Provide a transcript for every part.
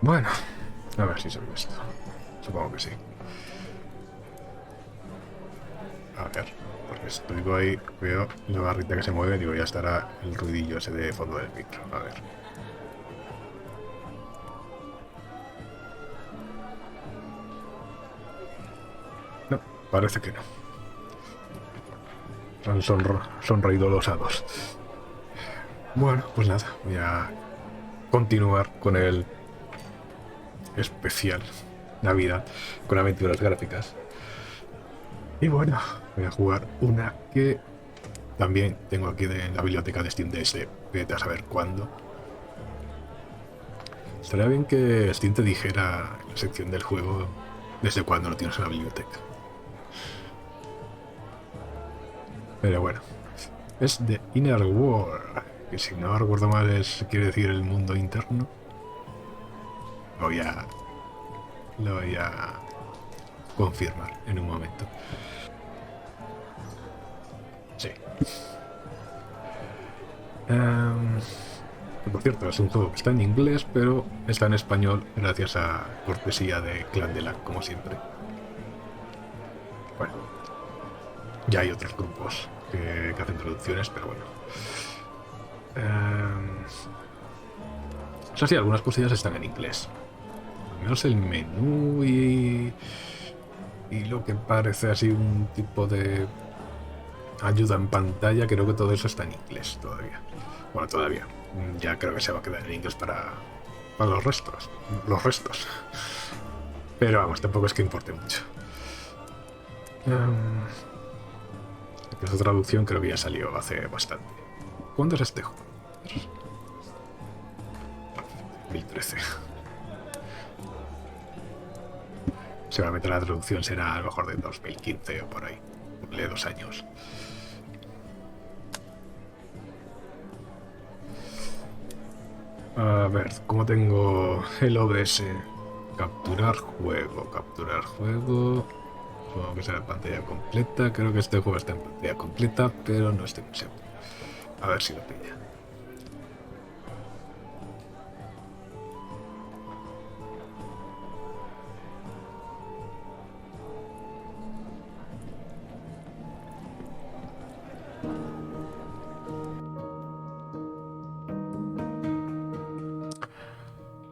Bueno, a ver si se ve esto. Supongo que sí. A ver, porque estoy ahí, veo la barrita que se mueve, digo, ya estará el ruidillo ese de fondo del micro. A ver. No, parece que no. Han sonreído los hados. Bueno, pues nada, voy a continuar con el especial Navidad con aventuras gráficas. Y bueno, voy a jugar una que también tengo aquí en la biblioteca de Steam de ese. Vete a saber cuándo. Estaría bien que Steam te dijera en la sección del juego desde cuándo lo tienes en la biblioteca. Pero bueno, es The Inner World, que si no recuerdo mal quiere decir el mundo interno. Lo voy a, lo voy a confirmar en un momento. Sí. Por cierto, es un juego que está en inglés, pero está en español gracias a cortesía de Clan de LAN, como siempre. Bueno, ya hay otros grupos que hacen traducciones, pero bueno. Eso sí, algunas cosillas están en inglés. Al menos el menú y lo que parece así un tipo de ayuda en pantalla, creo que todo eso está en inglés todavía. Bueno, todavía. Ya creo que se va a quedar en inglés para los restos. Los restos. Pero vamos, tampoco es que importe mucho. Esa traducción creo que ya salió hace bastante. ¿Cuándo es este juego? 2013. Seguramente la traducción será a lo mejor de 2015 o por ahí. Ponle 2 años. A ver, ¿cómo tengo el OBS? Capturar juego, capturar juego. Supongo que será pantalla completa. Creo que este juego está en pantalla completa, pero no estoy muy seguro. A ver si lo pilla.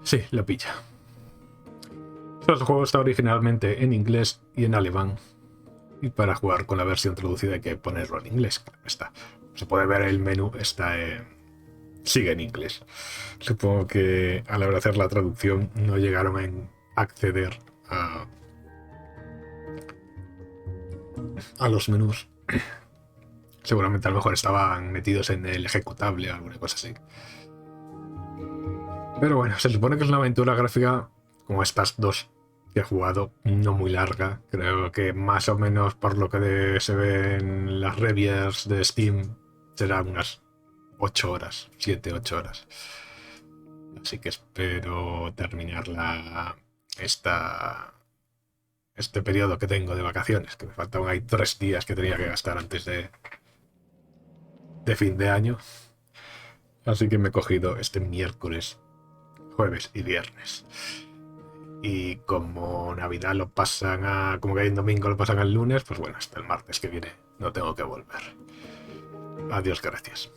Sí, lo pilla. El juego está originalmente en inglés y en alemán. Y para jugar con la versión traducida hay que ponerlo en inglés. Claro, está. Se puede ver el menú, sigue en inglés. Supongo que a la hora de hacer la traducción no llegaron a acceder a los menús. Seguramente a lo mejor estaban metidos en el ejecutable o alguna cosa así. Pero bueno, se supone que es una aventura gráfica como estas dos que he jugado, no muy larga. Creo que más o menos por lo que se ve en las reviews de Steam serán unas 8 horas, 7-8 horas. Así que espero terminarla este periodo que tengo de vacaciones, que me faltaban ahí 3 días que tenía que gastar antes de fin de año. Así que me he cogido este miércoles, jueves y viernes. Y como Navidad lo pasan como que hay en domingo lo pasan al lunes, pues bueno, hasta el martes que viene no tengo que volver. Adiós, gracias.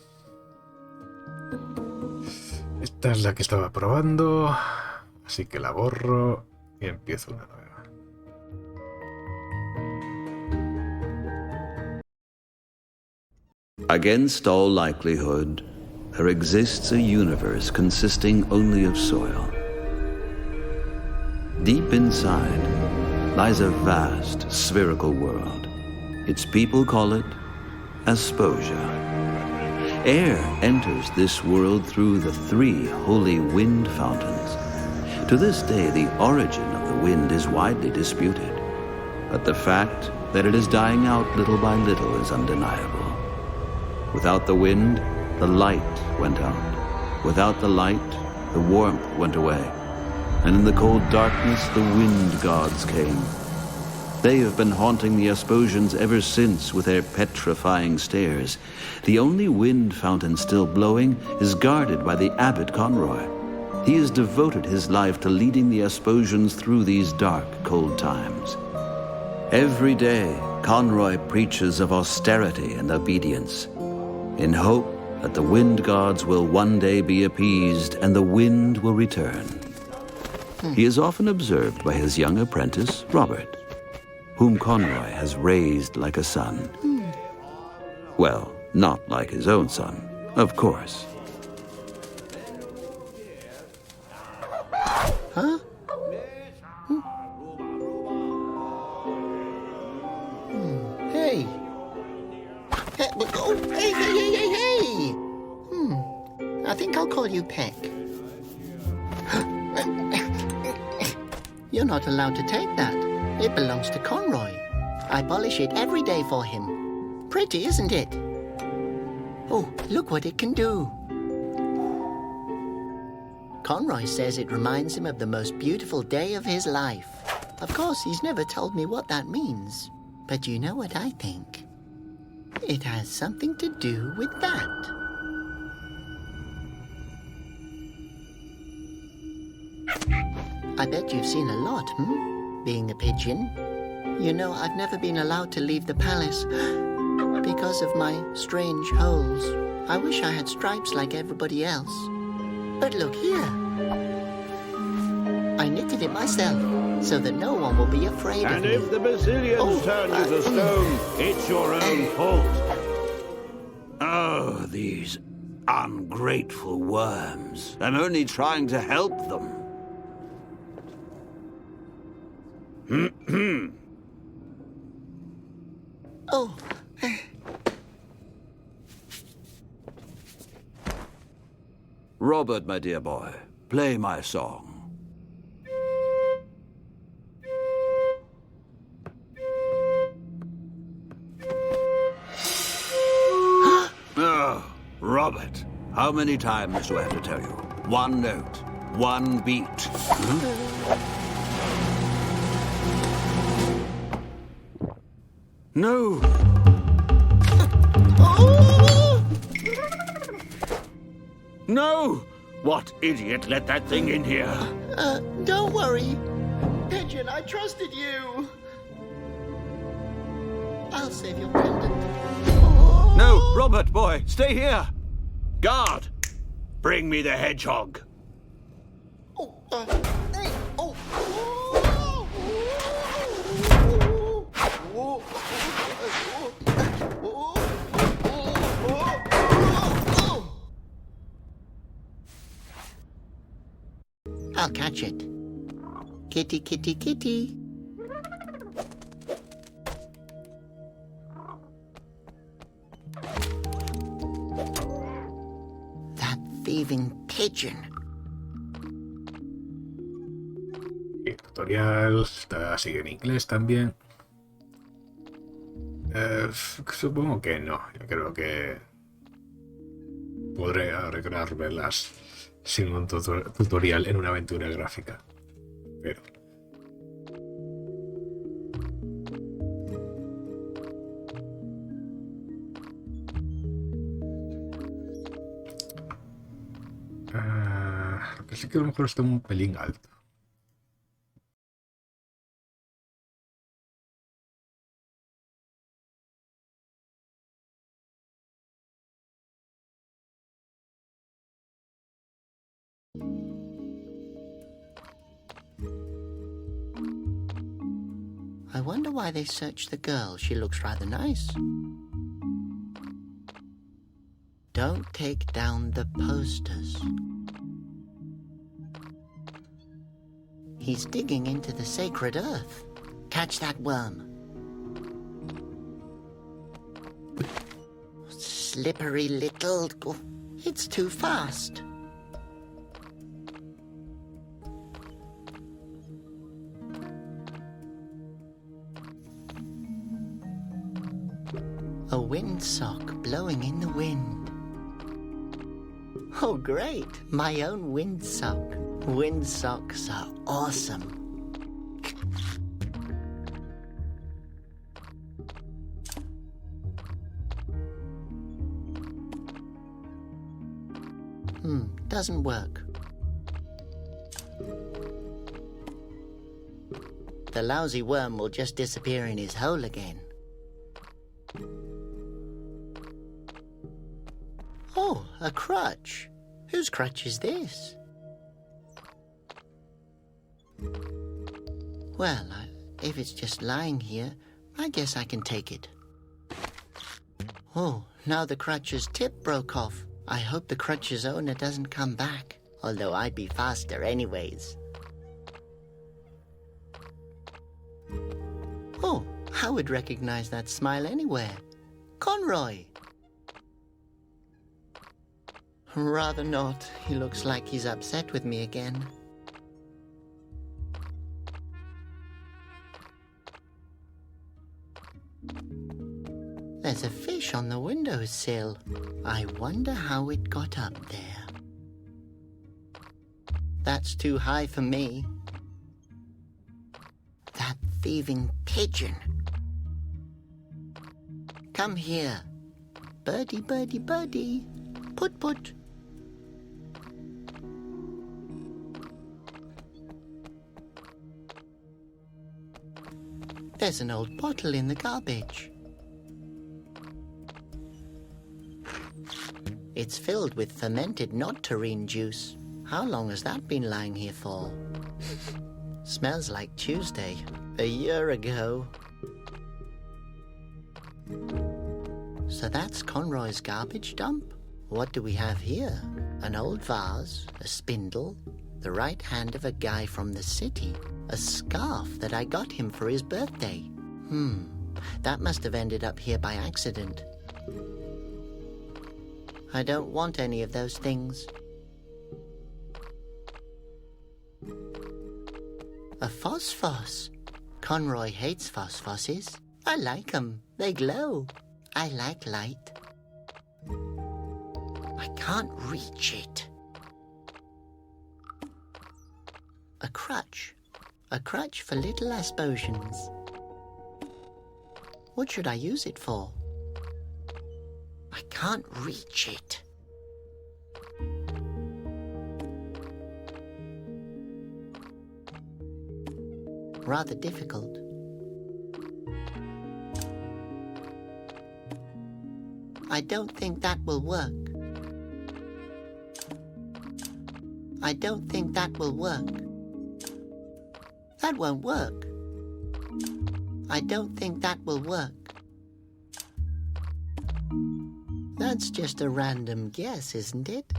Esta es la que estaba probando, así que la borro y empiezo una nueva. Against all likelihood, there exists a universe consisting only of soil. Deep inside lies a vast spherical world. Its people call it Asposia. Air enters this world through the 3 holy wind fountains. To this day, the origin of the wind is widely disputed, but the fact that it is dying out little by little is undeniable. Without the wind, the light went out. Without the light, the warmth went away. And in the cold darkness, the wind gods came. They have been haunting the Asposians ever since with their petrifying stares. The only wind fountain still blowing is guarded by the Abbot Conroy. He has devoted his life to leading the Asposians through these dark, cold times. Every day, Conroy preaches of austerity and obedience, in hope that the wind gods will one day be appeased and the wind will return. He is often observed by his young apprentice, Robert, whom Conroy has raised like a son. Well, not like his own son, of course. Huh? Hey. Hey, oh, hey. I think I'll call you Peck. You're not allowed to take that. It belongs to Conroy. I polish it every day for him. Pretty, isn't it? Oh, look what it can do. Conroy says it reminds him of the most beautiful day of his life. Of course, he's never told me what that means. But you know what I think? It has something to do with that. I bet you've seen a lot, being a pigeon. You know, I've never been allowed to leave the palace because of my strange holes. I wish I had stripes like everybody else. But look here. I knitted it myself so that no one will be afraid of me. And if the Basilians turn you to stone, it's your own fault. Oh, these ungrateful worms. I'm only trying to help them. Oh. Robert, my dear boy, play my song. Oh, Robert, how many times do I have to tell you? One note, one beat. No. No! What idiot let that thing in here? Don't worry. Pigeon, I trusted you. I'll save your pendant. Oh. No, Robert, boy, stay here. Guard! Bring me the hedgehog. Oh, hey, oh. I'll catch it. Kitty, kitty, kitty. That thieving pigeon. El tutorial sigue en inglés también. Supongo que no. Yo creo que podré arreglármelas sin un tutorial en una aventura gráfica. Pero lo que sí que a lo mejor está un pelín alto. I wonder why they searched the girl. She looks rather nice. Don't take down the posters. He's digging into the sacred earth. Catch that worm. Slippery little... It's too fast. A windsock blowing in the wind. Oh, great. My own windsock. Windsocks are awesome. Doesn't work. the lousy worm will just disappear in his hole again. Oh, a crutch. Whose crutch is this? Well, if it's just lying here, I guess I can take it. Oh, now the crutch's tip broke off. I hope the crutch's owner doesn't come back, although I'd be faster anyways. Oh, I would recognize that smile anywhere. Conroy! Rather not. He looks like he's upset with me again. There's a fish on the windowsill. I wonder how it got up there. That's too high for me. That thieving pigeon. Come here. Birdie, birdie, birdie. Put, put. There's an old bottle in the garbage. It's filled with fermented nectarine juice. How long has that been lying here for? Smells like Tuesday, a year ago. So that's Conroy's garbage dump? What do we have here? An old vase, a spindle, the right hand of a guy from the city, a scarf that I got him for his birthday. That must have ended up here by accident. I don't want any of those things. A phosphos. Conroy hates phosphoses. I like 'em. They glow. I like light. I can't reach it. A crutch. A crutch for little Asposians. What should I use it for? I can't reach it. Rather difficult. I don't think that will work. I don't think that will work. That won't work. I don't think that will work. That's just a random guess, isn't it?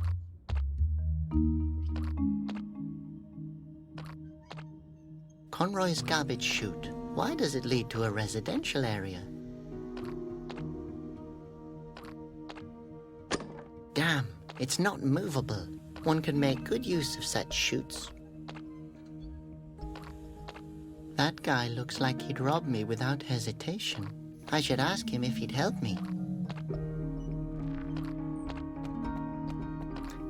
Conroy's garbage chute. Why does it lead to a residential area? Damn, it's not movable. One can make good use of such chutes. That guy looks like he'd rob me without hesitation. I should ask him if he'd help me.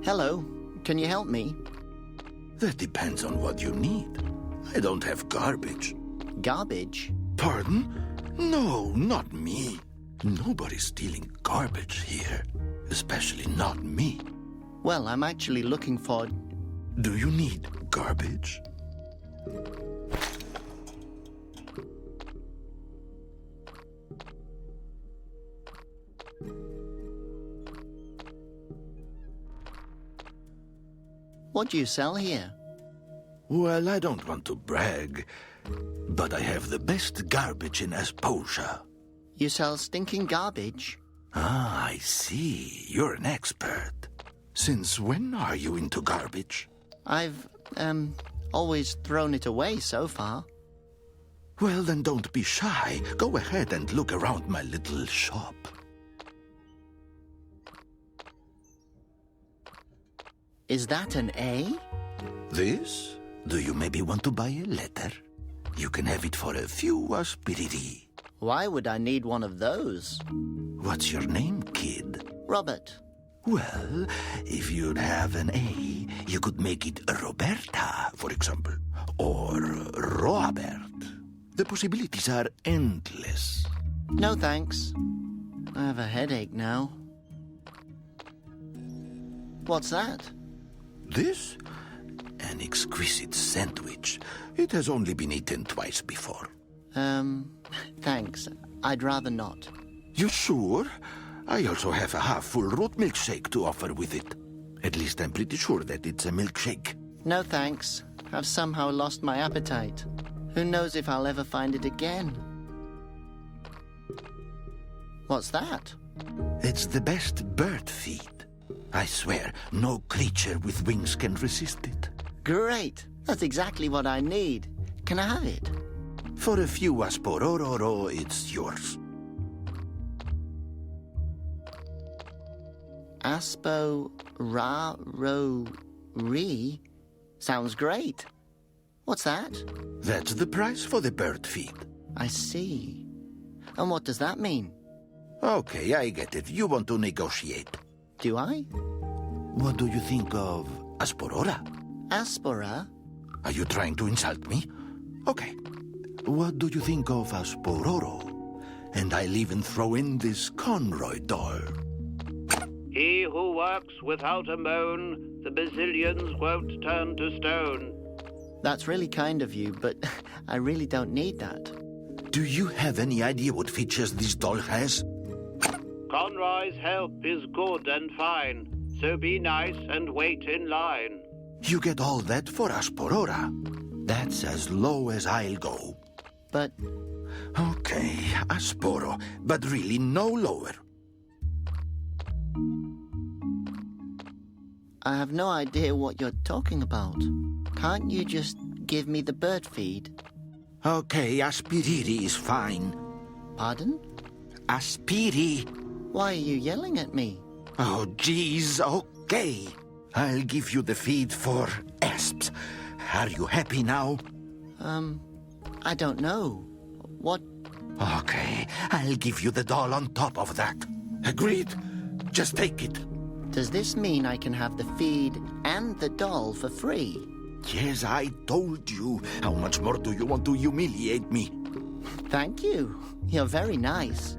Hello, can you help me? That depends on what you need. I don't have garbage. Garbage? Pardon? No, not me. Nobody's stealing garbage here. Especially not me. Well, I'm actually looking for... Do you need garbage? What do you sell here? Well, I don't want to brag, but I have the best garbage in Asposia. You sell stinking garbage? Ah, I see. You're an expert. Since when are you into garbage? I've, always thrown it away so far. Well, then don't be shy. Go ahead and look around my little shop. Is that an A? This? Do you maybe want to buy a letter? You can have it for a few aspiriti. Why would I need one of those? What's your name, kid? Robert. Well, if you'd have an A, you could make it Roberta, for example, or Robert. The possibilities are endless. No thanks. I have a headache now. What's that? This? an exquisite sandwich. It has only been eaten twice before. Thanks. I'd rather not. You sure? I also have a half-full root milkshake to offer with it. At least I'm pretty sure that it's a milkshake. No thanks. I've somehow lost my appetite. Who knows if I'll ever find it again? What's that? It's the best bird feed. I swear, no creature with wings can resist it. Great! That's exactly what I need. Can I have it? For a few aspororo, it's yours. Aspo-ra-ro-re? Sounds great. What's that? That's the price for the bird feed. I see. And what does that mean? Okay, I get it. You want to negotiate. Do I? What do you think of asporora? Aspora? Are you trying to insult me? Okay. What do you think of aspororo? And I'll even throw in this Conroy doll. He who works without a moan, the bazillions won't turn to stone. That's really kind of you, but I really don't need that. Do you have any idea what features this doll has? Conroy's help is good and fine, so be nice and wait in line. You get all that for asporora. That's as low as I'll go. But Okay, asporo, but really no lower. I have no idea what you're talking about. Can't you just give me the bird feed? Okay, aspiriri is fine. Pardon? Aspiri. Why are you yelling at me? Oh, geez, okay. I'll give you the feed for asps. Are you happy now? I don't know. What? Okay, I'll give you the doll on top of that. Agreed? Just take it. Does this mean I can have the feed and the doll for free? Yes, I told you. How much more do you want to humiliate me? Thank you. You're very nice.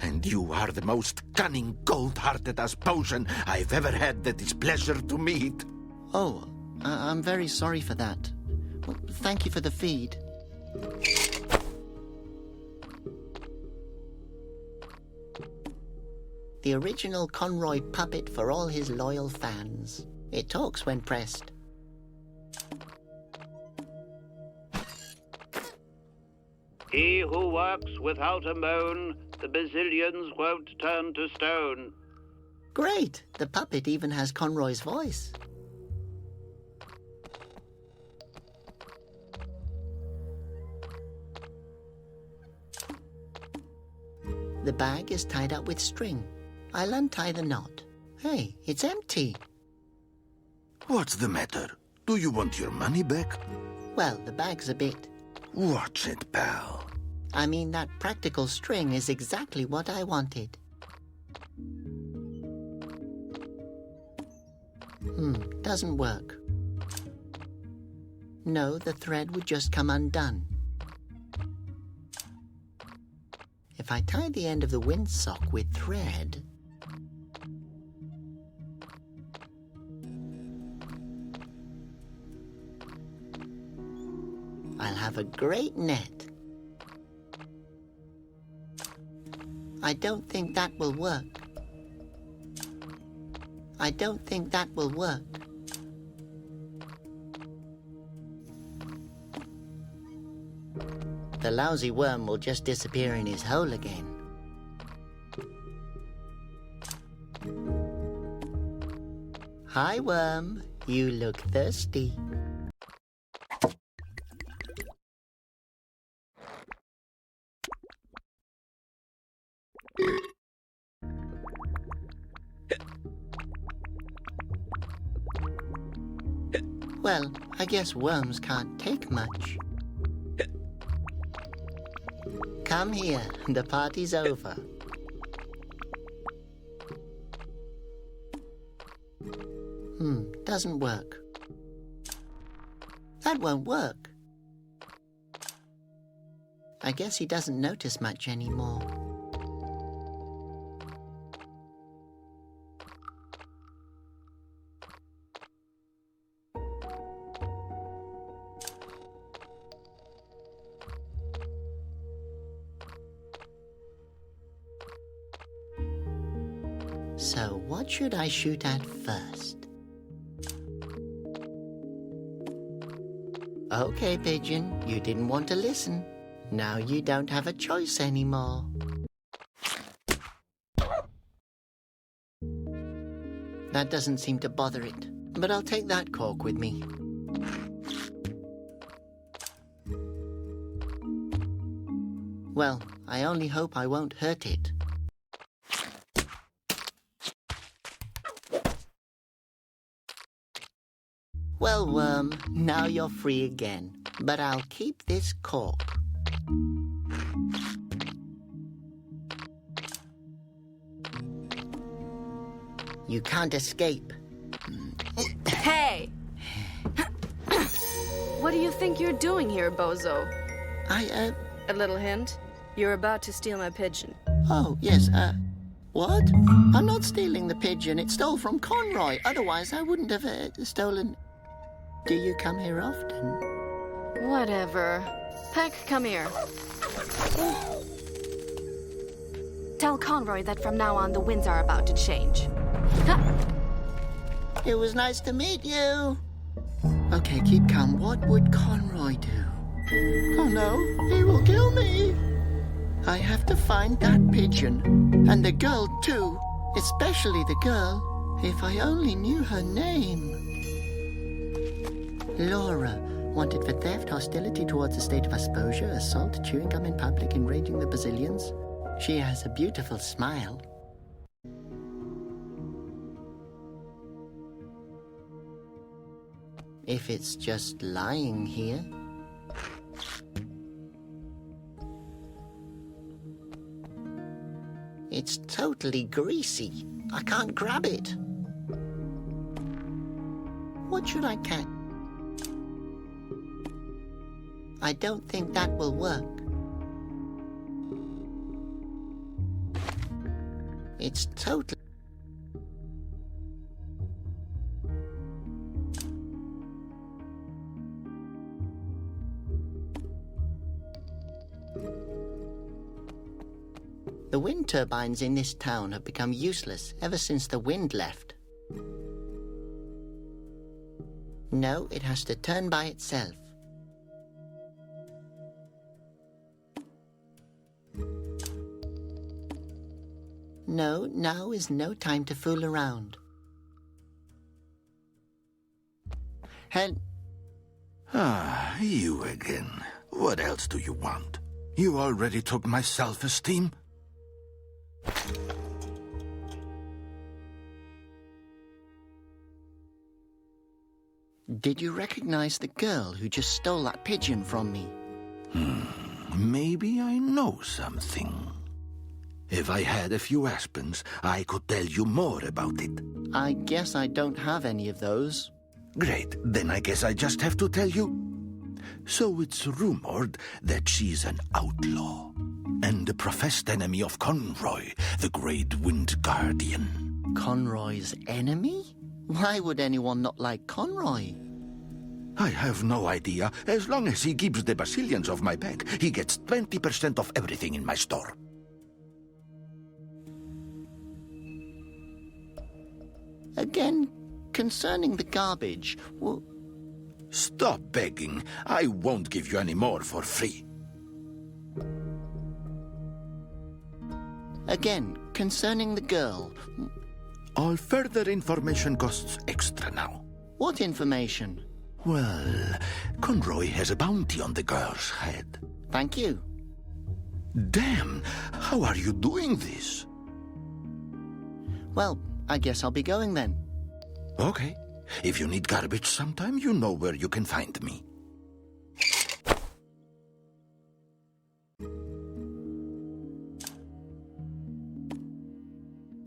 And you are the most cunning, cold-hearted Asposian I've ever had the displeasure to meet. Oh, I'm very sorry for that. Well, thank you for the feed. The original Conroy puppet for all his loyal fans. It talks when pressed. He who works without a moan, the bazillions won't turn to stone. Great! The puppet even has Conroy's voice. The bag is tied up with string. I'll untie the knot. Hey, it's empty. What's the matter? Do you want your money back? Well, the bag's a bit... Watch it, pal. I mean, that practical string is exactly what I wanted. Doesn't work. No, the thread would just come undone. If I tie the end of the windsock with thread... I'll have a great net. I don't think that will work. I don't think that will work. The lousy worm will just disappear in his hole again. Hi, worm. You look thirsty. Well, I guess worms can't take much. Come here, the party's over. Doesn't work. That won't work. I guess he doesn't notice much anymore. So what should I shoot at first? Okay, Pigeon, you didn't want to listen. Now you don't have a choice anymore. That doesn't seem to bother it, but I'll take that cork with me. Well, I only hope I won't hurt it. Well, Worm, now you're free again, but I'll keep this cork. You can't escape. Hey! What do you think you're doing here, bozo? A A little hint? You're about to steal my pigeon. Oh, yes, what? I'm not stealing the pigeon. It stole from Conroy. Otherwise, I wouldn't have stolen... Do you come here often? Whatever. Peck, come here. Tell Conroy that from now on the winds are about to change. Ha! It was nice to meet you. Okay, keep calm. What would Conroy do? Oh no, he will kill me. I have to find that pigeon. And the girl too. Especially the girl. If I only knew her name. Laura, wanted for theft, hostility towards the state of Asposia, assault, chewing gum in public, enraging the Brazilians. She has a beautiful smile. If it's just lying here. It's totally greasy. I can't grab it. What should I catch? I don't think that will work. It's totally... The wind turbines in this town have become useless ever since the wind left. No, it has to turn by itself. No, now is no time to fool around. You again. What else do you want? You already took my self-esteem. Did you recognize the girl who just stole that pigeon from me? Maybe I know something. If I had a few aspens, I could tell you more about it. I guess I don't have any of those. Great, then I guess I just have to tell you. So it's rumored that she's an outlaw, and a professed enemy of Conroy, the Great Wind Guardian. Conroy's enemy? Why would anyone not like Conroy? I have no idea. As long as he keeps the Basilians off my back, he gets 20% of everything in my store. Again, concerning the garbage, well... Stop begging. I won't give you any more for free. Again, concerning the girl... All further information costs extra now. What information? Well, Conroy has a bounty on the girl's head. Thank you. Damn, how are you doing this? Well, I guess I'll be going then. Okay. If you need garbage sometime, you know where you can find me.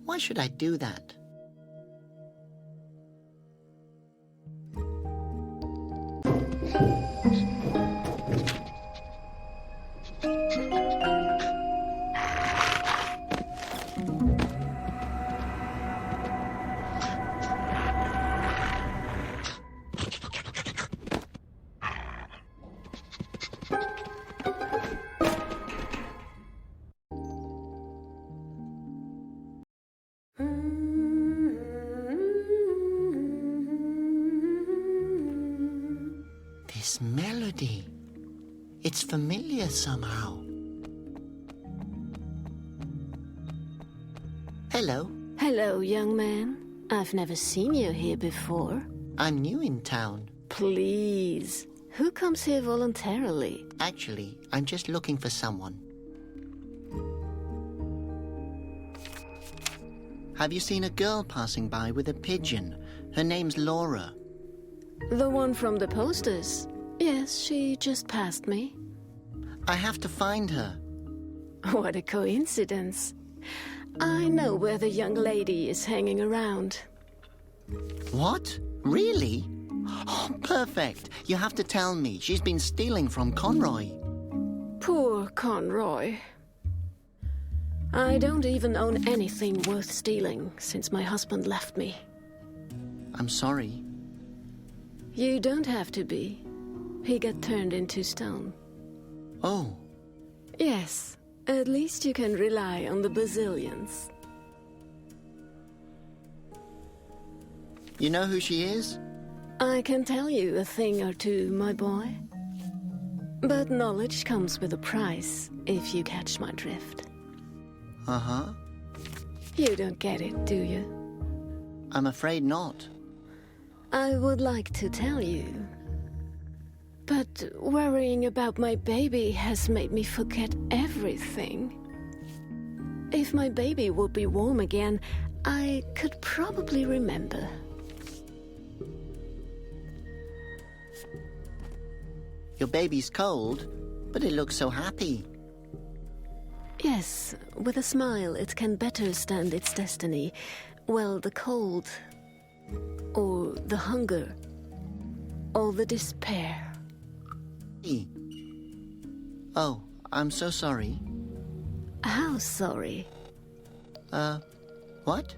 Why should I do that? melody. It's familiar somehow. Hello. Hello, young man. I've never seen you here before. I'm new in town. Please. Who comes here voluntarily? Actually, I'm just looking for someone. Have you seen a girl passing by with a pigeon? Her name's Laura. The one from the posters. Yes, she just passed me. I have to find her. What a coincidence. I know where the young lady is hanging around. What? Really? Oh, perfect. You have to tell me. She's been stealing from Conroy. Poor Conroy. I don't even own anything worth stealing since my husband left me. I'm sorry. You don't have to be. He got turned into stone. Oh. Yes, at least you can rely on the Bazillions. You know who she is? I can tell you a thing or two, my boy. But knowledge comes with a price, if you catch my drift. Uh-huh. You don't get it, do you? I'm afraid not. I would like to tell you. But worrying about my baby has made me forget everything. If my baby would be warm again, I could probably remember. Your baby's cold, but it looks so happy. Yes, with a smile it can better stand its destiny. Well, the cold, or the hunger, or the despair. Oh, I'm so sorry. How sorry? What?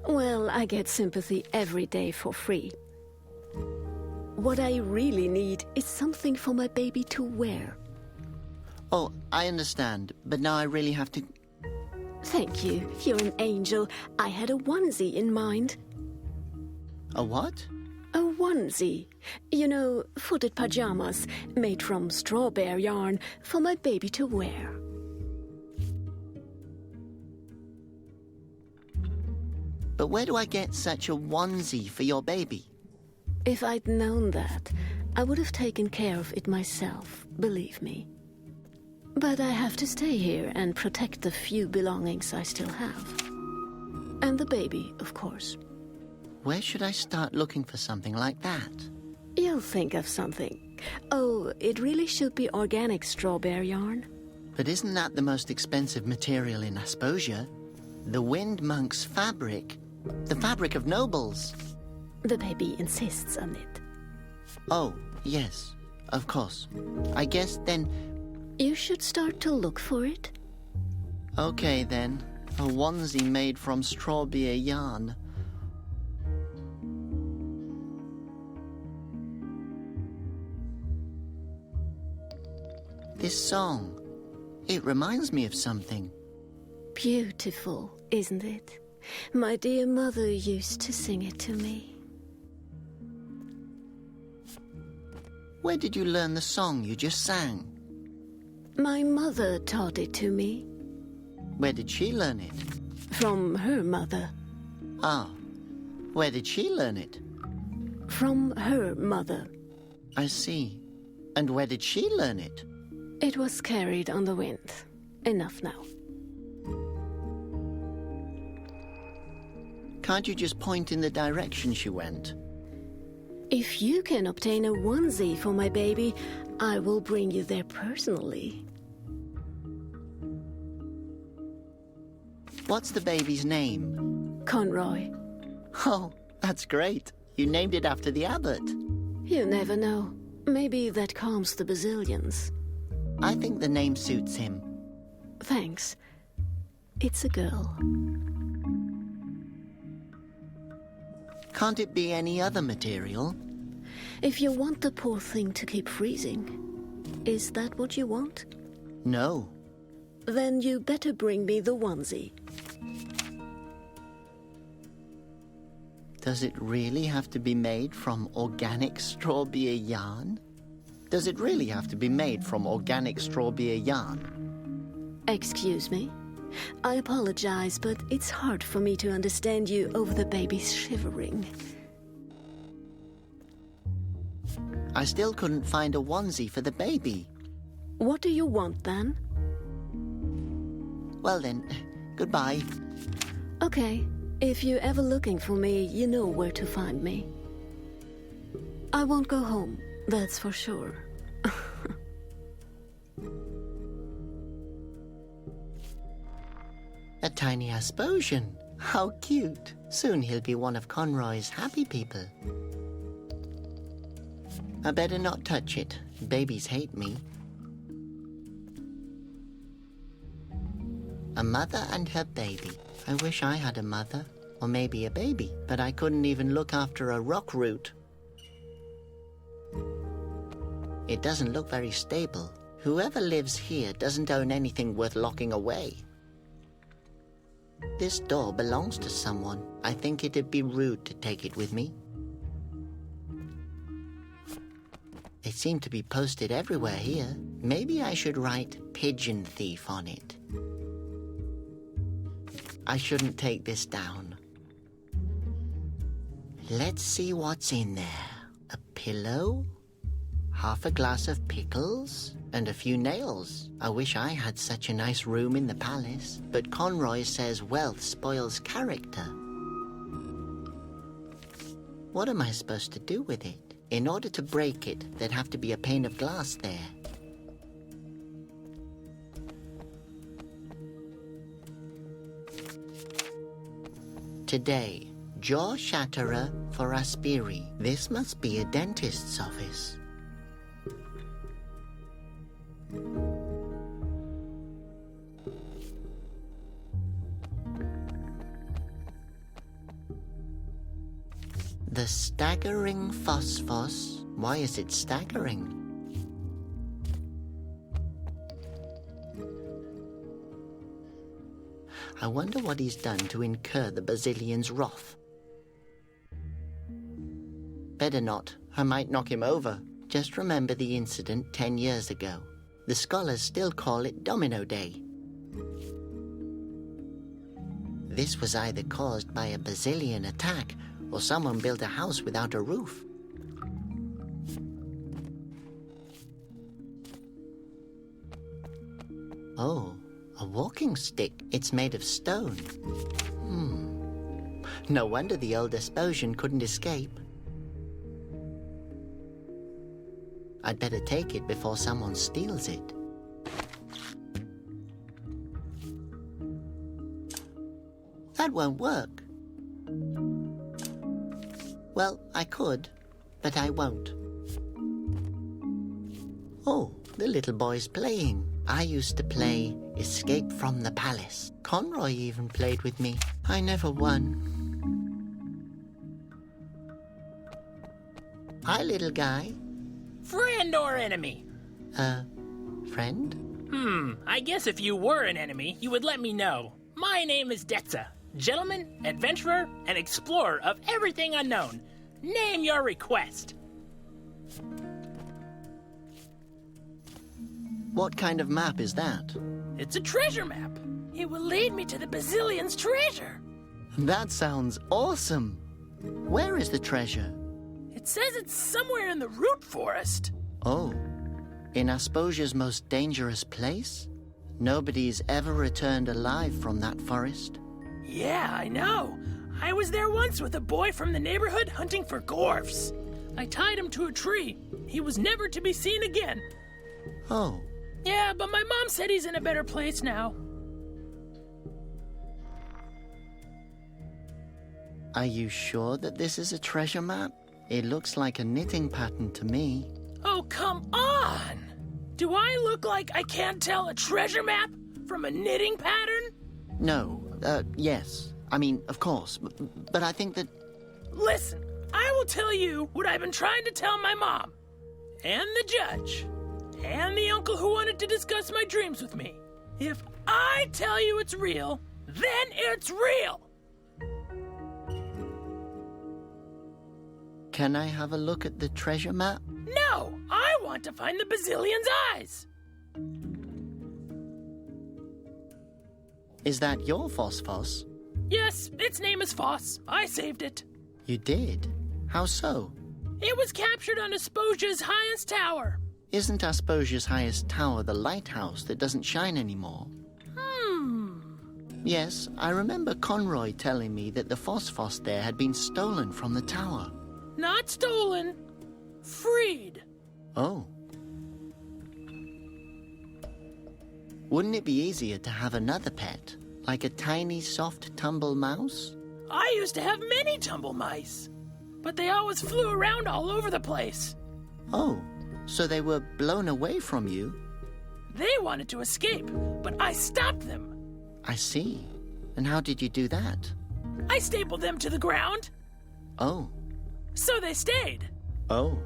Well, I get sympathy every day for free. What I really need is something for my baby to wear. Oh, I understand, but now I really have to... Thank you. You're an angel. I had a onesie in mind. A what? A onesie. You know, footed pajamas made from strawberry yarn for my baby to wear. But where do I get such a onesie for your baby? If I'd known that, I would have taken care of it myself, believe me. But I have to stay here and protect the few belongings I still have. And the baby, of course. Where should I start looking for something like that? You'll think of something. Oh, it really should be organic strawberry yarn. But isn't that the most expensive material in Asposia? The Wind Monk's fabric. The fabric of nobles. The baby insists on it. Oh, yes, of course. I guess then... You should start to look for it. Okay then. A onesie made from strawberry yarn. This song, it reminds me of something. Beautiful, isn't it? My dear mother used to sing it to me. Where did you learn the song you just sang? My mother taught it to me. Where did she learn it? From her mother. Ah, where did she learn it? From her mother. I see. And where did she learn it? It was carried on the wind. Enough now. Can't you just point in the direction she went? If you can obtain a onesie for my baby, I will bring you there personally. What's the baby's name? Conroy. Oh, that's great. You named it after the abbot. You never know. Maybe that calms the Bazillions. I think the name suits him. Thanks. It's a girl. Can't it be any other material? If you want the poor thing to keep freezing, is that what you want? No. Then you better bring me the onesie. Does it really have to be made from organic strawberry yarn? Does it really have to be made from organic straw beer yarn? Excuse me? I apologize, but it's hard for me to understand you over the baby's shivering. I still couldn't find a onesie for the baby. What do you want, then? Well then, goodbye. Okay. If you're ever looking for me, you know where to find me. I won't go home, that's for sure. A tiny Asposian. How cute. Soon he'll be one of Conroy's happy people. I better not touch it. Babies hate me. A mother and her baby. I wish I had a mother, or maybe a baby, but I couldn't even look after a rock root. It doesn't look very stable. Whoever lives here doesn't own anything worth locking away. This door belongs to someone. I think it'd be rude to take it with me. They seem to be posted everywhere here. Maybe I should write pigeon thief on it. I shouldn't take this down. Let's see what's in there. A pillow, half a glass of pickles, and a few nails. I wish I had such a nice room in the palace, but Conroy says wealth spoils character. What am I supposed to do with it? In order to break it, there'd have to be a pane of glass there. Today, jaw shatterer for Aspiri. This must be a dentist's office. The staggering phosphos. Why is it staggering? I wonder what he's done to incur the Basilion's wrath. Better not. I might knock him over. Just remember the incident 10 years ago. The scholars still call it Domino Day. This was either caused by a Basilian attack or someone built a house without a roof. Oh, a walking stick. It's made of stone. No wonder the old Asposian couldn't escape. I'd better take it before someone steals it. That won't work. Well, I could, but I won't. Oh, the little boy's playing. I used to play Escape from the Palace. Conroy even played with me. I never won. Hi, little guy. Friend or enemy? Friend? I guess if you were an enemy, you would let me know. My name is Detza. Gentleman, adventurer, and explorer of everything unknown. Name your request. What kind of map is that? It's a treasure map. It will lead me to the Basilion's treasure. That sounds awesome. Where is the treasure? It says it's somewhere in the root forest. Oh, in Asposia's most dangerous place? Nobody's ever returned alive from that forest. Yeah, I know. I was there once with a boy from the neighborhood hunting for gorfs. I tied him to a tree. He was never to be seen again. Oh. Yeah, but my mom said he's in a better place now. Are you sure that this is a treasure map? It looks like a knitting pattern to me. Oh, come on! Do I look like I can't tell a treasure map from a knitting pattern? No, yes. I mean, of course, but I think that... Listen, I will tell you what I've been trying to tell my mom, and the judge, and the uncle who wanted to discuss my dreams with me. If I tell you it's real, then it's real! Can I have a look at the treasure map? No, I want to find the Bazillion's eyes. Is that your Phosphos? Yes, its name is Foss. I saved it. You did? How so? It was captured on Asposia's highest tower. Isn't Asposia's highest tower the lighthouse that doesn't shine anymore? Yes, I remember Conroy telling me that the Phosphos there had been stolen from the tower. Not stolen. Freed. Oh. Wouldn't it be easier to have another pet, like a tiny, soft tumble mouse? I used to have many tumble mice, but they always flew around all over the place. Oh, so they were blown away from you? They wanted to escape, but I stopped them. I see. And how did you do that? I stapled them to the ground. Oh. So they stayed. Oh.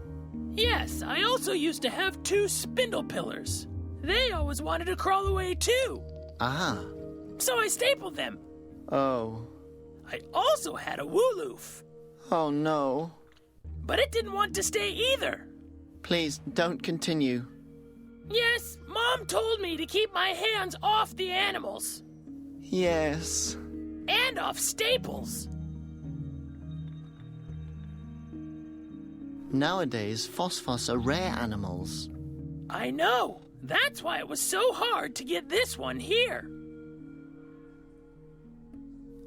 Yes, I also used to have 2 spindle pillars. They always wanted to crawl away too. Ah. So I stapled them. Oh. I also had a wooloof. Oh no. But it didn't want to stay either. Please, don't continue. Yes, Mom told me to keep my hands off the animals. Yes. And off staples. Nowadays, Phosphos are rare animals. I know. That's why it was so hard to get this one here.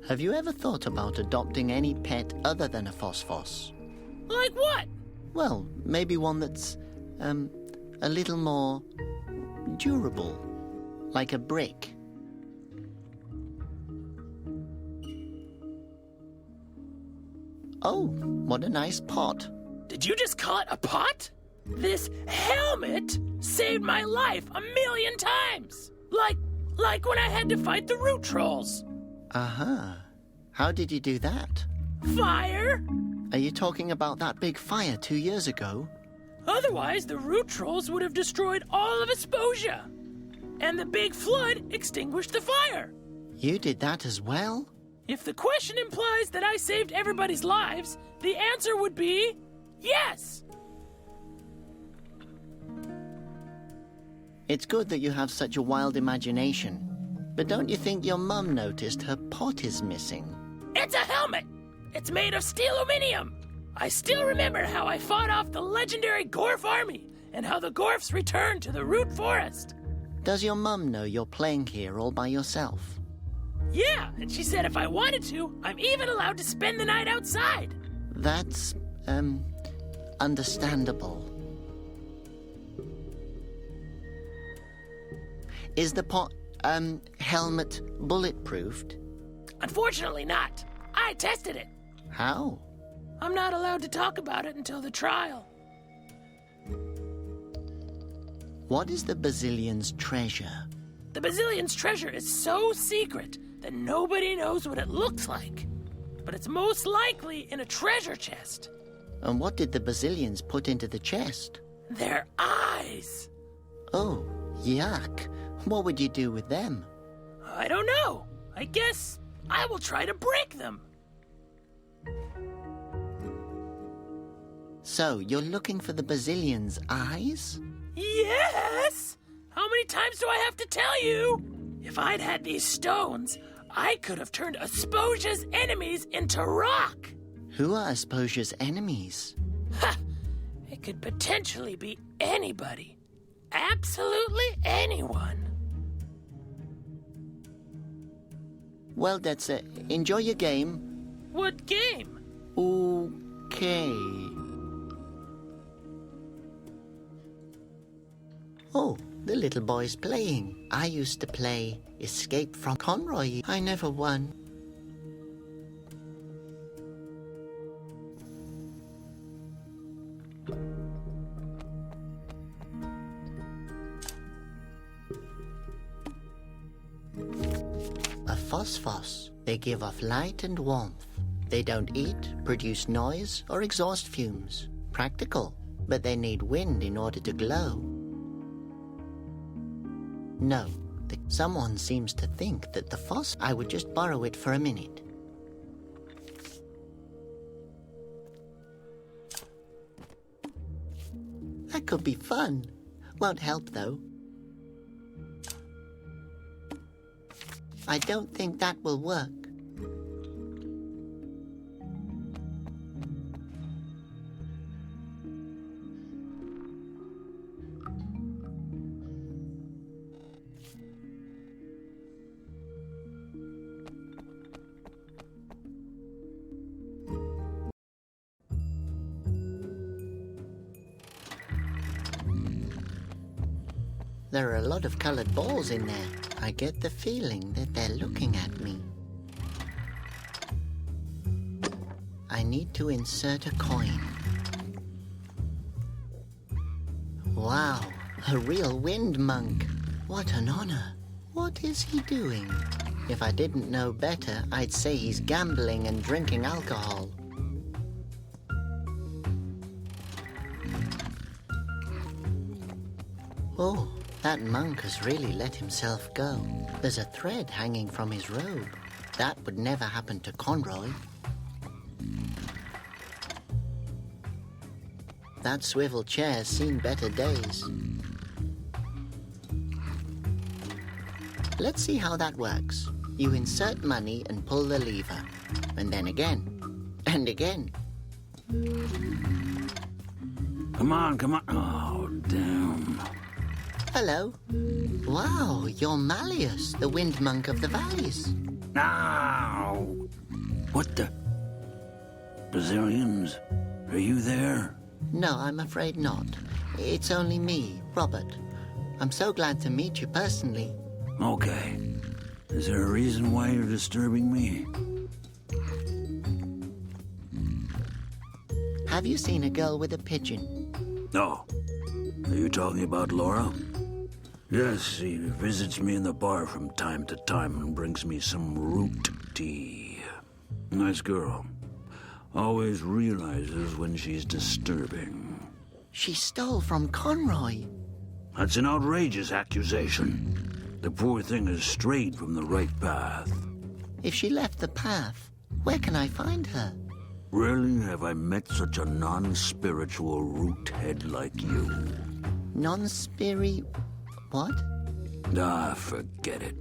Have you ever thought about adopting any pet other than a Phosphos? Like what? Well, maybe one that's, a little more durable. Like a brick. Oh, what a nice pot. Did you just call it a pot? This helmet saved my life 1,000,000 times. Like when I had to fight the root trolls. Uh-huh. How did you do that? Fire? Are you talking about that big fire 2 years ago? Otherwise, the root trolls would have destroyed all of Asposia. And the big flood extinguished the fire. You did that as well? If the question implies that I saved everybody's lives, the answer would be yes. It's good that you have such a wild imagination. But don't you think your mum noticed her pot is missing? It's a helmet. It's made of steel aluminum. I still remember how I fought off the legendary Gorf army and how the Gorfs returned to the root forest. Does your mum know you're playing here all by yourself? Yeah, and she said if I wanted to, I'm even allowed to spend the night outside. That's, understandable. Is the pot, helmet bulletproofed? Unfortunately not. I tested it. How? I'm not allowed to talk about it until the trial. What is the Bazillion's treasure? The Bazillion's treasure is so secret that nobody knows what it looks like. But it's most likely in a treasure chest. And what did the Bazillions put into the chest? Their eyes. Oh, yuck. What would you do with them? I don't know. I guess I will try to break them. So, you're looking for the Bazillion's eyes? Yes! How many times do I have to tell you? If I'd had these stones, I could have turned Asposia's enemies into rock. Who are Asposia's enemies? Ha! It could potentially be anybody. Absolutely anyone. Well, that's it. Enjoy your game. What game? Okay. Oh, the little boy's playing. I used to play Escape from Conroy. I never won. A phosphos. They give off light and warmth. They don't eat, produce noise, or exhaust fumes. Practical, but they need wind in order to glow. No, someone seems to think that the phos... I would just borrow it for a minute. That could be fun. Won't help, though. I don't think that will work. There are a lot of colored balls in there. I get the feeling that they're looking at me. I need to insert a coin. Wow, a real wind monk. What an honor. What is he doing? If I didn't know better, I'd say he's gambling and drinking alcohol. Oh. That monk has really let himself go. There's a thread hanging from his robe. That would never happen to Conroy. That swivel chair's seen better days. Let's see how that works. You insert money and pull the lever. And then again. And again. Come on, come on. Oh, damn. Hello. Wow, you're Malleus, the wind monk of the valleys. Ow! What the? Brazilians? Are you there? No, I'm afraid not. It's only me, Robert. I'm so glad to meet you personally. Okay. Is there a reason why you're disturbing me? Have you seen a girl with a pigeon? No. Are you talking about Laura? Yes, she visits me in the bar from time to time and brings me some root tea. Nice girl. Always realizes when she's disturbing. She stole from Conroy. That's an outrageous accusation. The poor thing has strayed from the right path. If she left the path, where can I find her? Rarely have I met such a non-spiritual root head like you. Non-spiri... what? Ah, forget it.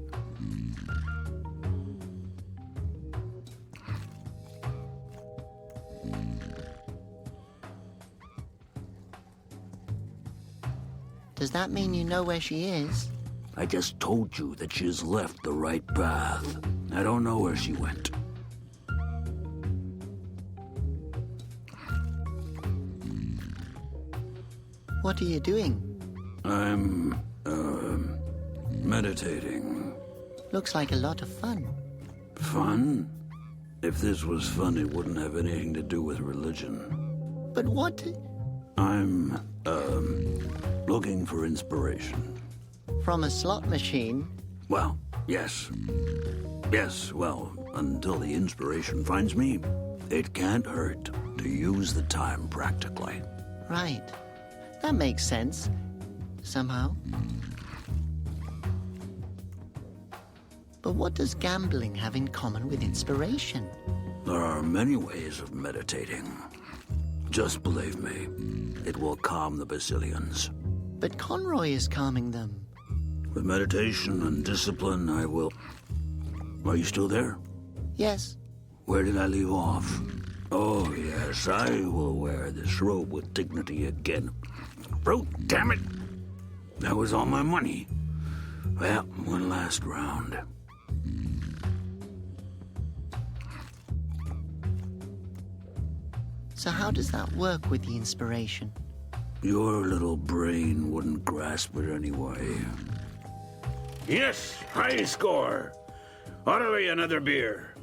Does that mean you know where she is? I just told you that she's left the right path. I don't know where she went. What are you doing? I'm, meditating. Looks like a lot of fun. Fun? If this was fun, it wouldn't have anything to do with religion. But what? I'm, looking for inspiration. From a slot machine? Well, yes. Yes, well, until the inspiration finds me, it can't hurt to use the time practically. Right. That makes sense. Somehow. But what does gambling have in common with inspiration? There are many ways of meditating. Just believe me, it will calm the Basilians. But Conroy is calming them. With meditation and discipline, I will... Are you still there? Yes. Where did I leave off? Oh, yes, I will wear this robe with dignity again. Oh, damn it! That was all my money. Well, one last round. So how does that work with the inspiration? Your little brain wouldn't grasp it anyway. Yes, high score. Orderly, another beer.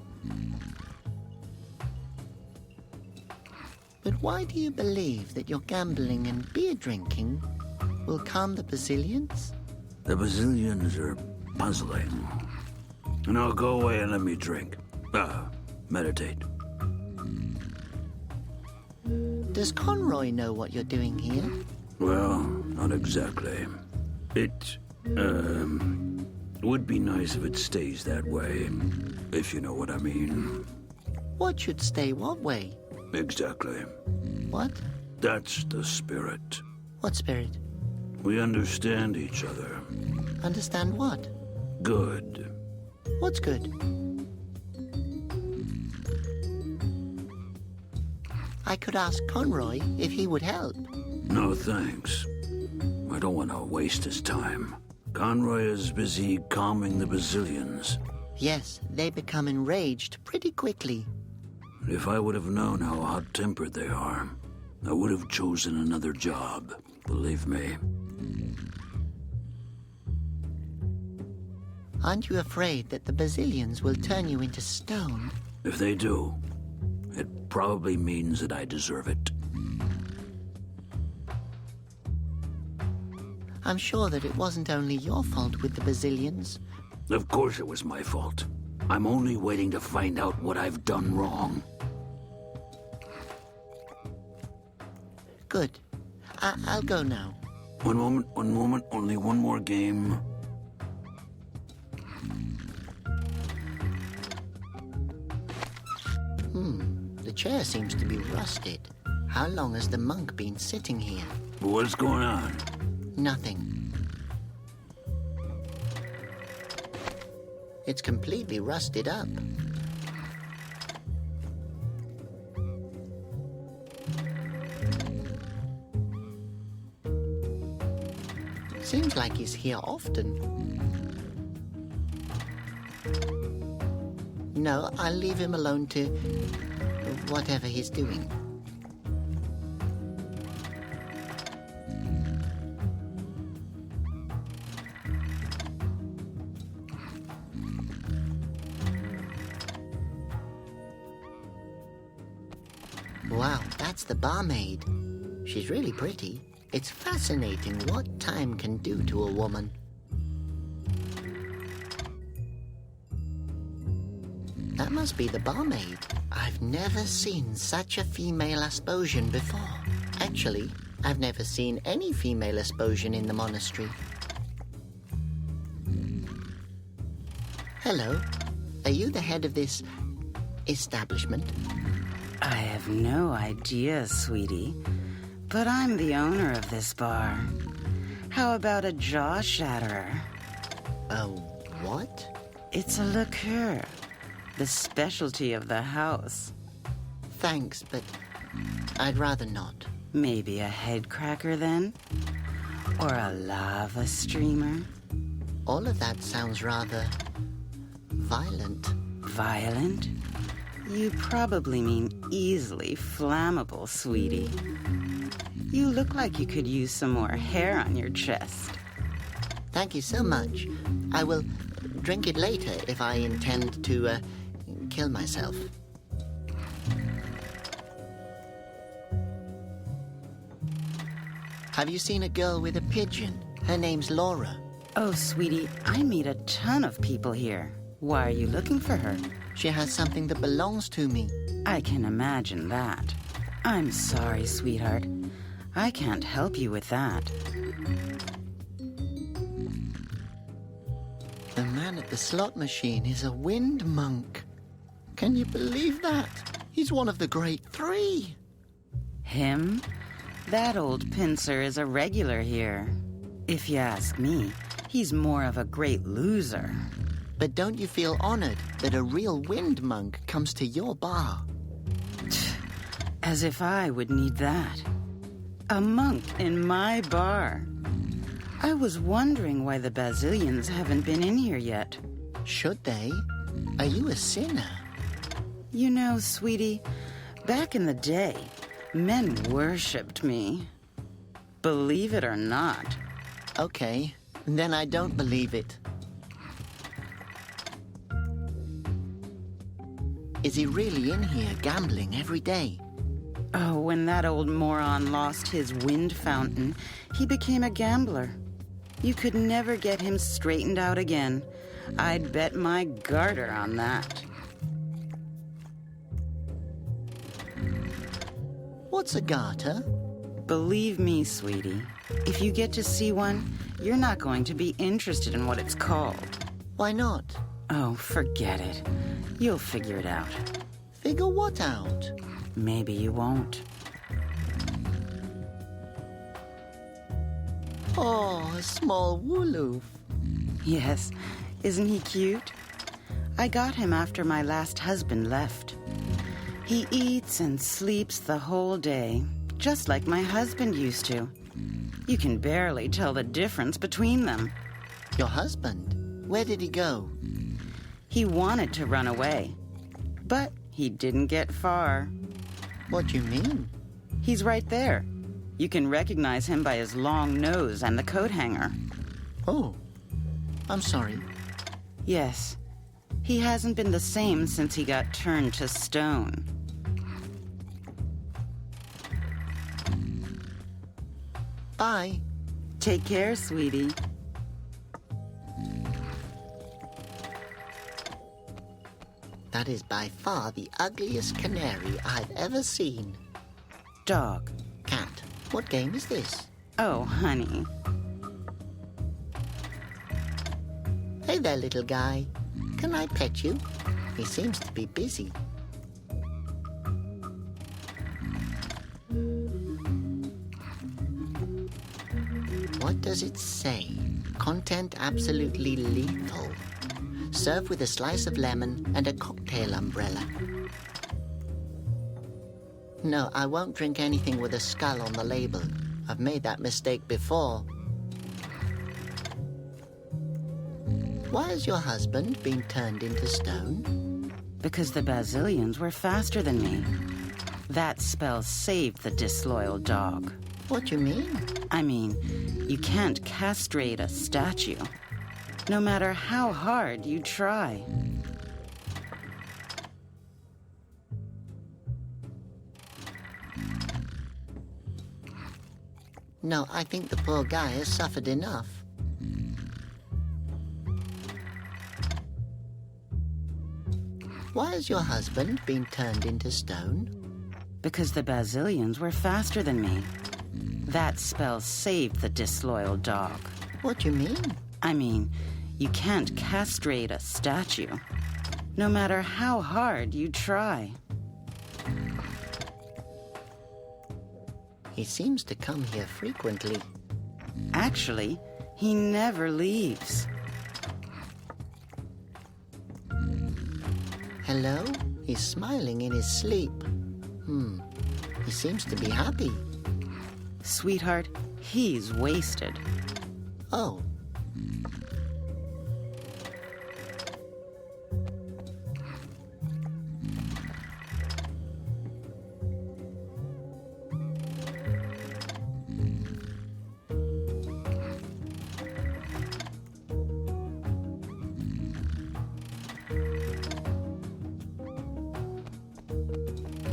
But why do you believe that your gambling and beer drinking will calm the Basilians? The Basilians are puzzling. Now go away and let me drink. Meditate. Does Conroy know what you're doing here? Well, not exactly. It, would be nice if it stays that way, if you know what I mean. What should stay what way? Exactly. What? That's the spirit. What spirit? We understand each other. Understand what? Good. What's good? I could ask Conroy if he would help. No thanks. I don't want to waste his time. Conroy is busy calming the Basilians. Yes, they become enraged pretty quickly. If I would have known how hot-tempered they are, I would have chosen another job, believe me. Aren't you afraid that the Basilians will turn you into stone? If they do, it probably means that I deserve it. I'm sure that it wasn't only your fault with the Basilians. Of course it was my fault. I'm only waiting to find out what I've done wrong. Good. I'll go now. One moment, only one more game. The chair seems to be rusted. How long has the monk been sitting here? What's going on? Nothing. It's completely rusted up. Seems like he's here often. No, I'll leave him alone to whatever he's doing. Wow, that's the barmaid. She's really pretty. It's fascinating what time can do to a woman. That must be the barmaid. I've never seen such a female Asposian before. Actually, I've never seen any female Asposian in the monastery. Hello. Are you the head of this establishment? I have no idea, sweetie. But I'm the owner of this bar. How about a jaw shatterer? Oh, what? It's a liqueur. The specialty of the house. Thanks, but I'd rather not. Maybe a head cracker then? Or a lava streamer? All of that sounds rather violent. Violent? You probably mean easily flammable, sweetie. You look like you could use some more hair on your chest. Thank you so much. I will drink it later if I intend to kill myself. Have you seen a girl with a pigeon? Her name's Laura. Oh, sweetie, I meet a ton of people here. Why are you looking for her? She has something that belongs to me. I can imagine that. I'm sorry, sweetheart. I can't help you with that. The man at the slot machine is a wind monk. Can you believe that? He's one of the great three. Him? That old pincer is a regular here. If you ask me, he's more of a great loser. But don't you feel honored that a real wind monk comes to your bar? As if I would need that. A monk in my bar. I was wondering why the Basilians haven't been in here yet. Should they? Are you a sinner? You know, sweetie, back in the day, men worshipped me. Believe it or not. Okay, then I don't believe it. Is he really in here gambling every day? Oh, when that old moron lost his wind fountain, he became a gambler. You could never get him straightened out again. I'd bet my garter on that. What's a garter? Believe me, sweetie, if you get to see one, you're not going to be interested in what it's called. Why not? Oh, forget it. You'll figure it out. Figure what out? Maybe you won't. Oh, a small Wooloof. Yes, isn't he cute? I got him after my last husband left. He eats and sleeps the whole day, just like my husband used to. You can barely tell the difference between them. Your husband? Where did he go? He wanted to run away, but he didn't get far. What do you mean? He's right there. You can recognize him by his long nose and the coat hanger. Oh, I'm sorry. Yes. He hasn't been the same since he got turned to stone. Bye. Take care, sweetie. That is by far the ugliest canary I've ever seen. Dog. Cat, what game is this? Oh, honey. Hey there, little guy. Can I pet you? He seems to be busy. What does it say? Content absolutely lethal. Serve with a slice of lemon and a cocktail umbrella. No, I won't drink anything with a skull on the label. I've made that mistake before. Why has your husband been turned into stone? Because the Basilians were faster than me. That spell saved the disloyal dog. What do you mean? I mean, you can't castrate a statue, no matter how hard you try. No, I think the poor guy has suffered enough. Why has your husband been turned into stone? Because the Basilians were faster than me. That spell saved the disloyal dog. What do you mean? I mean, you can't castrate a statue, no matter how hard you try. He seems to come here frequently. Actually, he never leaves. Hello? He's smiling in his sleep. He seems to be happy. Sweetheart, he's wasted. Oh.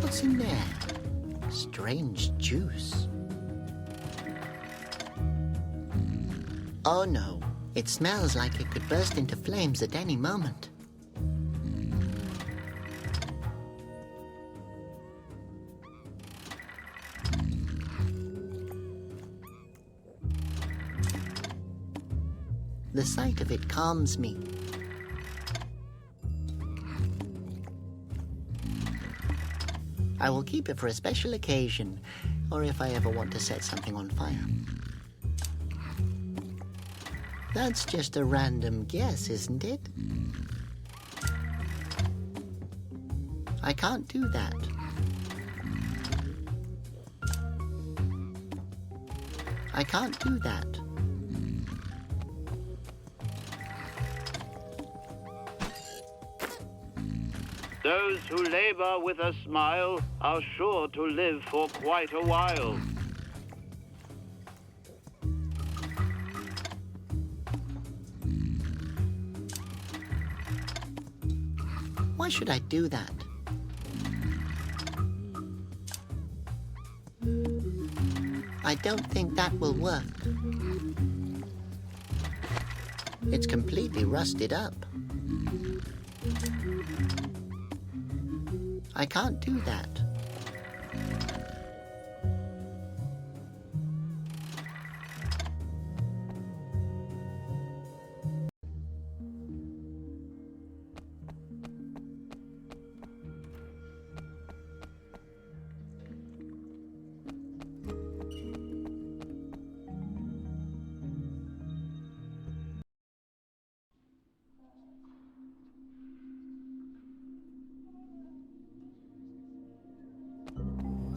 What's in there? Strange juice. Oh no, it smells like it could burst into flames at any moment. The sight of it calms me. I will keep it for a special occasion, or if I ever want to set something on fire. That's just a random guess, isn't it? I can't do that. I can't do that. Those who labor with a smile are sure to live for quite a while. Why should I do that? I don't think that will work. It's completely rusted up. I can't do that.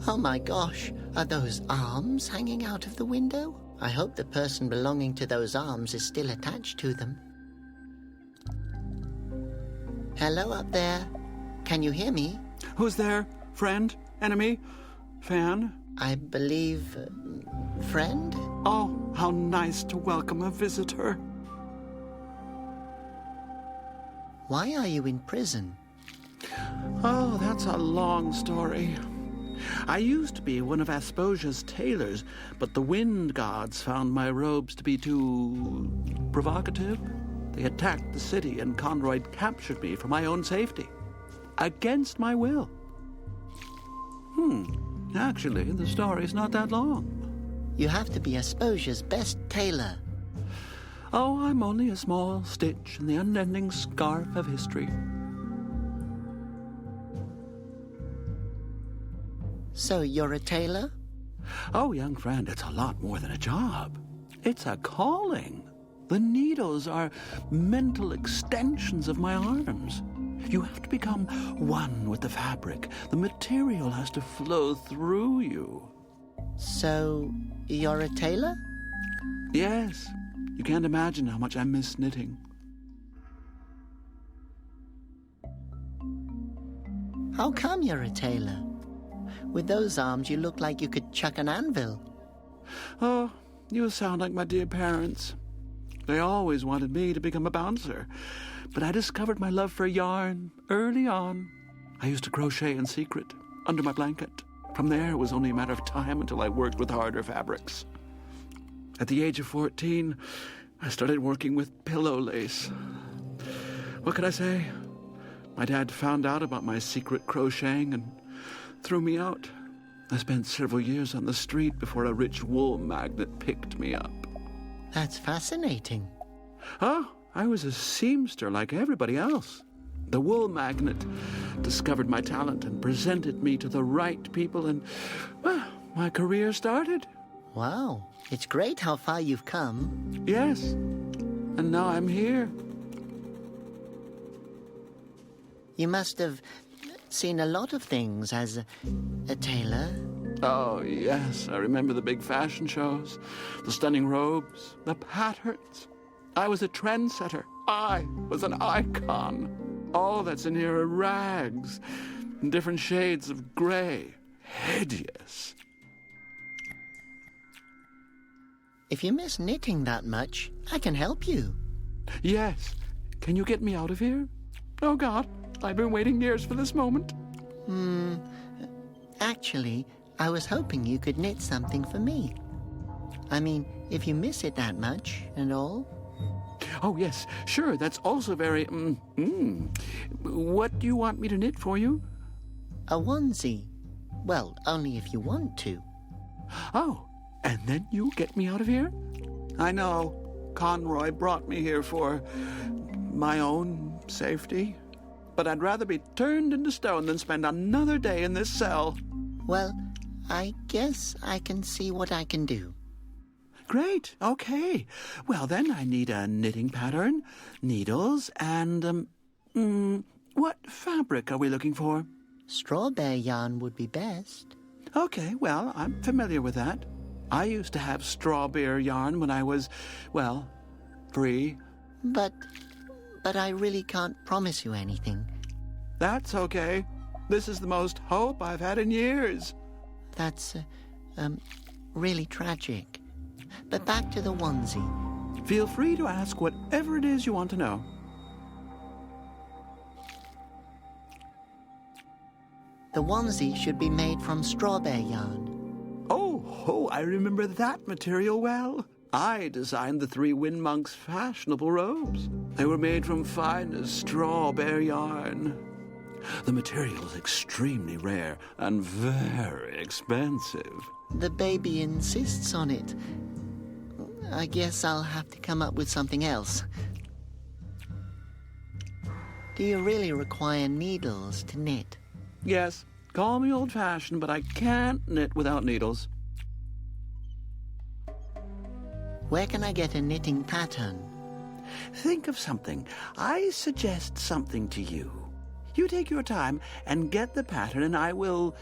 Oh my gosh, are those arms hanging out of the window? I hope the person belonging to those arms is still attached to them. Hello up there. Can you hear me? Who's there? Friend? Enemy? Fan? I believe... friend? Oh, how nice to welcome a visitor. Why are you in prison? Oh, that's a long story. I used to be one of Asposia's tailors, but the wind gods found my robes to be too... provocative. They attacked the city, and Conroy captured me for my own safety. Against my will. Actually, the story's not that long. You have to be Asposia's best tailor. Oh, I'm only a small stitch in the unending scarf of history. So you're a tailor? Oh, young friend, it's a lot more than a job. It's a calling. The needles are mental extensions of my arms. You have to become one with the fabric. The material has to flow through you. So, you're a tailor? Yes. You can't imagine how much I miss knitting. How come you're a tailor? With those arms, you look like you could chuck an anvil. Oh, you sound like my dear parents. They always wanted me to become a bouncer. But I discovered my love for yarn early on. I used to crochet in secret, under my blanket. From there, it was only a matter of time until I worked with harder fabrics. At the age of 14, I started working with pillow lace. What could I say? My dad found out about my secret crocheting and threw me out. I spent several years on the street before a rich wool magnate picked me up. That's fascinating. Oh, I was a seamster like everybody else. The wool magnate discovered my talent and presented me to the right people, and, well, my career started. Wow, it's great how far you've come. Yes, and now I'm here. You must have seen a lot of things as a tailor. Oh, yes, I remember the big fashion shows, the stunning robes, the patterns. I was a trendsetter. I was an icon. All that's in here are rags, in different shades of gray. Hideous. If you miss knitting that much, I can help you. Yes. Can you get me out of here? Oh, God, I've been waiting years for this moment. Actually, I was hoping you could knit something for me. I mean, if you miss it that much and all. Oh, yes, sure, that's also very, What do you want me to knit for you? A onesie. Well, only if you want to. Oh, and then you get me out of here? I know. Conroy brought me here for my own safety. But I'd rather be turned into stone than spend another day in this cell. Well, I guess I can see what I can do. Great, okay. Well, then I need a knitting pattern, needles, and, what fabric are we looking for? Strawberry yarn would be best. Okay, well, I'm familiar with that. I used to have strawberry yarn when I was, well, free. But I really can't promise you anything. That's okay. This is the most hope I've had in years. That's, really tragic. But back to the onesie. Feel free to ask whatever it is you want to know. The onesie should be made from strawberry yarn. Oh, I remember that material well. I designed the 3 Wind Monks' fashionable robes. They were made from finest strawberry yarn. The material is extremely rare and very expensive. The baby insists on it. I guess I'll have to come up with something else. Do you really require needles to knit? Yes, call me old-fashioned, but I can't knit without needles. Where can I get a knitting pattern? Think of something. I suggest something to you. You take your time and get the pattern, and I will...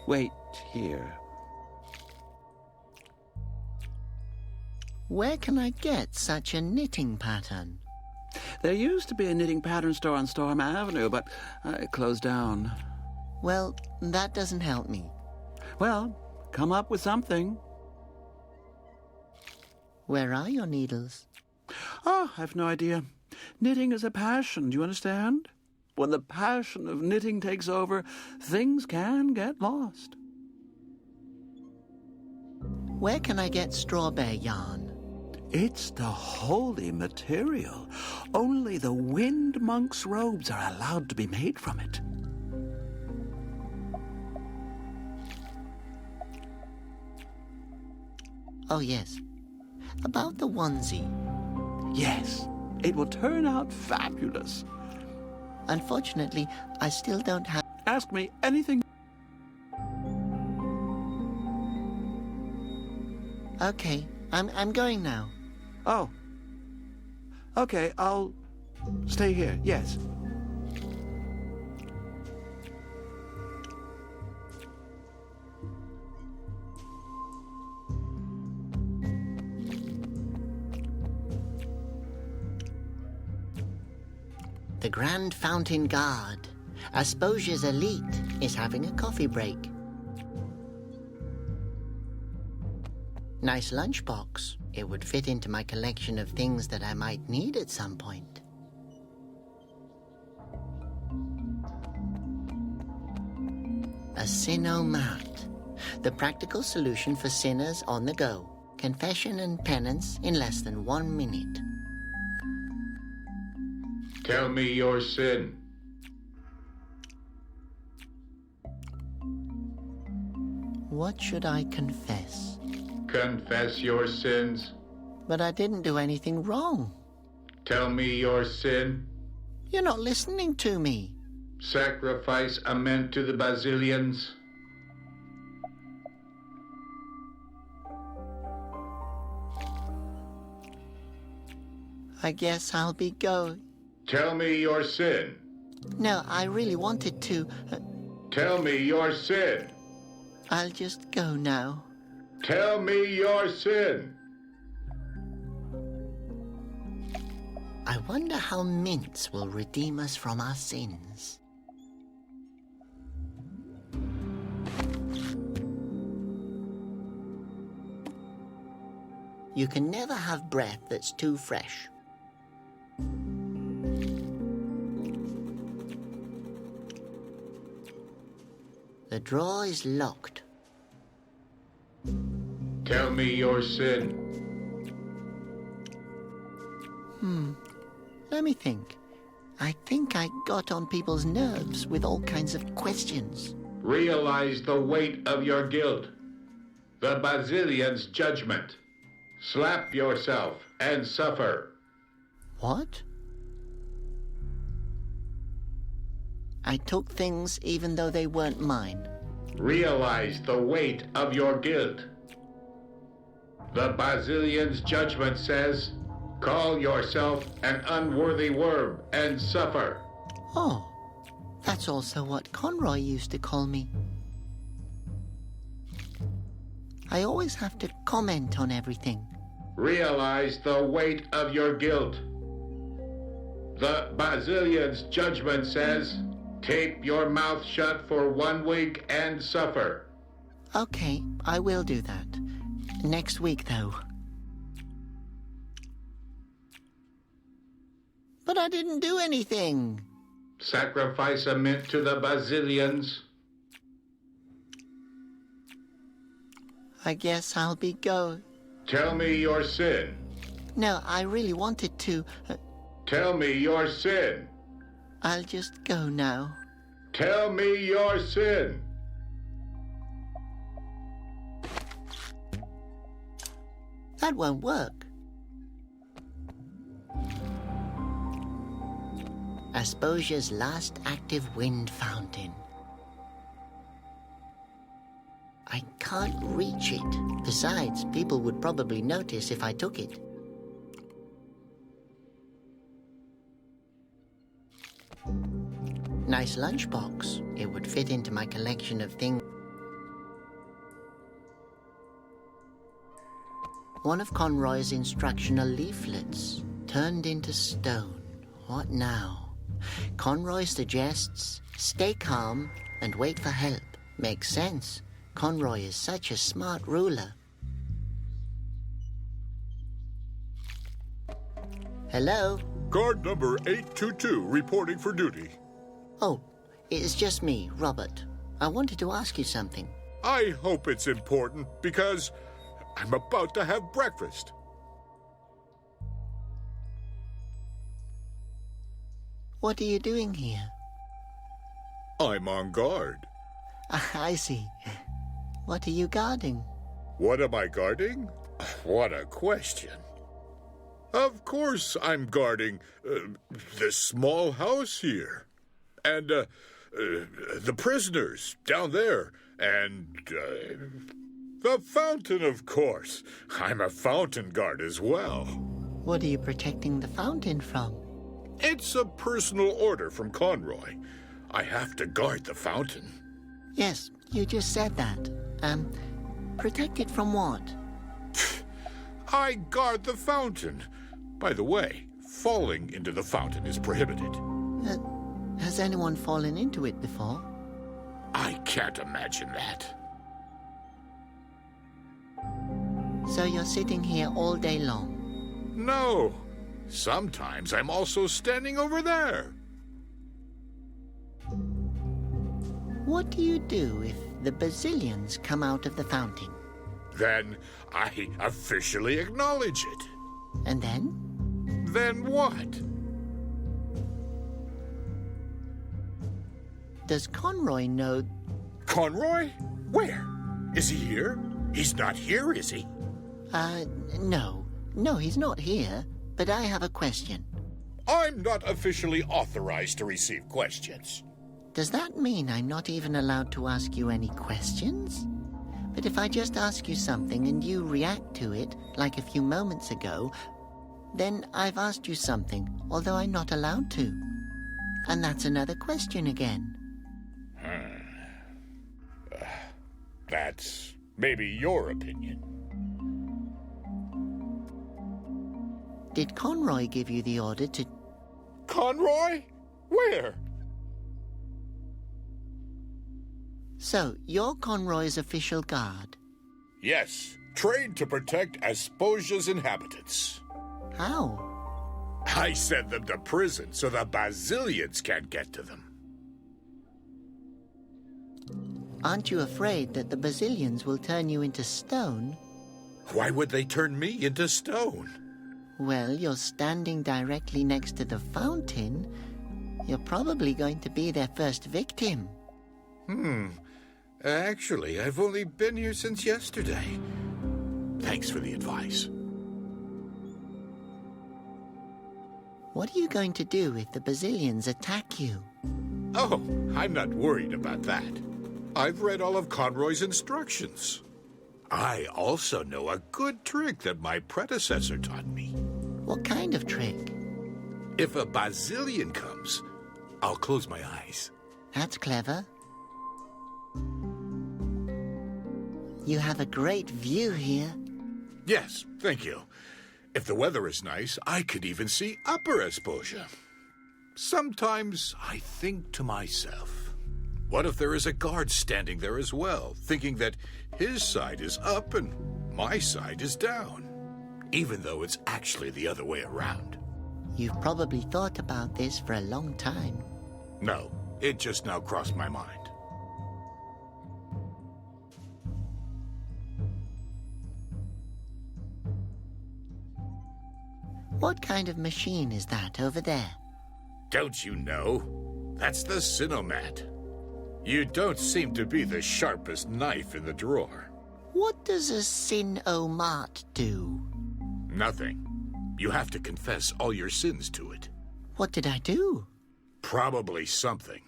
Wait, here. Where can I get such a knitting pattern? There used to be a knitting pattern store on Storm Avenue, but it closed down. Well, that doesn't help me. Well, come up with something. Where are your needles? Oh, I've no idea. Knitting is a passion, do you understand? When the passion of knitting takes over, things can get lost. Where can I get strawberry yarn? It's the holy material. Only the wind monk's robes are allowed to be made from it. Oh, yes. About the onesie. Yes, it will turn out fabulous. Unfortunately, I still don't have... Ask me anything. Okay, I'm going now. Oh. Okay, I'll stay here, yes. The Grand Fountain Guard, Asposia's elite, is having a coffee break. Nice lunchbox. It would fit into my collection of things that I might need at some point. A Sinomat, the practical solution for sinners on the go. Confession and penance in less than 1 minute. Tell me your sin. What should I confess? Confess your sins. But I didn't do anything wrong. Tell me your sin. You're not listening to me. Sacrifice a mint to the Basilians. I guess I'll be going. Tell me your sin. No, I really wanted to. Tell me your sin. I'll just go now. Tell me your sin. I wonder how mints will redeem us from our sins. You can never have breath that's too fresh. The drawer is locked. Tell me your sin. Let me think. I think I got on people's nerves with all kinds of questions. Realize the weight of your guilt. The Basilians' judgment. Slap yourself and suffer. What? I took things even though they weren't mine. Realize the weight of your guilt. The Basilians' judgment says, call yourself an unworthy worm and suffer. Oh, that's also what Conroy used to call me. I always have to comment on everything. Realize the weight of your guilt. The Basilians' judgment says, tape your mouth shut for 1 week and suffer. Okay, I will do that. Next week, though. But I didn't do anything. Sacrifice a mint to the Basilians. I guess I'll be going. Tell me your sin. No, I really wanted to. Tell me your sin. I'll just go now. Tell me your sin. That won't work. Asposia's last active wind fountain. I can't reach it. Besides, people would probably notice if I took it. Nice lunchbox. It would fit into my collection of things. One of Conroy's instructional leaflets turned into stone. What now? Conroy suggests, stay calm and wait for help. Makes sense. Conroy is such a smart ruler. Hello? Guard number 822 reporting for duty. Oh, it's just me, Robert. I wanted to ask you something. I hope it's important because I'm about to have breakfast. What are you doing here? I'm on guard. I see. What are you guarding? What am I guarding? What a question. Of course I'm guarding this small house here. And the prisoners down there. And the fountain, of course. I'm a fountain guard as well. What are you protecting the fountain from? It's a personal order from Conroy. I have to guard the fountain. Yes, you just said that. Protect it from what? I guard the fountain. By the way, falling into the fountain is prohibited. Has anyone fallen into it before? I can't imagine that. So you're sitting here all day long? No. Sometimes I'm also standing over there. What do you do if the Basilians come out of the fountain? Then I officially acknowledge it. And then? Then what? Does Conroy know... Conroy? Where? Is he here? He's not here, is he? No. No, he's not here. But I have a question. I'm not officially authorized to receive questions. Does that mean I'm not even allowed to ask you any questions? But if I just ask you something and you react to it, like a few moments ago, then I've asked you something, although I'm not allowed to. And that's another question again. That's maybe your opinion. Did Conroy give you the order to... Conroy? Where? So, you're Conroy's official guard? Yes, trained to protect Asposia's inhabitants. How? I sent them to prison so the Basilians can't get to them. Aren't you afraid that the Basilians will turn you into stone? Why would they turn me into stone? Well, you're standing directly next to the fountain. You're probably going to be their first victim. Actually, I've only been here since yesterday. Thanks for the advice. What are you going to do if the Basilians attack you? Oh, I'm not worried about that. I've read all of Conroy's instructions. I also know a good trick that my predecessor taught me. What kind of trick? If a Basilian comes, I'll close my eyes. That's clever. You have a great view here. Yes, thank you. If the weather is nice, I could even see Upper Asposia. Sometimes I think to myself, what if there is a guard standing there as well, thinking that his side is up and my side is down, even though it's actually the other way around? You've probably thought about this for a long time. No, it just now crossed my mind. What kind of machine is that over there? Don't you know? That's the Sotomonte. You don't seem to be the sharpest knife in the drawer. What does a Sotomonte do? Nothing. You have to confess all your sins to it. What did I do? Probably something.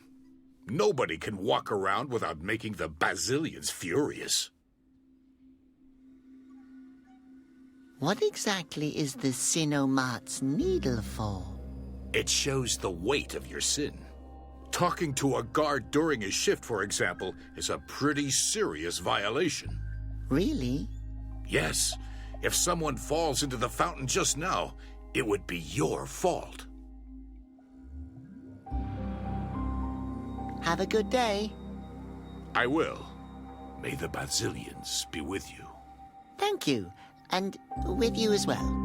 Nobody can walk around without making the Basilians furious. What exactly is the Sotomonte's needle for? It shows the weight of your sin. Talking to a guard during a shift, for example, is a pretty serious violation. Really? Yes. If someone falls into the fountain just now, it would be your fault. Have a good day. I will. May the Basilians be with you. Thank you. And with you as well.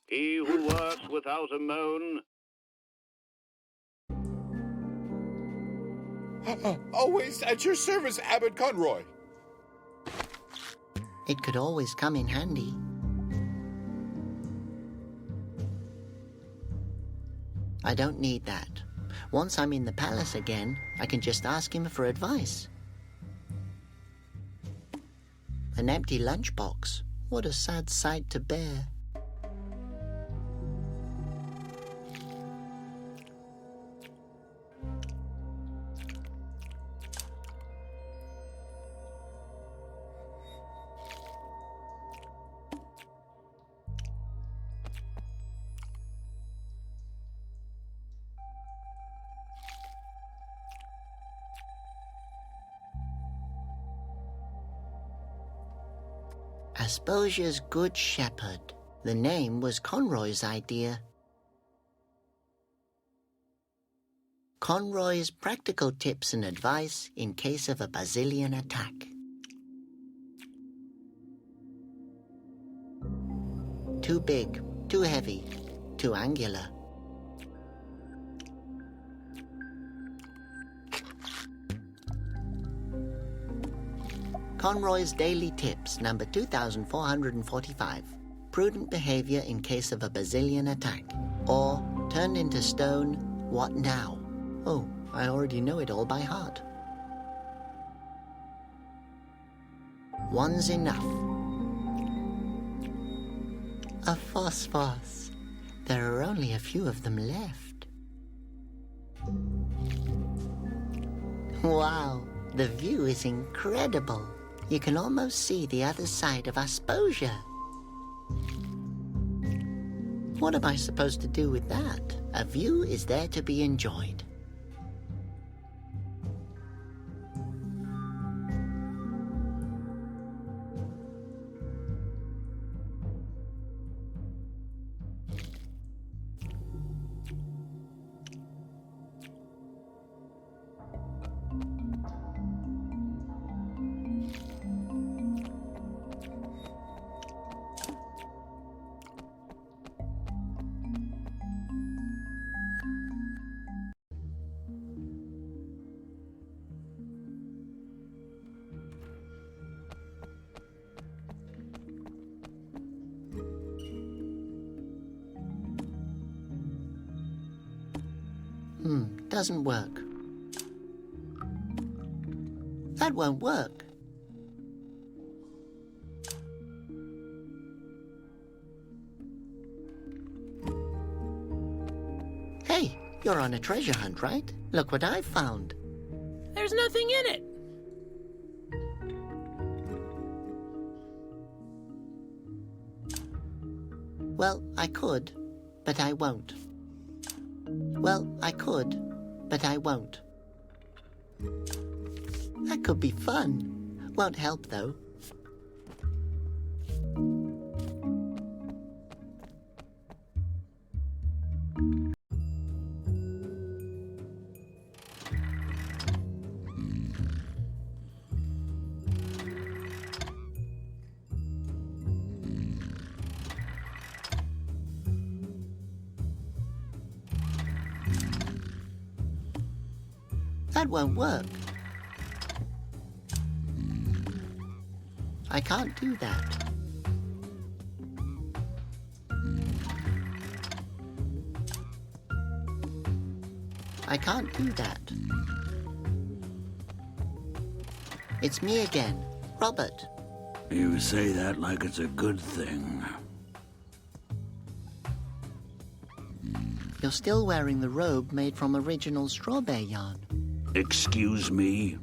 He who works without a moan. Always at your service, Abbot Conroy. It could always come in handy. I don't need that. Once I'm in the palace again, I can just ask him for advice. An empty lunchbox. What a sad sight to bear. Asposia's Good Shepherd. The name was Conroy's idea. Conroy's practical tips and advice in case of a Basilian attack. Too big, too heavy, too angular. Conroy's Daily Tips, number 2445. Prudent behavior in case of a Basilian attack. Or, turned into stone, what now? Oh, I already know it all by heart. One's enough. A phosphos. There are only a few of them left. Wow, the view is incredible. You can almost see the other side of Asposia. What am I supposed to do with that? A view is there to be enjoyed. Doesn't work. That won't work. Hey, you're on a treasure hunt, right? Look what I found. There's nothing in it. Well, I could, but I won't. Well, I could, but I won't. That could be fun. Won't help, though. That won't work. I can't do that. I can't do that. It's me again, Robert. You say that like it's a good thing. You're still wearing the robe made from original strawberry yarn. Excuse me?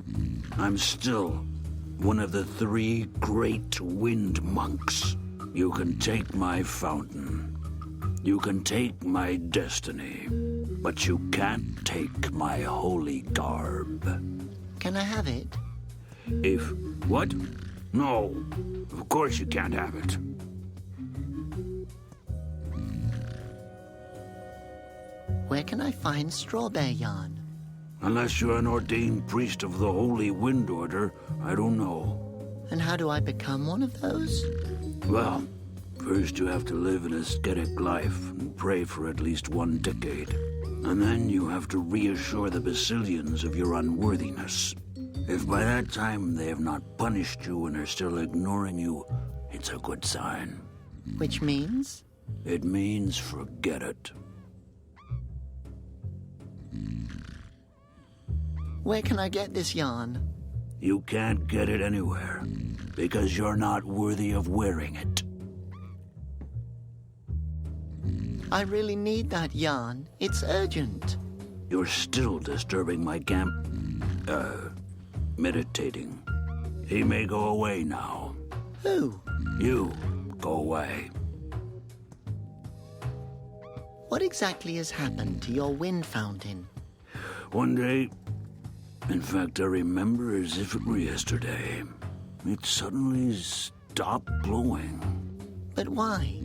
I'm still one of the 3 great wind monks. You can take my fountain. You can take my destiny, but you can't take my holy garb. Can I have it? If... what? No, of course you can't have it. Where can I find strawberry yarn? Unless you're an ordained priest of the Holy Wind Order, I don't know. And how do I become one of those? Well, first you have to live an ascetic life and pray for at least 1 decade. And then you have to reassure the Basilians of your unworthiness. If by that time they have not punished you and are still ignoring you, it's a good sign. Which means? It means forget it. Where can I get this yarn? You can't get it anywhere, because you're not worthy of wearing it. I really need that yarn. It's urgent. You're still disturbing my camp. Meditating. He may go away now. Who? You. Go away. What exactly has happened to your wind fountain? One day, in fact, I remember as if it were yesterday, it suddenly stopped blowing. But why?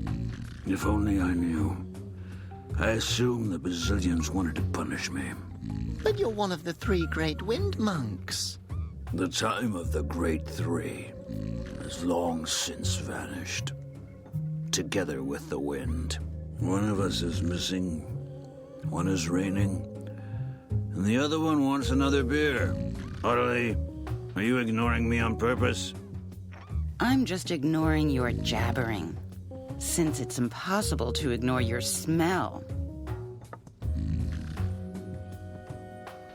If only I knew. I assume the Basilians wanted to punish me. But you're one of the 3 great wind monks. The time of the Great Three has long since vanished, together with the wind. One of us is missing, one is reigning, and the other one wants another beer. Audley, are you ignoring me on purpose? I'm just ignoring your jabbering, since it's impossible to ignore your smell.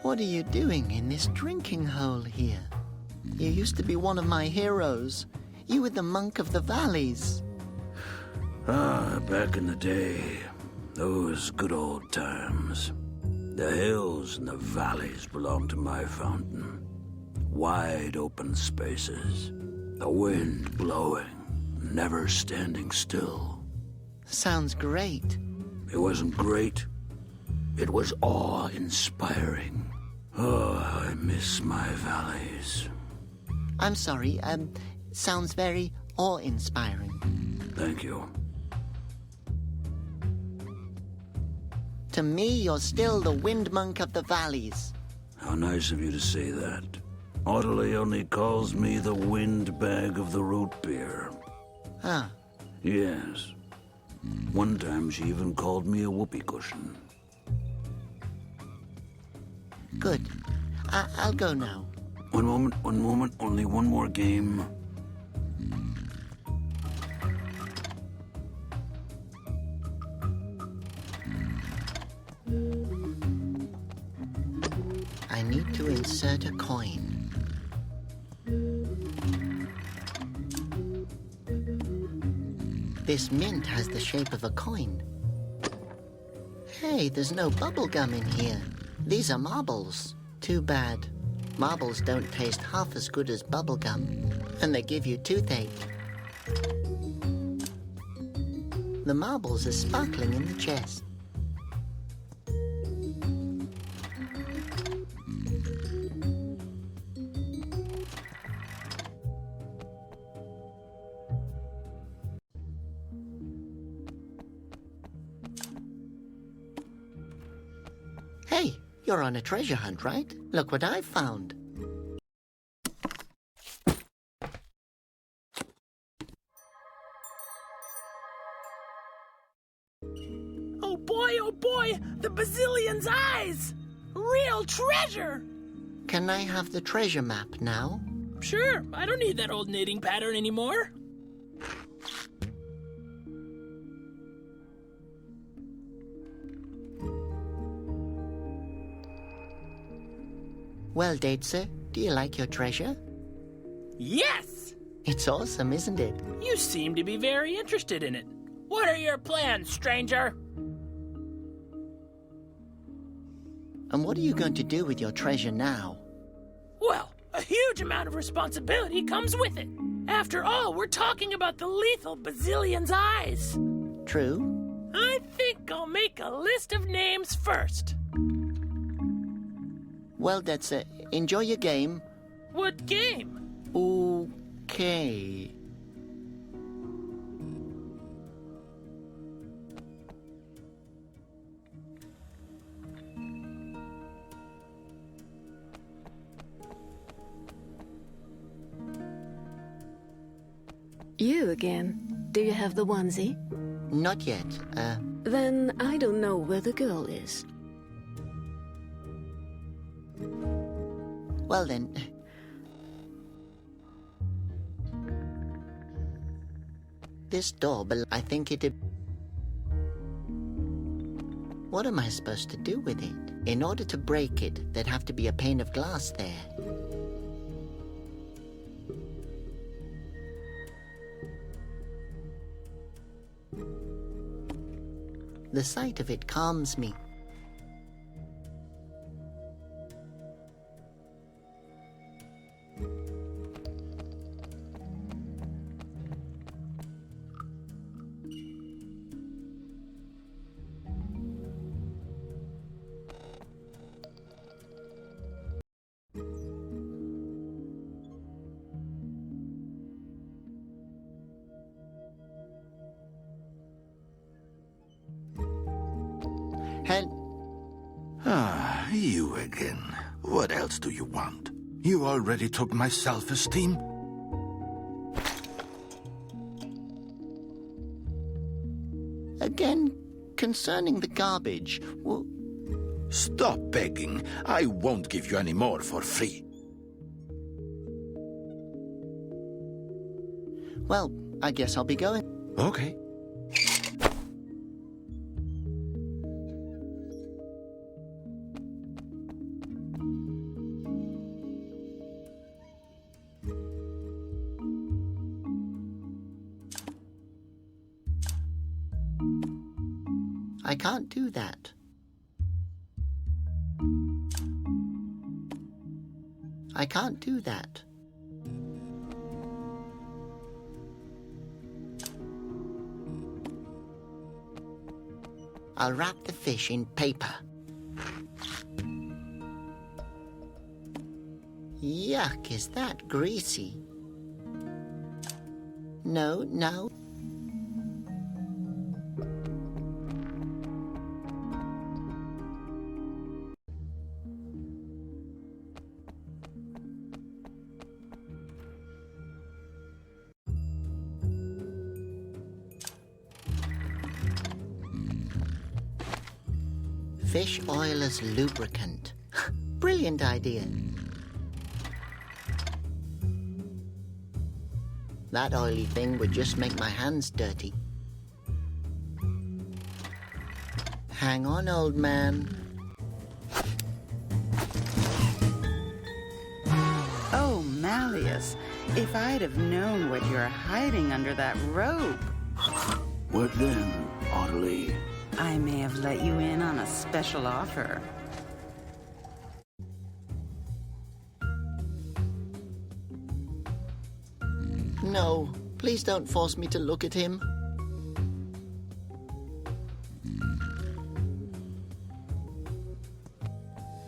What are you doing in this drinking hole here? You used to be one of my heroes. You were the monk of the valleys. Ah, back in the day, those good old times. The hills and the valleys belonged to my fountain. Wide open spaces, the wind blowing, never standing still. Sounds great. It wasn't great. It was awe-inspiring. Oh, I miss my valleys. I'm sorry, sounds very awe-inspiring. Thank you. To me, you're still the wind monk of the valleys. How nice of you to say that. Audley only calls me the windbag of the root beer. Ah. Yes. One time she even called me a whoopee cushion. Good. I'll go now. One moment, only one more game. I need to insert a coin. This mint has the shape of a coin. Hey, there's no bubble gum in here. These are marbles. Too bad. Marbles don't taste half as good as bubble gum, and they give you toothache. The marbles are sparkling in the chest. Hey, you're on a treasure hunt, right? Look what I've found. Oh boy, the Basilian's eyes! Real treasure! Can I have the treasure map now? Sure, I don't need that old knitting pattern anymore. Well, Datesir, do you like your treasure? Yes! It's awesome, isn't it? You seem to be very interested in it. What are your plans, stranger? And what are you going to do with your treasure now? Well, a huge amount of responsibility comes with it. After all, we're talking about the lethal Basilian's eyes. True. I think I'll make a list of names first. Well, that's enjoy your game. What game? Okay. You again. Do you have the onesie? Not yet. Then I don't know where the girl is. Well then. This door, I think it... What am I supposed to do with it? In order to break it, there'd have to be a pane of glass there. The sight of it calms me. You again. What else do you want? You already took my self-esteem. Again, concerning the garbage, Stop begging. I won't give you any more for free. Well, I guess I'll be going. Okay. I can't do that. I can't do that. I'll wrap the fish in paper. Yuck, is that greasy? No. Fish oil as lubricant. Brilliant idea. That oily thing would just make my hands dirty. Hang on, old man. Oh, Malleus, if I'd have known what you're hiding under that robe. What then, Audley? I may have let you in on a special offer. No, please don't force me to look at him.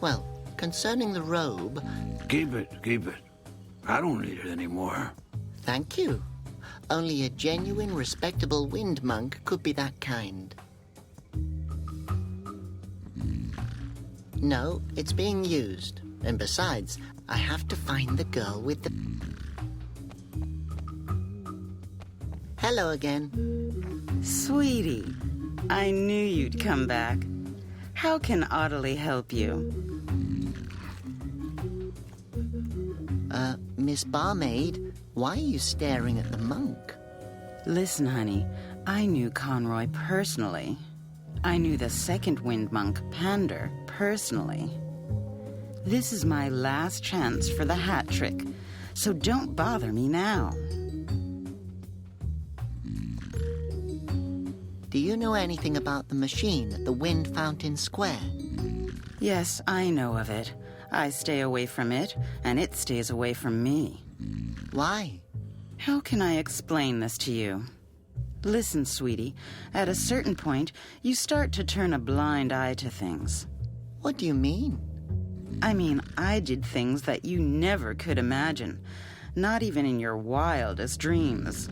Well, concerning the robe... Keep it. I don't need it anymore. Thank you. Only a genuine, respectable wind monk could be that kind. No, it's being used. And besides, I have to find the girl with the... Hello again. Sweetie, I knew you'd come back. How can Audley help you? Miss Barmaid, why are you staring at the monk? Listen, honey, I knew Conroy personally. I knew the second wind monk, Pander, personally. This is my last chance for the hat trick, so don't bother me now. Do you know anything about the machine at the Wind Fountain Square? Yes, I know of it. I stay away from it, and it stays away from me. Why? How can I explain this to you? Listen, sweetie, at a certain point, you start to turn a blind eye to things. What do you mean? I mean, I did things that you never could imagine, not even in your wildest dreams.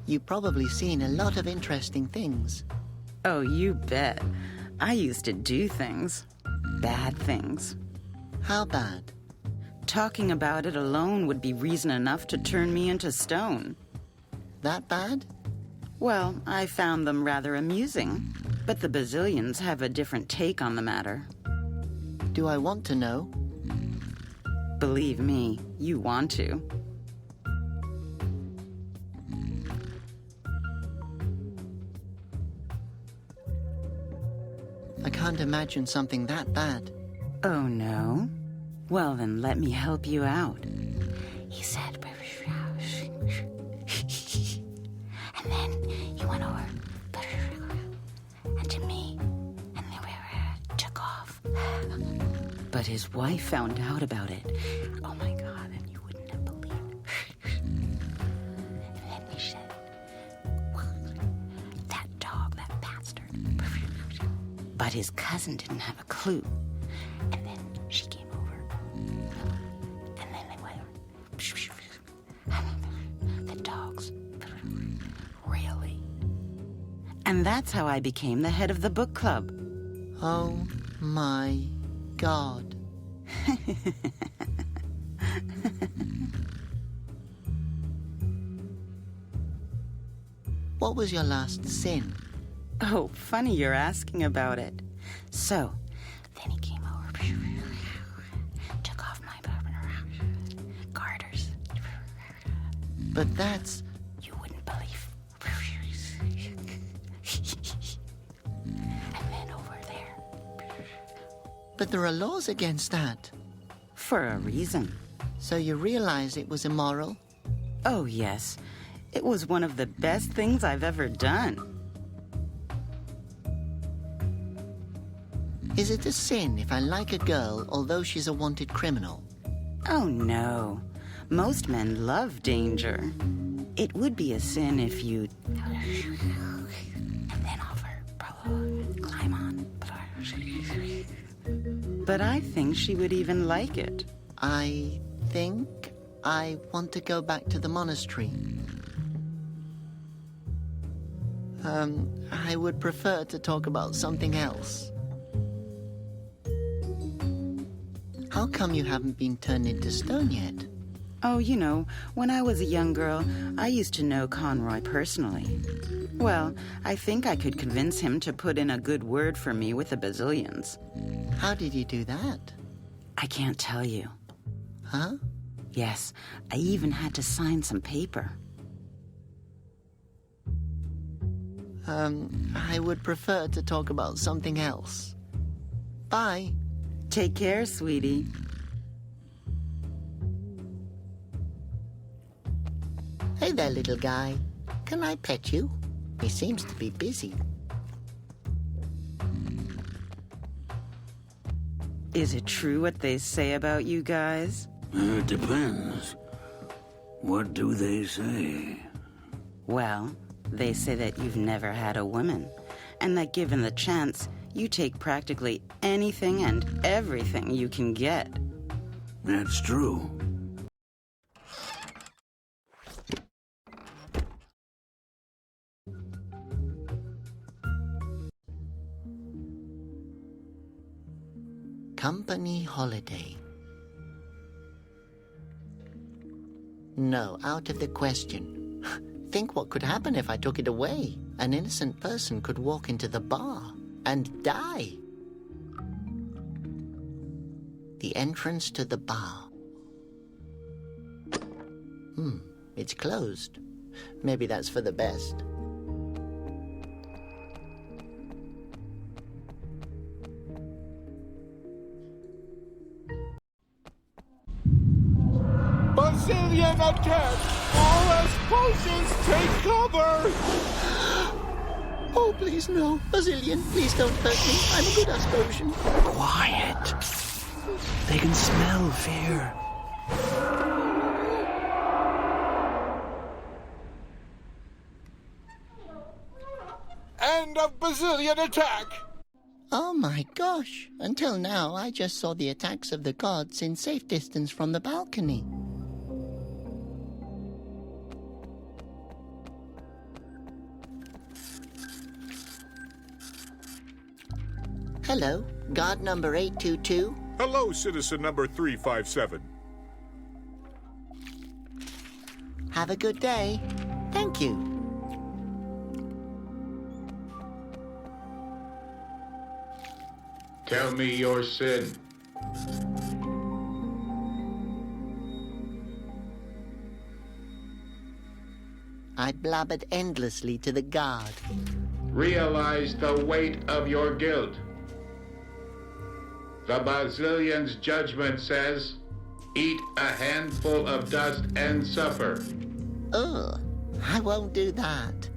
You've probably seen a lot of interesting things. Oh, you bet. I used to do things. Bad things. How bad? Talking about it alone would be reason enough to turn me into stone. That bad? Well, I found them rather amusing, but the Bazillions have a different take on the matter. Do I want to know? Believe me, you want to. I can't imagine something that bad. Oh, no? Well, then let me help you out. He said, and then he went over and to me, and then we took off. But his wife found out about it. Oh my God, and you wouldn't have believed. And then he said, that dog, that bastard. But his cousin didn't have a clue. And then she came over. And then they went. The dogs. Really? And that's how I became the head of the book club. Oh my God. What was your last sin? Oh, funny you're asking about it. So, then he came over, took off my garters. But that's... You wouldn't believe. And then over there. But there are laws against that. For a reason. So you realize it was immoral? Oh, yes. It was one of the best things I've ever done. Is it a sin if I like a girl, although she's a wanted criminal? Oh, no. Most men love danger. It would be a sin if you... And then over, climb on. But I think she would even like it. I think I want to go back to the monastery. I would prefer to talk about something else. How come you haven't been turned into stone yet? Oh, you know, when I was a young girl, I used to know Conroy personally. Well, I think I could convince him to put in a good word for me with the Bazillions. How did you do that? I can't tell you. Huh? Yes, I even had to sign some paper. I would prefer to talk about something else. Bye. Take care, sweetie. Hey there, little guy. Can I pet you? He seems to be busy. Is it true what they say about you guys? It depends. What do they say? Well, they say that you've never had a woman, and that given the chance, you take practically anything and everything you can get. That's true. Company holiday. No, out of the question. Think what could happen if I took it away. An innocent person could walk into the bar and die. The entrance to the bar. It's closed. Maybe that's for the best. Bazillion attack! All explosions take cover! Oh, please no. Bazillion, please don't hurt me. I'm a good Asposian. Quiet. They can smell fear. He of Basilian attack! Oh my gosh! Until now, I just saw the attacks of the gods in safe distance from the balcony. Hello, guard number 822. Hello, citizen number 357. Have a good day. Thank you. Tell me your sin. I blabbered endlessly to the guard. Realize the weight of your guilt. The Basilian's judgment says, eat a handful of dust and suffer. Ugh, I won't do that.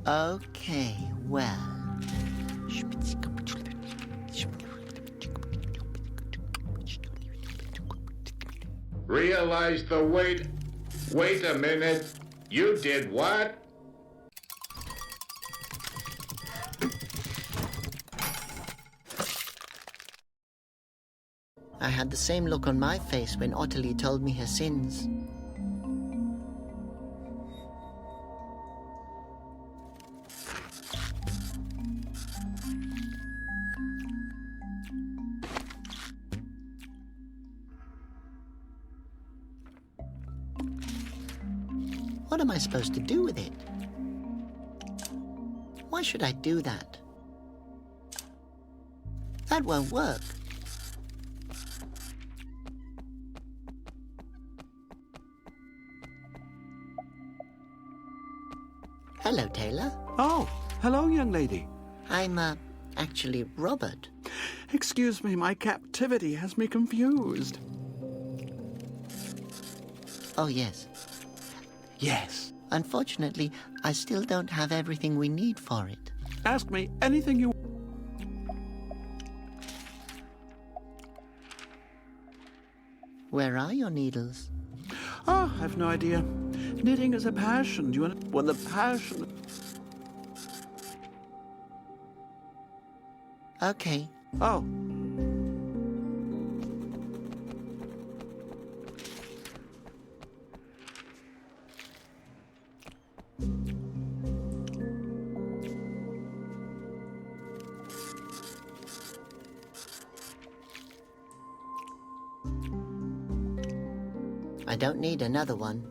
Okay, well. Realize the weight. Wait a minute. You did what? I had the same look on my face when Ottilie told me her sins. What am I supposed to do with it? Why should I do that? That won't work. Hello, Taylor. Oh, hello, young lady. I'm, actually Robert. Excuse me, my captivity has me confused. Oh, yes. Yes. Unfortunately, I still don't have everything we need for it. Ask me anything you... Where are your needles? Oh, I've no idea. Knitting is a passion. Do you want when the passion... Okay. Oh. I don't need another one.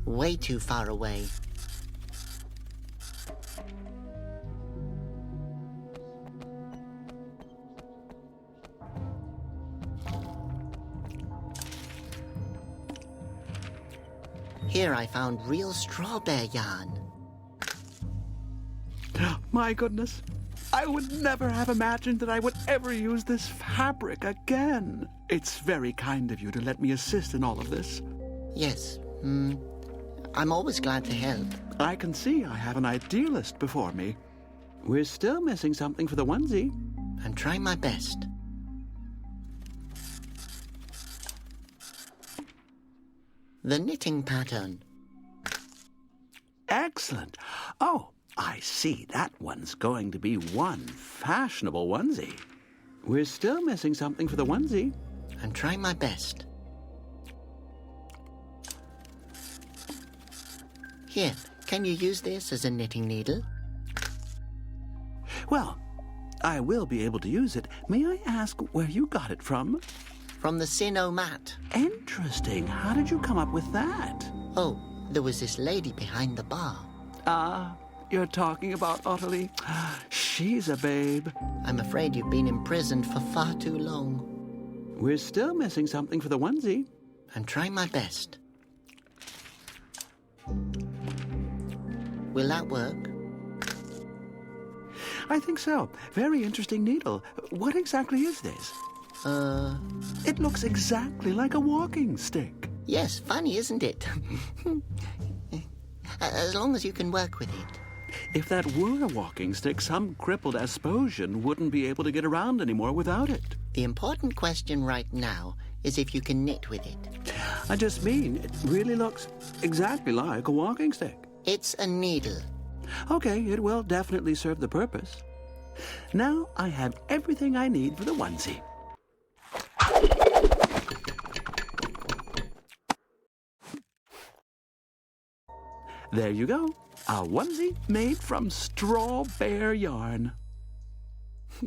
Way too far away. Here I found real straw bear yarn. My goodness. I would never have imagined that I would ever use this fabric again. It's very kind of you to let me assist in all of this. Yes. I'm always glad to help. I can see I have an idealist before me. We're still missing something for the onesie. I'm trying my best. The knitting pattern. Excellent. Oh, I see. That one's going to be one fashionable onesie. We're still missing something for the onesie. I'm trying my best. Here, can you use this as a knitting needle? Well, I will be able to use it. May I ask where you got it from? From the Sino mat. Interesting. How did you come up with that? Oh, there was this lady behind the bar. Ah, you're talking about Ottilie. She's a babe. I'm afraid you've been imprisoned for far too long. We're still missing something for the onesie. I'm trying my best. Will that work? I think so. Very interesting needle. What exactly is this? It looks exactly like a walking stick. Yes, funny, isn't it? As long as you can work with it. if that were a walking stick, some crippled Asposian wouldn't be able to get around anymore without it. The important question right now is if you can knit with it. I just mean, it really looks exactly like a walking stick. It's a needle. Okay, it will definitely serve the purpose. Now I have everything I need for the onesie. There you go. A onesie made from straw bear yarn.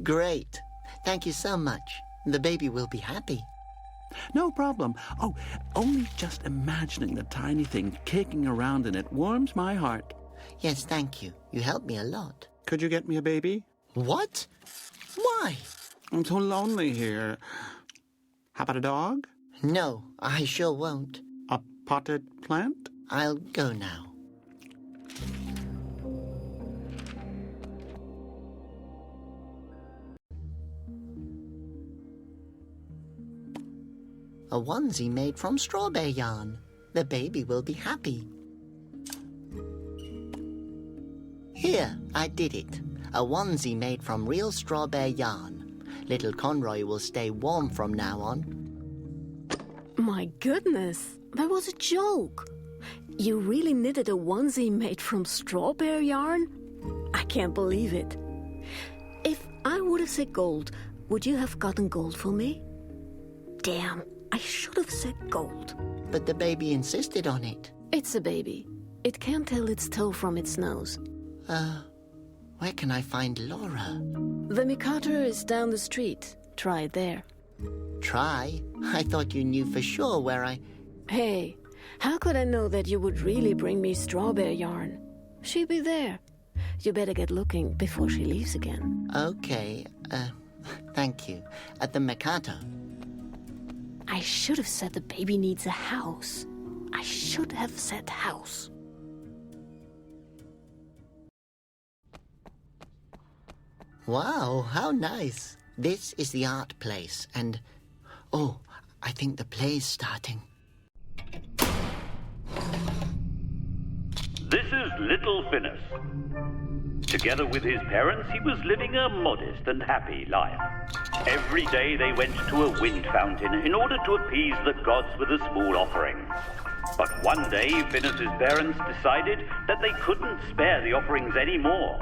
Great. Thank you so much. The baby will be happy. No problem. Oh, only just imagining the tiny thing kicking around in it warms my heart. Yes, thank you. You helped me a lot. Could you get me a baby? What? Why? I'm so lonely here. How about a dog? No, I sure won't. A potted plant? I'll go now. A onesie made from strawberry yarn. The baby will be happy. Here, I did it. A onesie made from real strawberry yarn. Little Conroy will stay warm from now on. My goodness, that was a joke. You really knitted a onesie made from strawberry yarn? I can't believe it. If I would have said gold, would you have gotten gold for me? Damn, I should have said gold. But the baby insisted on it. It's a baby. It can't tell its toe from its nose. Where can I find Laura? The Mikado is down the street. Try it there. Try? I thought you knew for sure where I... Hey, how could I know that you would really bring me strawberry yarn? She'll be there. You better get looking before she leaves again. Okay, thank you. At the Mikado. I should have said the baby needs a house. I should have said house. Wow, how nice. This is the art place, and... Oh, I think the play's starting. This is little Phineas. Together with his parents, he was living a modest and happy life. Every day they went to a wind fountain in order to appease the gods with a small offering. But one day, Phineas's parents decided that they couldn't spare the offerings anymore.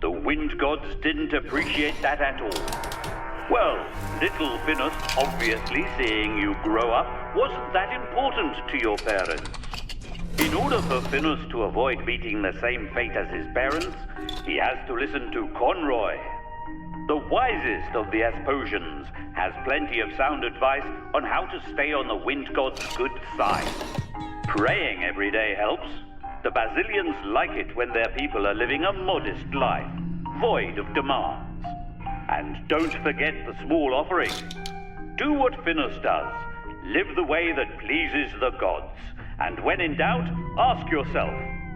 The wind gods didn't appreciate that at all. Well, little Phineas, obviously seeing you grow up, wasn't that important to your parents. In order for Phineas to avoid meeting the same fate as his parents, he has to listen to Conroy. The wisest of the Asposians has plenty of sound advice on how to stay on the wind god's good side. Praying every day helps. The Basilians like it when their people are living a modest life, void of demands. And don't forget the small offering. Do what Phineas does. Live the way that pleases the gods. And when in doubt, ask yourself,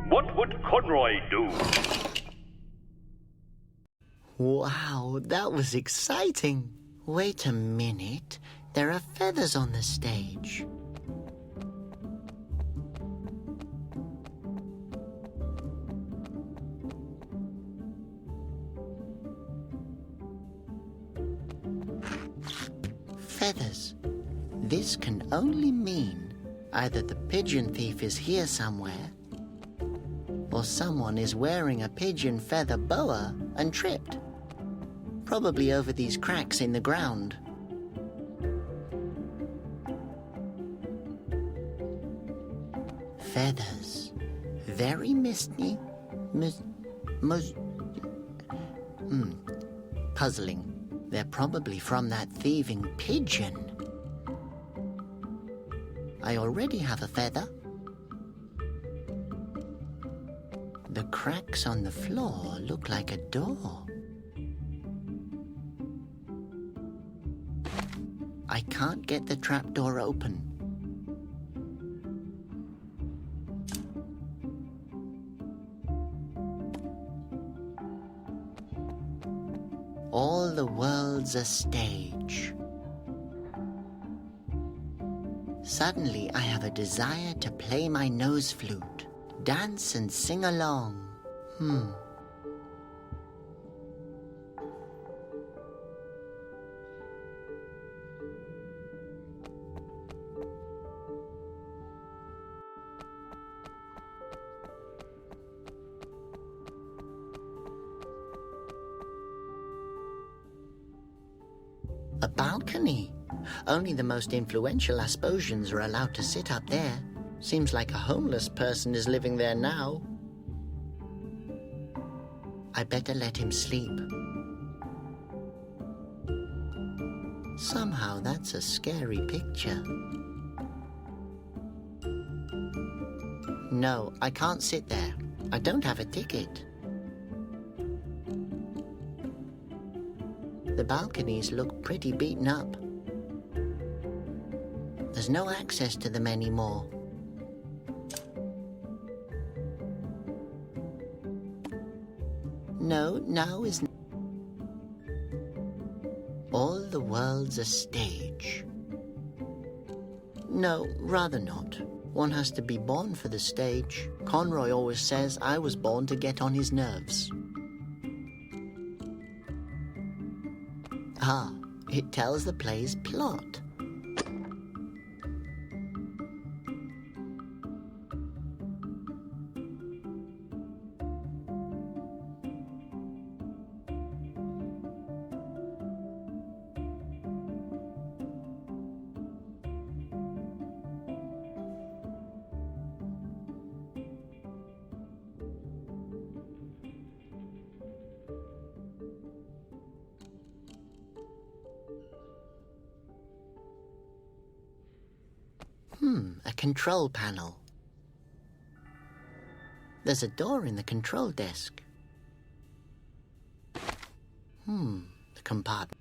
what would Conroy do? Wow, that was exciting. Wait a minute. There are feathers on the stage. Feathers. This can only mean either the pigeon thief is here somewhere, or someone is wearing a pigeon feather boa and tripped. Probably over these cracks in the ground. Feathers. Very misty. Puzzling. They're probably from that thieving pigeon. I already have a feather. The cracks on the floor look like a door. I can't get the trapdoor open. All the world's a stage. Suddenly, I have a desire to play my nose flute, dance and sing along. A balcony. Only the most influential Asposians are allowed to sit up there. Seems like a homeless person is living there now. I better let him sleep. Somehow that's a scary picture. No, I can't sit there. I don't have a ticket. The balconies look pretty beaten up. There's no access to them anymore. No, now is... All the world's a stage. No, rather not. One has to be born for the stage. Conroy always says I was born to get on his nerves. Ah, it tells the play's plot. A control panel. There's a door in the control desk. The compartment.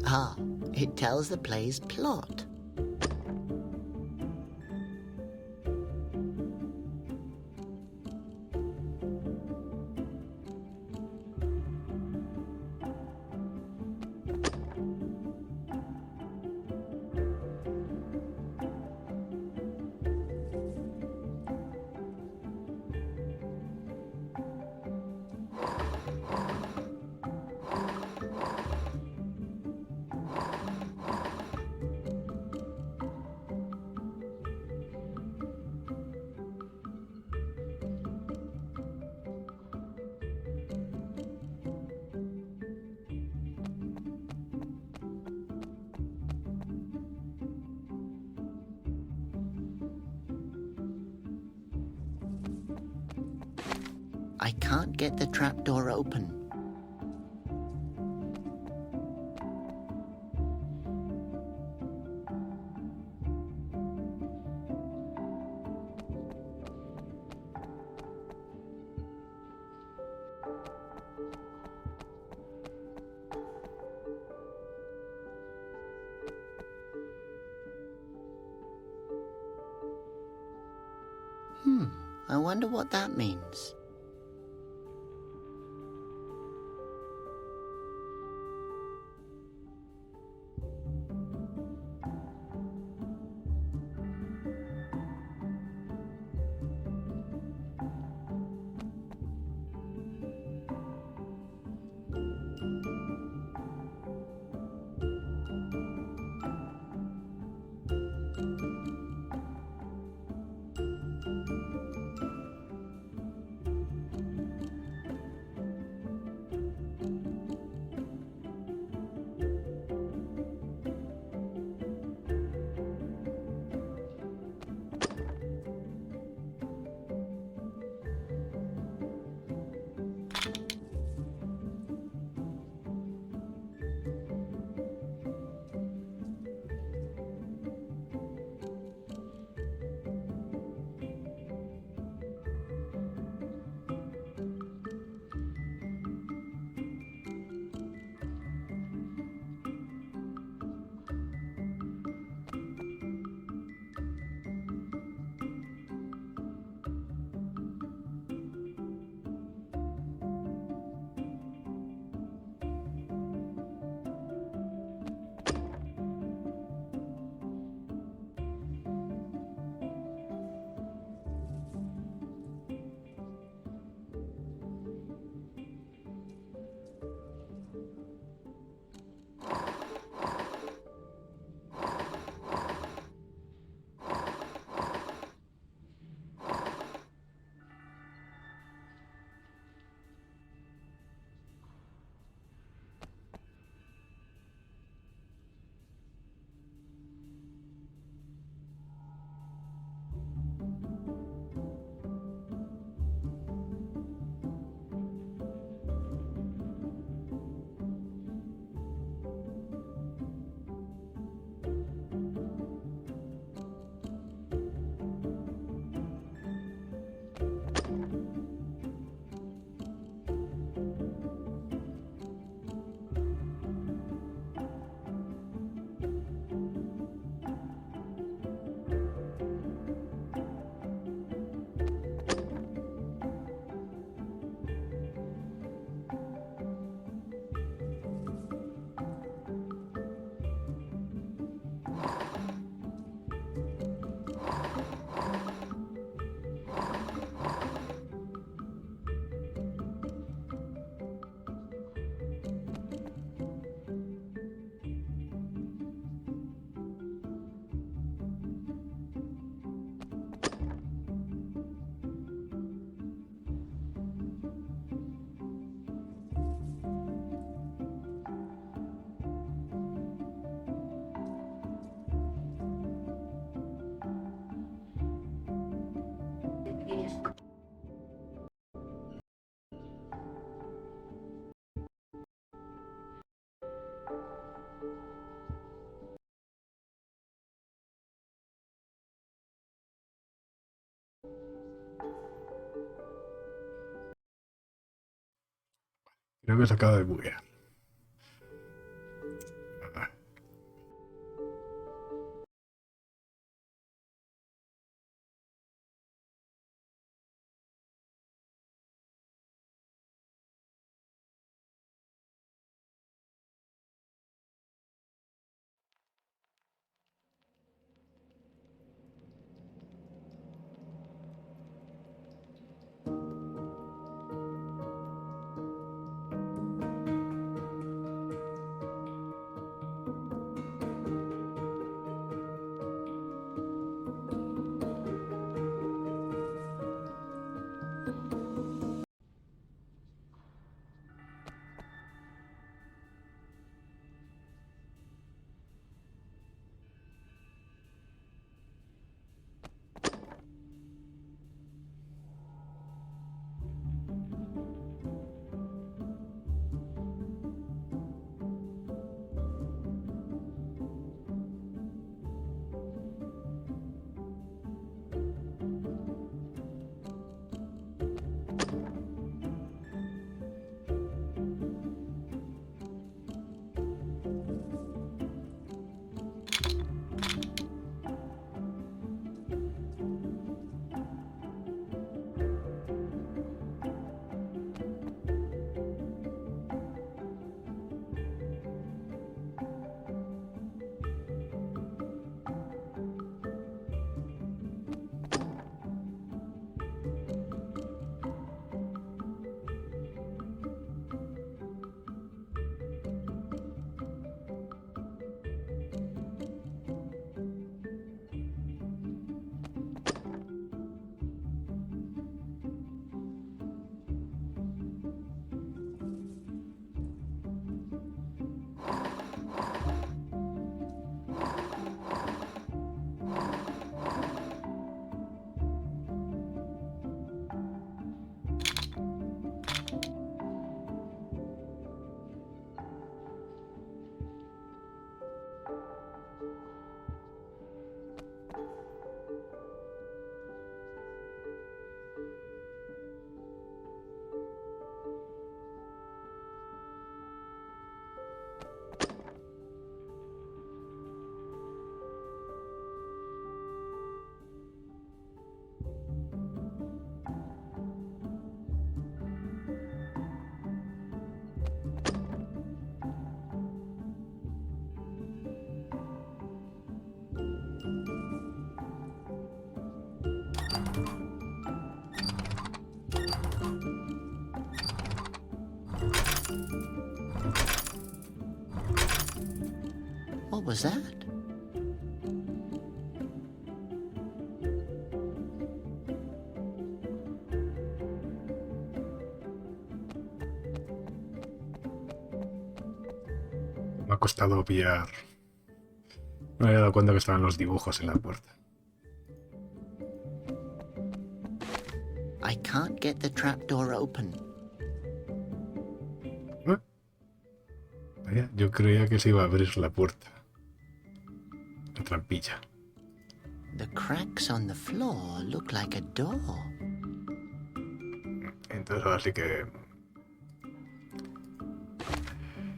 Ah, it tells the play's plot. I can't get the trapdoor open. I wonder what that means. Creo que se acaba de buguear. What was that? Me ha costado pillar. No me había dado cuenta que estaban los dibujos en la puerta. I can't get the trapdoor open. Vaya, yo creía que se iba a abrir la puerta. La trampilla. The cracks on the floor look like a door. Entonces ahora sí que...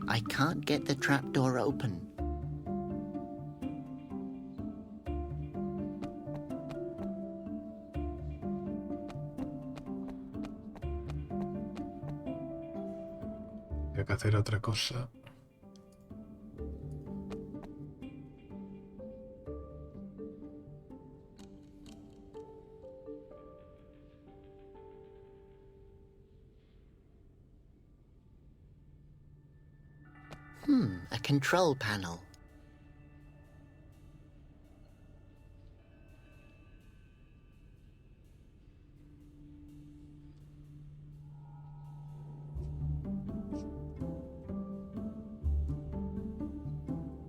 I can't get the trapdoor open. Hay que hacer otra cosa. A control panel.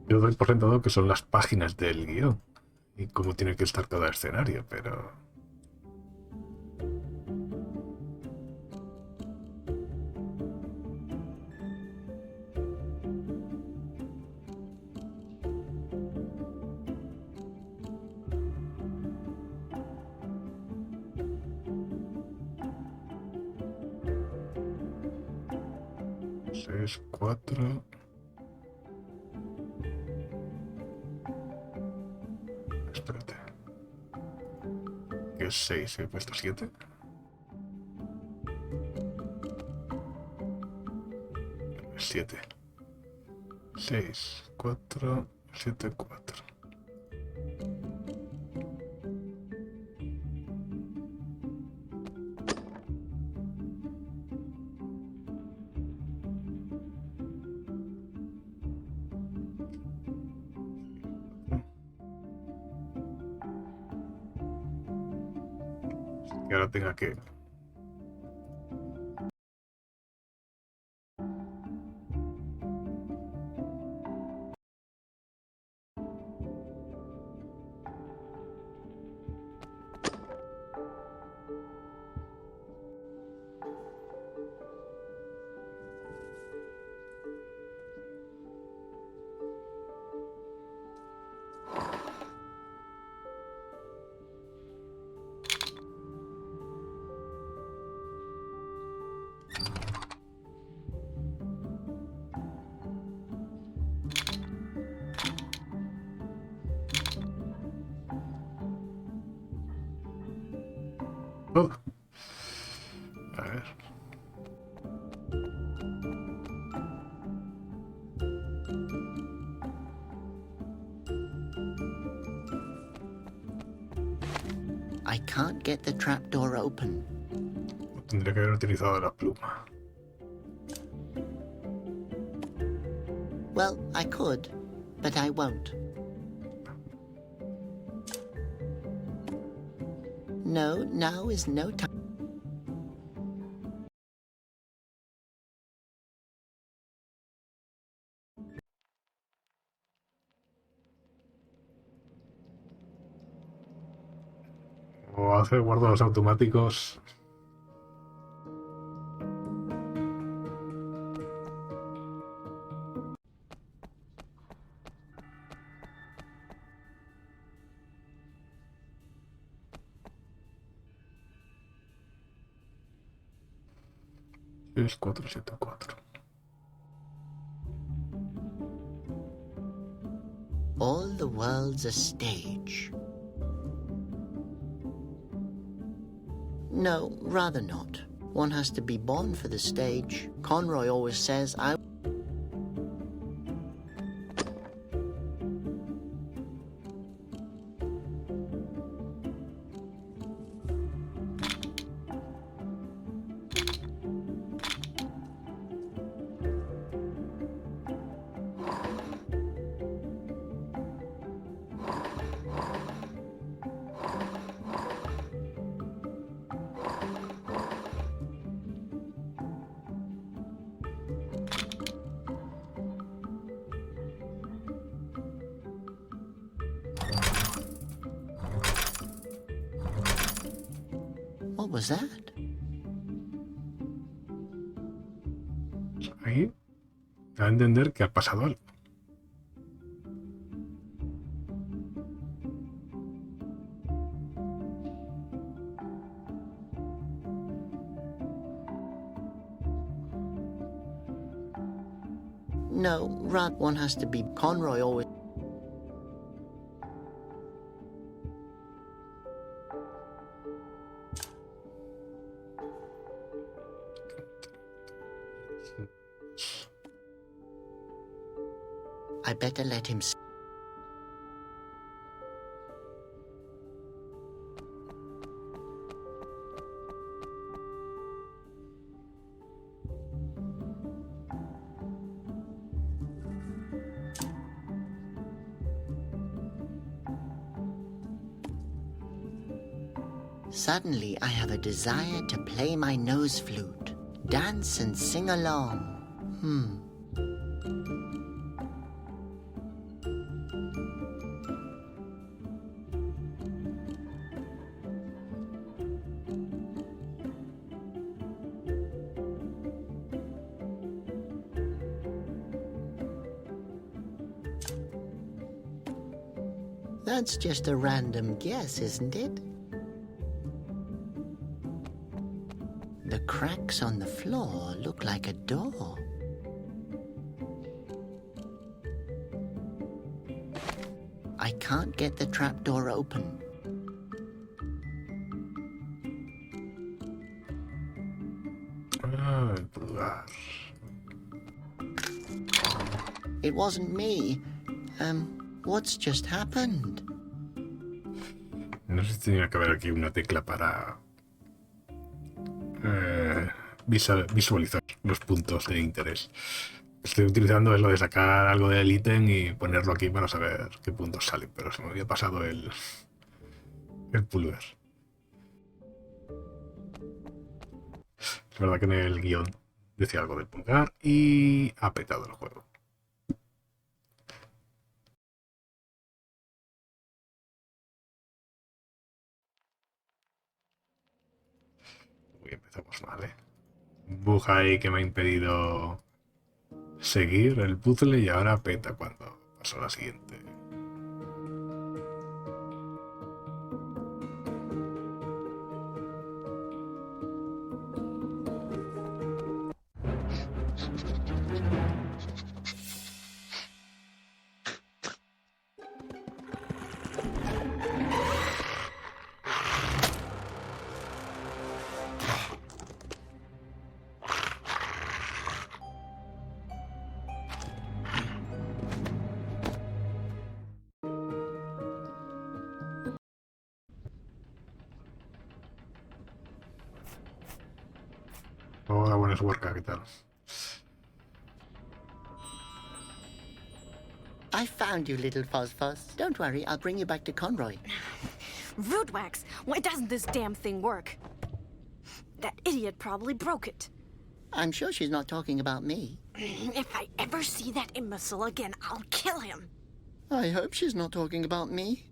Yo doy por sentado que son las páginas del guión y cómo tiene que estar cada escenario, pero... Seis, 4... Espérate. ¿Qué es 6? ¿He puesto 7? Es 7. 6, 4, 7, 4. Que ahora tenga que... Oh. A ver. I can't get the trapdoor open. Tendría que haber utilizado la pluma. Well, I could, but I won't. No, now is no time. O hace guardados automáticos. Es 4, 7, 4. All the world's a stage. No, rather not. One has to be born for the stage. Conroy always says I... What was that? Ahí da a entender que ha pasado algo. No, Rod, one has to be Conroy always. I better let him. Suddenly, I have a desire to play my nose flute, dance and sing along. That's just a random guess, isn't it? The cracks on the floor look like a door. I can't get the trapdoor open. It wasn't me. What's just happened? No sé si tenía que haber aquí una tecla para visualizar los puntos de interés. Estoy utilizando lo de sacar algo del ítem y ponerlo aquí para saber qué puntos salen, pero se me había pasado el pulver. Es verdad que en el guión decía algo del pulgar y ha petado el juego. Empezamos mal, bug ahí que me ha impedido seguir el puzzle y ahora peta cuando paso a la siguiente. Hola, buenas, Worka, ¿qué tal? I found you, little Fuzz. Don't worry, I'll bring you back to Conroy. Rootwax, why doesn't this damn thing work? That idiot probably broke it. I'm sure she's not talking about me. If I ever see that imbecile again, I'll kill him. I hope she's not talking about me.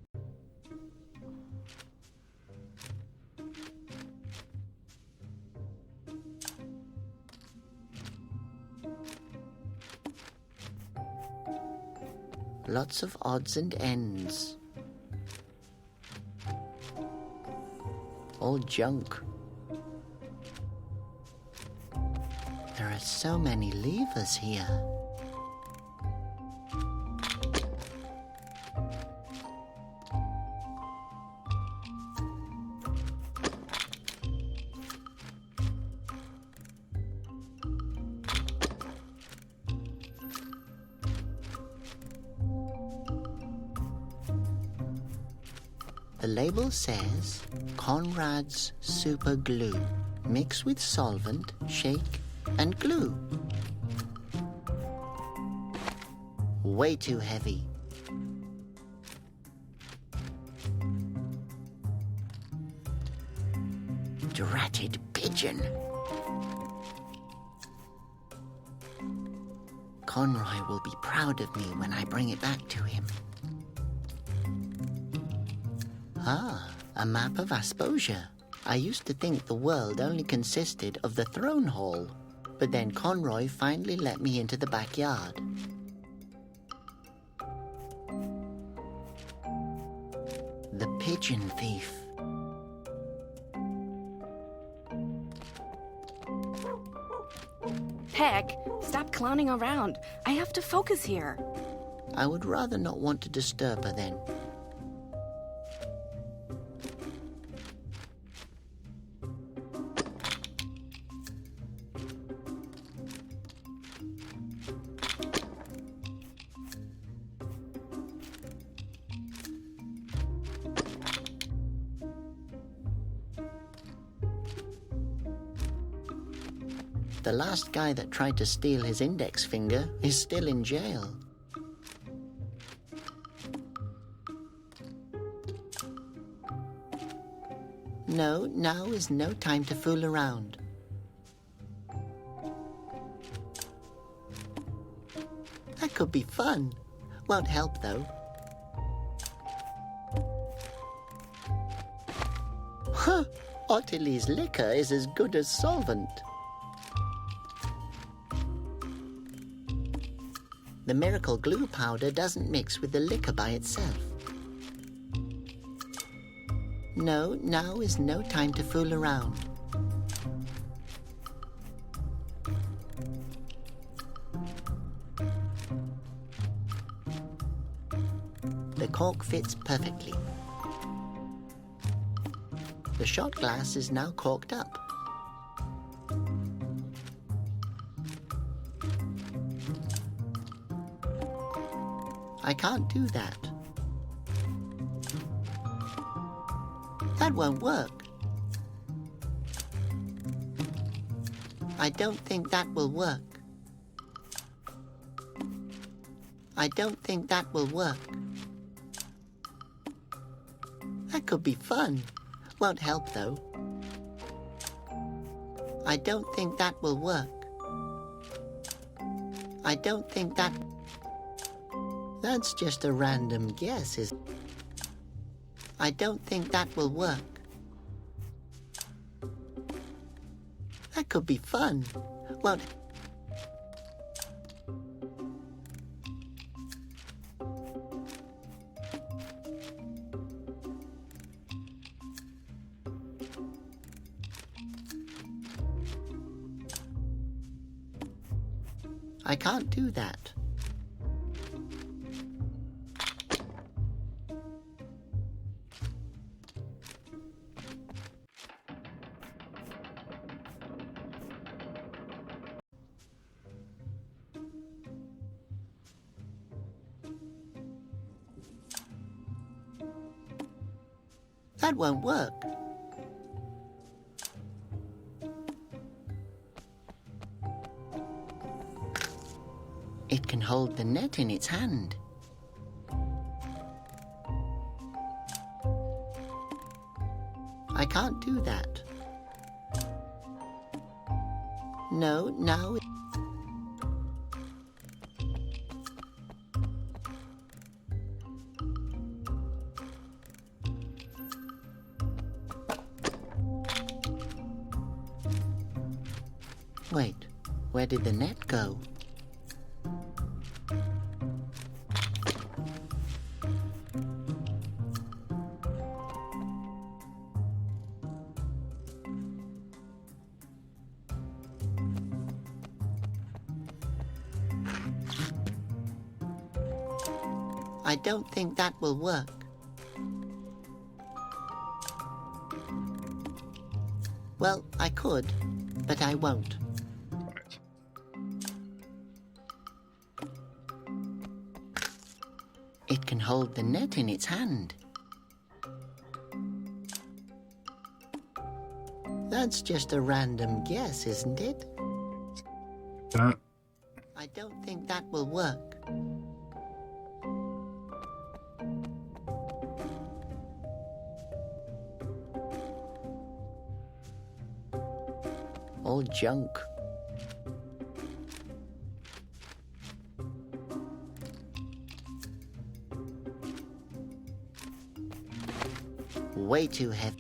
Lots of odds and ends. All junk. There are so many levers here. The label says Conrad's Super Glue. Mix with solvent, shake, and glue. Way too heavy. Dratted pigeon. Conroy will be proud of me when I bring it back to him. Ah, a map of Asposia. I used to think the world only consisted of the throne hall, but then Conroy finally let me into the backyard. The pigeon thief. Heck, stop clowning around. I have to focus here. I would rather not want to disturb her then. The last guy that tried to steal his index finger is still in jail. No, now is no time to fool around. That could be fun. Won't help, though. Huh! Ottilie's liquor is as good as solvent. The miracle glue powder doesn't mix with the liquor by itself. No, now is no time to fool around. The cork fits perfectly. The shot glass is now corked up. I can't do that. That won't work. I don't think that will work. I don't think that will work. That could be fun. Won't help, though. I don't think that will work. I don't think that... That's just a random guess, is... I don't think that will work. That could be fun. Won't... I can't do that. That won't work. It can hold the net in its hand. I can't do that. No, now... Wait, where did the net go? I don't think that will work. Well, I could, but I won't. It can hold the net in its hand. That's just a random guess, isn't it? I don't think that will work. All junk. Way too heavy.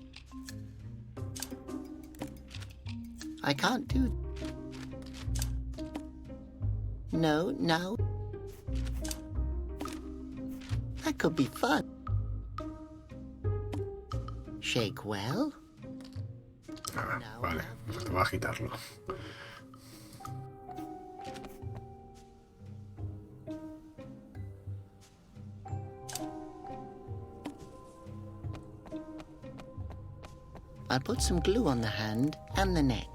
I can't do... No, now... That could be fun. Shake well. Vale, te va a agitarlo. I'll put some glue on the hand and the net.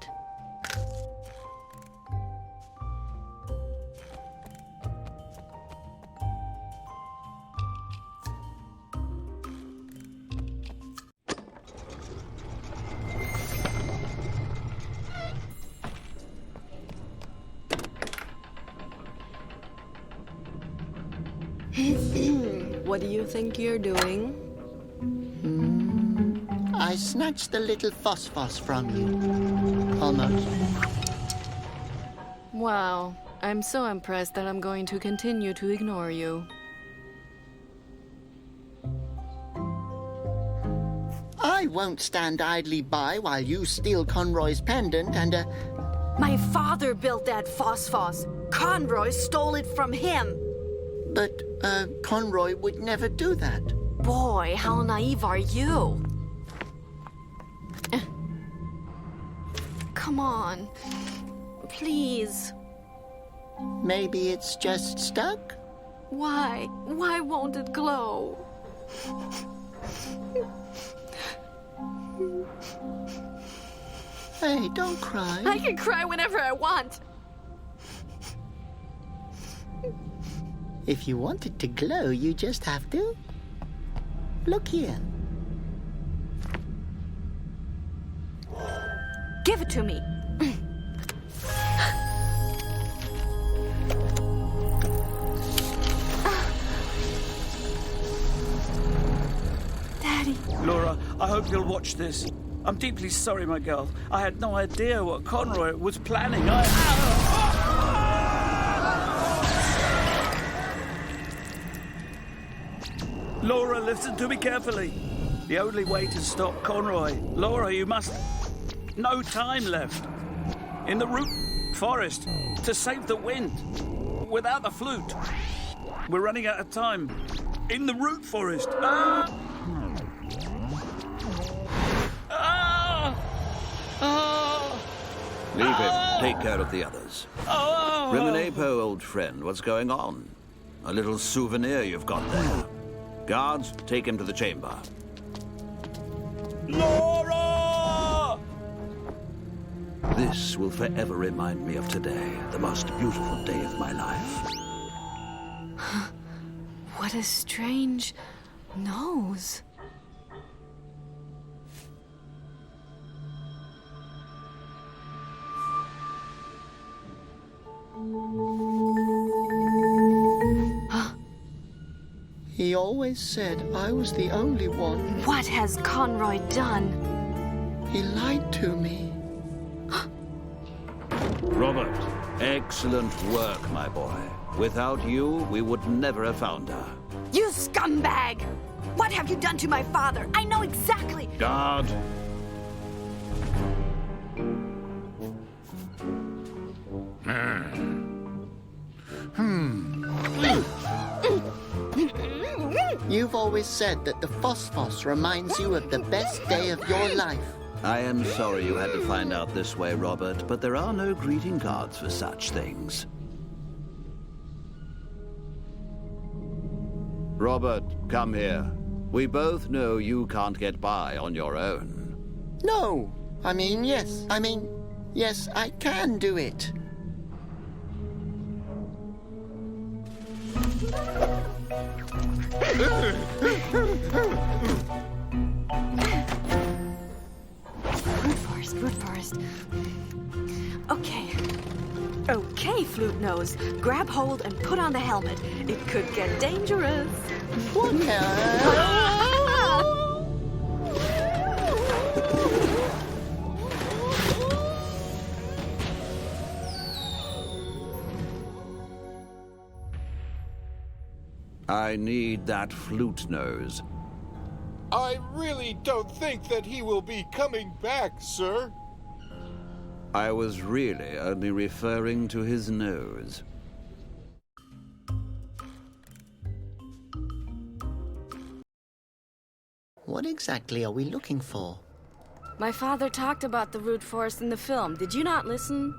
What do you think you're doing? I snatched the little phosphos from you. Almost. Wow, I'm so impressed that I'm going to continue to ignore you. I won't stand idly by while you steal Conroy's pendant and, My father built that phosphos. Conroy stole it from him. But, Conroy would never do that. Boy, how naive are you? Come on. Please. Maybe it's just stuck? Why? Why won't it glow? Hey, don't cry. I can cry whenever I want. If you want it to glow, you just have to... Look here. Give it to me. Daddy. Laura, I hope you'll watch this. I'm deeply sorry, my girl. I had no idea what Conroy was planning. Laura, listen to me carefully. The only way to stop Conroy... Laura, you must... No time left. In the root forest. To save the wind. Without the flute. We're running out of time. In the root forest. Leave him. Take care of the others. Remenepo, old friend, what's going on? A little souvenir you've got there. Guards, take him to the chamber. Laura! This will forever remind me of today, the most beautiful day of my life. What a strange nose. He always said I was the only one. What has Conroy done? He lied to me. Robert, excellent work, my boy. Without you, we would never have found her. You scumbag! What have you done to my father? I know exactly. Guard. You've always said that the phosphos reminds you of the best day of your life. I am sorry you had to find out this way, Robert, but there are no greeting cards for such things. Robert, come here. We both know you can't get by on your own. No. Yes, I can do it. Root forest. Okay, Flute Nose. Grab hold and put on the helmet. It could get dangerous. What I need that Flute Nose. I really don't think that he will be coming back, sir. I was really only referring to his nose. What exactly are we looking for? My father talked about the root forest in the film. Did you not listen?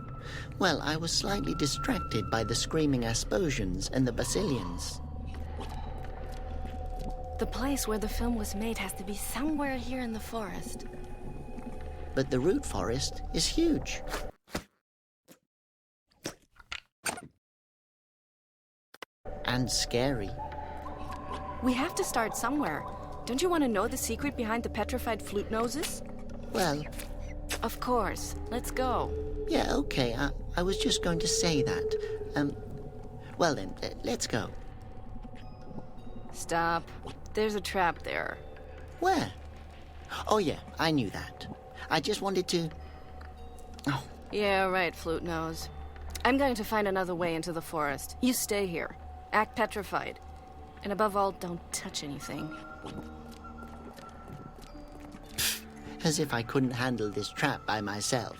Well, I was slightly distracted by the screaming Asposians and the Basilians. The place where the film was made has to be somewhere here in the forest. But the root forest is huge. And scary. We have to start somewhere. Don't you want to know the secret behind the petrified flute noses? Well... Of course. Let's go. Yeah, okay. I was just going to say that. Well then, let's go. Stop. There's a trap there. Where? Oh yeah, I knew that. I just wanted to... Oh. Yeah, right, Flute Nose. I'm going to find another way into the forest. You stay here. Act petrified. And above all, don't touch anything. As if I couldn't handle this trap by myself.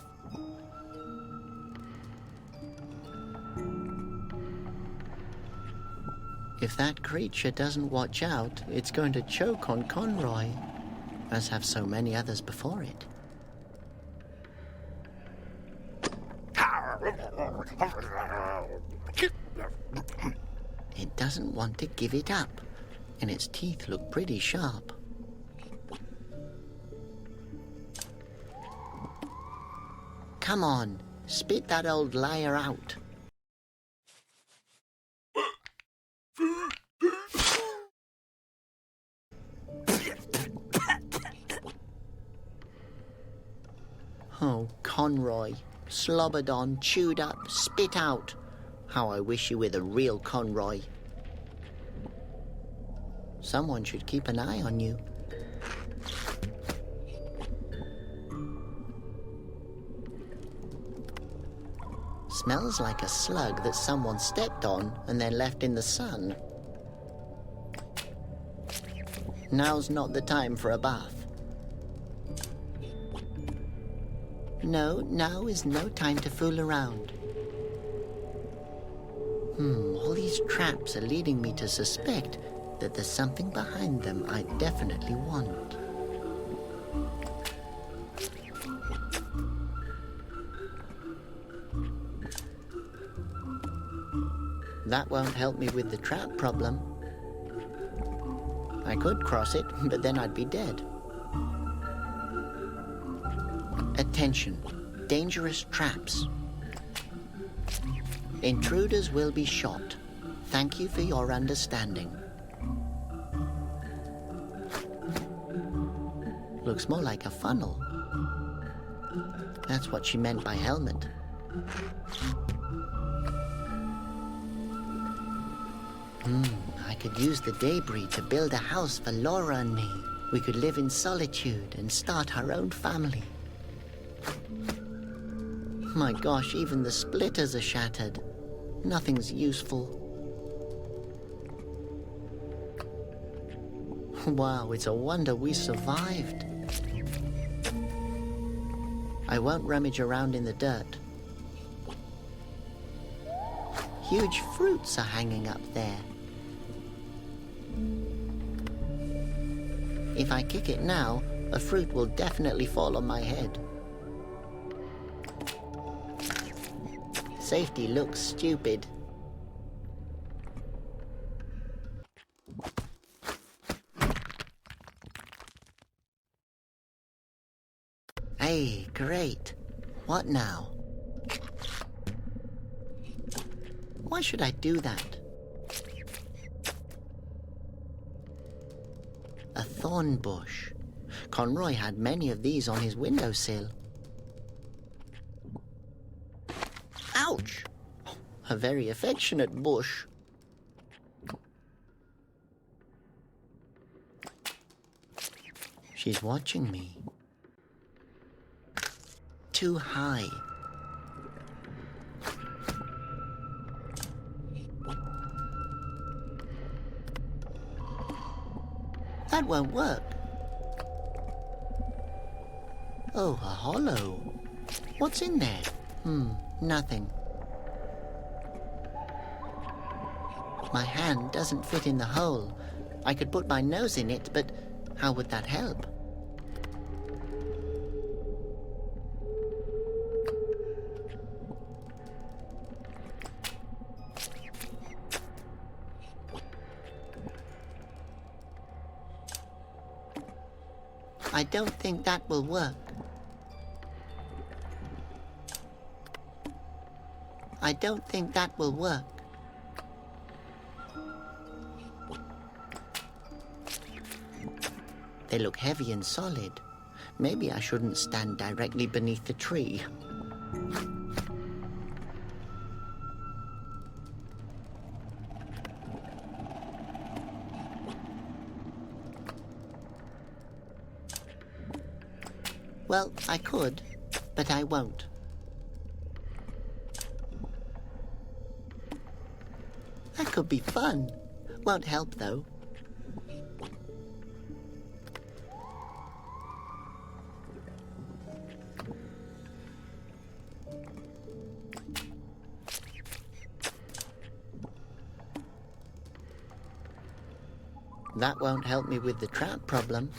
If that creature doesn't watch out, it's going to choke on Conroy, as have so many others before it. It doesn't want to give it up, and its teeth look pretty sharp. Come on, spit that old liar out. Oh, Conroy. Slobbered on, chewed up, spit out. How I wish you were the real Conroy. Someone should keep an eye on you. Smells like a slug that someone stepped on and then left in the sun. Now's not the time for a bath. No, now is no time to fool around. All these traps are leading me to suspect that there's something behind them I definitely want. That won't help me with the trap problem. I could cross it, but then I'd be dead. Attention, dangerous traps. Intruders will be shot. Thank you for your understanding. Looks more like a funnel. That's what she meant by helmet. I could use the debris to build a house for Laura and me. We could live in solitude and start our own family. My gosh, even the splitters are shattered. Nothing's useful. Wow, it's a wonder we survived. I won't rummage around in the dirt. Huge fruits are hanging up there. If I kick it now, a fruit will definitely fall on my head. Safety looks stupid. Hey, great. What now? Why should I do that? A thorn bush. Conroy had many of these on his windowsill. Ouch! A very affectionate bush. She's watching me. Too high. That won't work. Oh, a hollow. What's in there? Nothing. My hand doesn't fit in the hole. I could put my nose in it, but how would that help? I don't think that will work. I don't think that will work. They look heavy and solid. Maybe I shouldn't stand directly beneath the tree. Well, I could, but I won't. That could be fun. Won't help, though. That won't help me with the trap problem.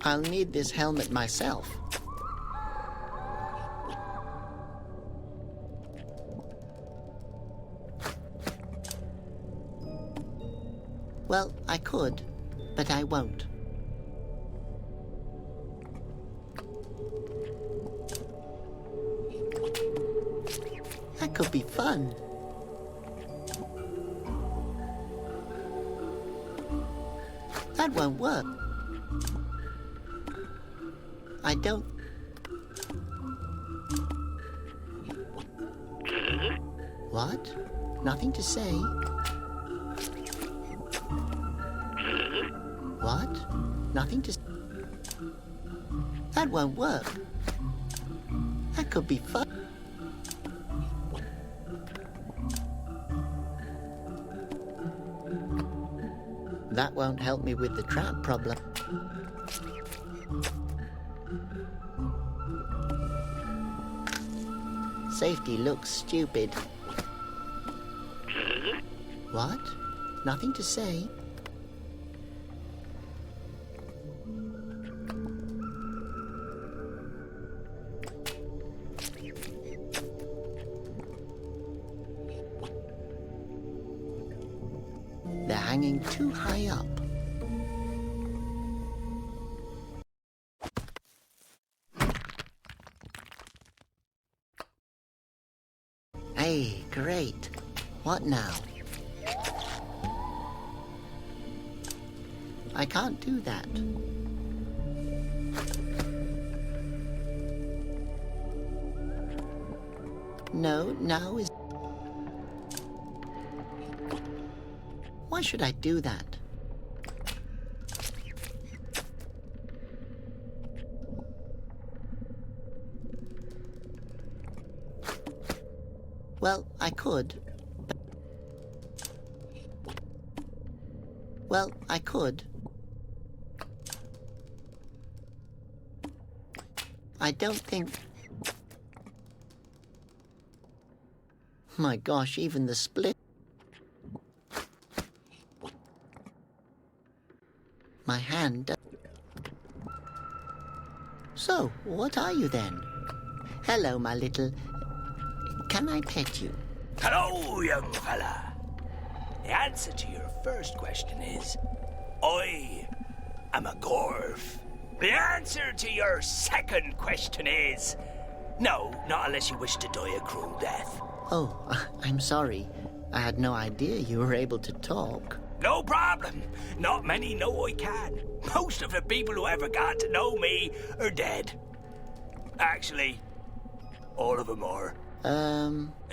I'll need this helmet myself. Well, I could, but I won't. That could be fun. That won't work. I don't... What? Nothing to say? What? Nothing to... That won't work. That could be fun. That won't help me with the trap problem. Safety looks stupid. What? Nothing to say? They're hanging too high up. Hey, great. What now? I can't do that. No, now is... Why should I do that? Well, I could. Well, I could. I don't think... My gosh, even the split... My hand... So, what are you then? Hello, my little... Can I pet you? Hello, young fella. The answer to your first question is... I am a dwarf. The answer to your second question is... No, not unless you wish to die a cruel death. Oh, I'm sorry. I had no idea you were able to talk. No problem. Not many know I can. Most of the people who ever got to know me are dead. Actually, all of them are.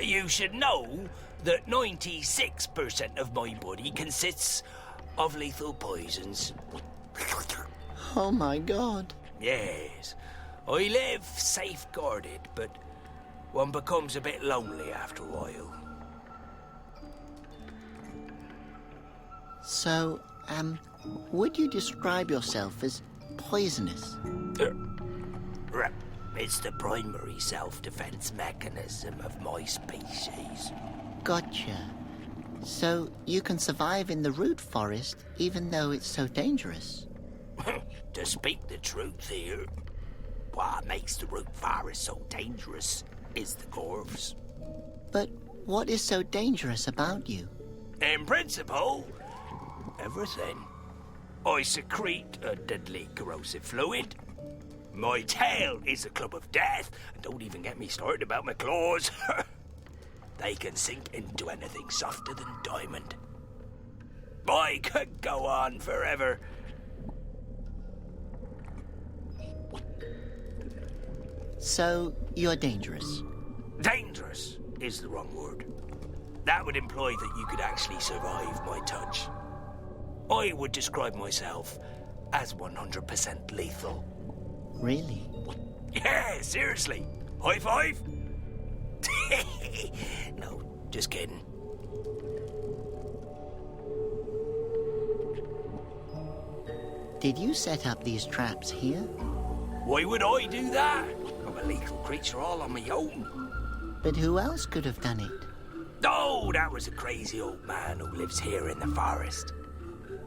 You should know that 96% of my body consists of lethal poisons. Oh my God. Yes. I live safeguarded, but one becomes a bit lonely after a while. So, would you describe yourself as poisonous? It's the primary self-defense mechanism of my species. Gotcha. So you can survive in the root forest even though it's so dangerous? To speak the truth here, what makes the root forest so dangerous is the corvs. But what is so dangerous about you? In principle, everything. I secrete a deadly corrosive fluid. My tail is a club of death, and don't even get me started about my claws. They can sink into anything softer than diamond. I could go on forever. So, you're dangerous? Dangerous is the wrong word. That would imply that you could actually survive my touch. I would describe myself as 100% lethal. Really? Yeah, seriously. High five? No, just kidding. Did you set up these traps here? Why would I do that? I'm a lethal creature all on my own. But who else could have done it? Oh, that was a crazy old man who lives here in the forest.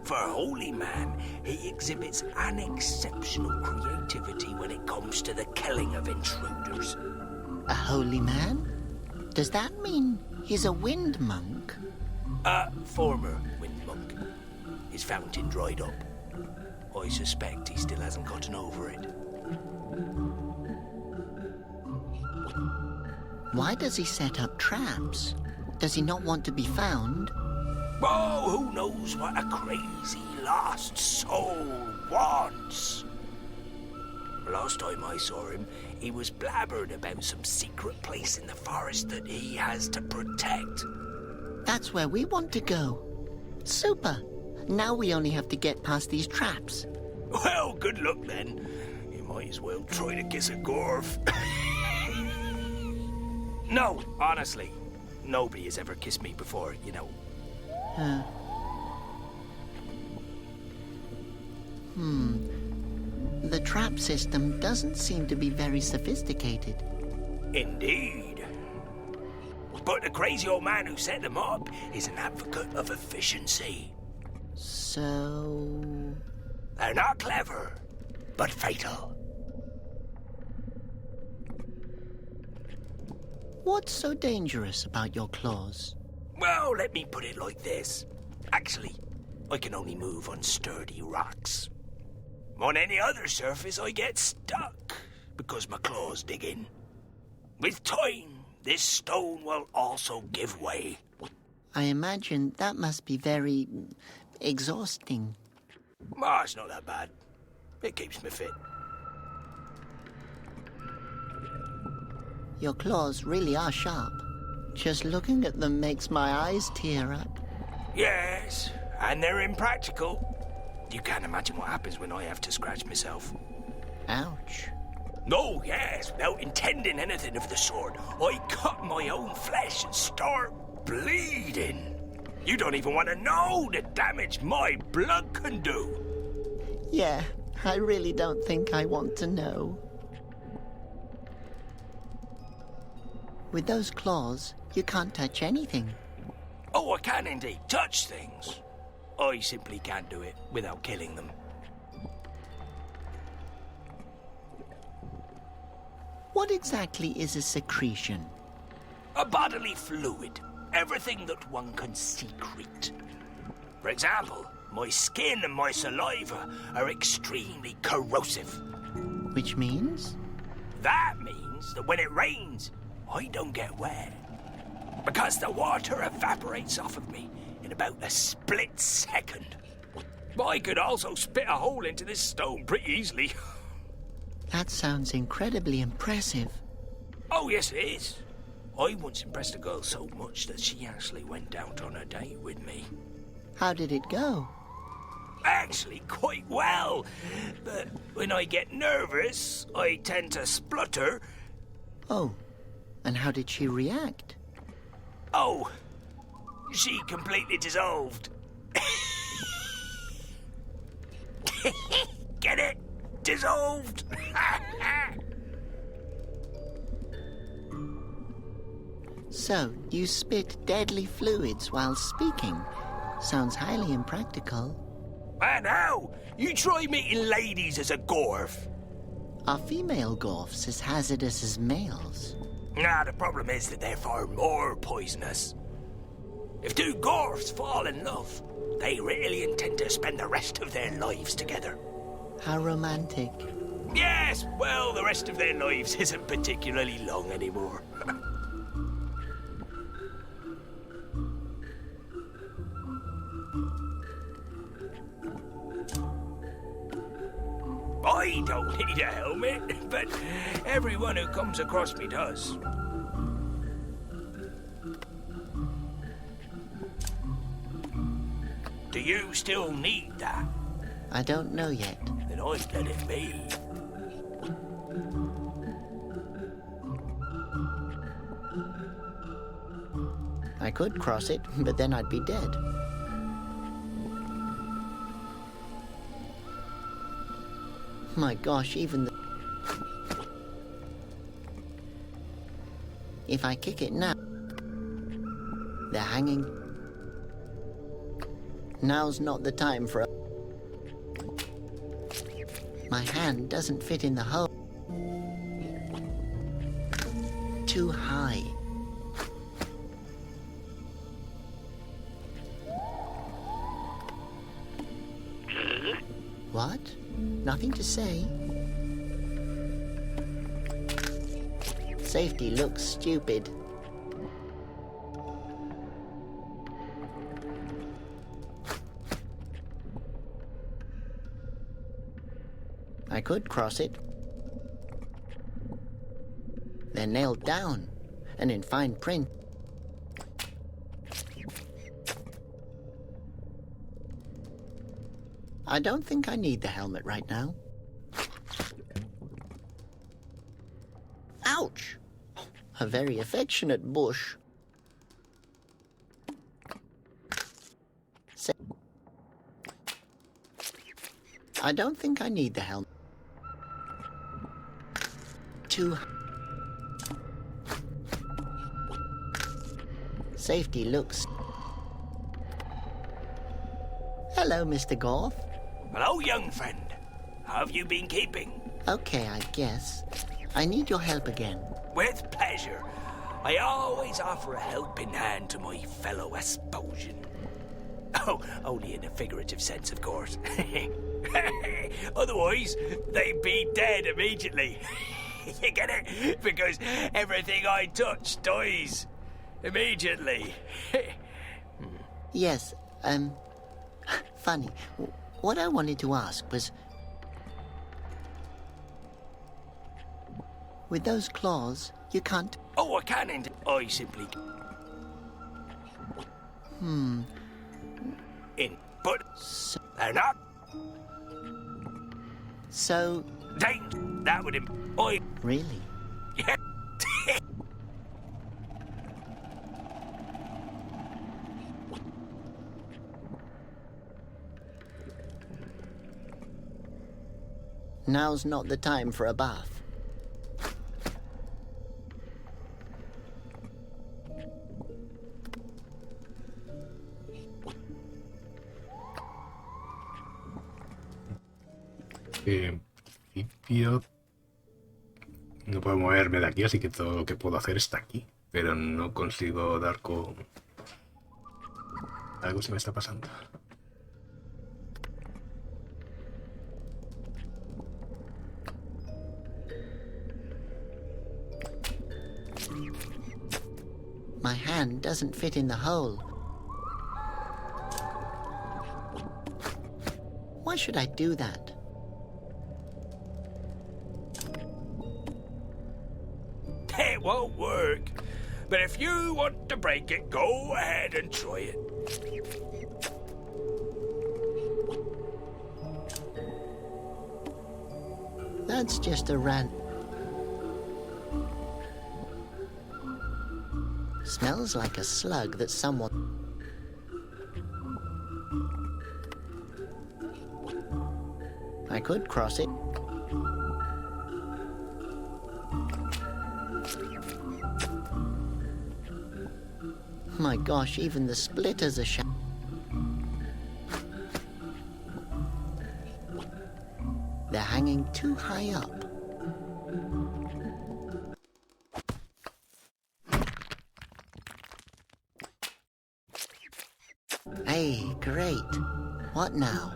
For a holy man, he exhibits an exceptional creativity when it comes to the killing of intruders. A holy man? Does that mean he's a wind monk? Former wind monk. His fountain dried up. I suspect he still hasn't gotten over it. Why does he set up traps? Does he not want to be found? Oh, who knows what a crazy lost soul wants? Last time I saw him, he was blabbering about some secret place in the forest that he has to protect. That's where we want to go. Super. Now we only have to get past these traps. Well, good luck then. You might as well try to kiss a gorf. No, honestly. Nobody has ever kissed me before, you know. The trap system doesn't seem to be very sophisticated. Indeed. But the crazy old man who set them up is an advocate of efficiency. So... They're not clever, but fatal. What's so dangerous about your claws? Well, let me put it like this. Actually, I can only move on sturdy rocks. On any other surface, I get stuck because my claws dig in. With time, this stone will also give way. I imagine that must be very exhausting. Oh, it's not that bad. It keeps me fit. Your claws really are sharp. Just looking at them makes my eyes tear up. Yes, and they're impractical. You can't imagine what happens when I have to scratch myself. Ouch. No, yes, without intending anything of the sort. I cut my own flesh and start bleeding. You don't even want to know the damage my blood can do. Yeah, I really don't think I want to know. With those claws, you can't touch anything. Oh, I can indeed touch things. I simply can't do it without killing them. What exactly is a secretion? A bodily fluid. Everything that one can secrete. For example, my skin and my saliva are extremely corrosive. Which means? That means that when it rains, I don't get wet. Because the water evaporates off of me in about a split second. I could also spit a hole into this stone pretty easily. That sounds incredibly impressive. Oh, yes, it is. I once impressed a girl so much that she actually went out on a date with me. How did it go? Actually, quite well. But when I get nervous, I tend to splutter. Oh, and how did she react? Oh, she completely dissolved. Get it? Dissolved. So, you spit deadly fluids while speaking. Sounds highly impractical. And how? You try meeting ladies as a gorf. Are female gorfs as hazardous as males? Nah, the problem is that they're far more poisonous. If two gorfs fall in love, they really intend to spend the rest of their lives together. How romantic. Yes, well, the rest of their lives isn't particularly long anymore. I don't need a helmet, but everyone who comes across me does. Do you still need that? I don't know yet. Then I'd let it be. I could cross it, but then I'd be dead. My gosh, even the... If I kick it now... They're hanging. Now's not the time for a... My hand doesn't fit in the hole. Too high. What? Nothing to say? Safety looks stupid. I could cross it. They're nailed down and in fine print. I don't think I need the helmet right now. Ouch! A very affectionate bush. I don't think I need the helmet. Safety looks... Hello, Mr. Gorf. Hello, young friend. How have you been keeping? Okay, I guess. I need your help again. With pleasure. I always offer a helping hand to my fellow Asposian. Oh, only in a figurative sense, of course. Otherwise, they'd be dead immediately. You get it? Because everything I touch dies immediately. Yes, funny. What I wanted to ask was... With those claws, you can't... Oh, I can indeed. I simply... But... they're not... So... That would... I... Really? Yeah. Now's not the time for a bath. En principio no puedo moverme de aquí, así que todo lo que puedo hacer está aquí. Pero no consigo dar con... Algo se me está pasando. My hand doesn't fit in the hole. Why should I do that? It won't work. But if you want to break it, go ahead and try it. That's just a rant. Smells like a slug that someone... I could cross it. My gosh, even the splitters are They're hanging too high up. Hey, great. What now?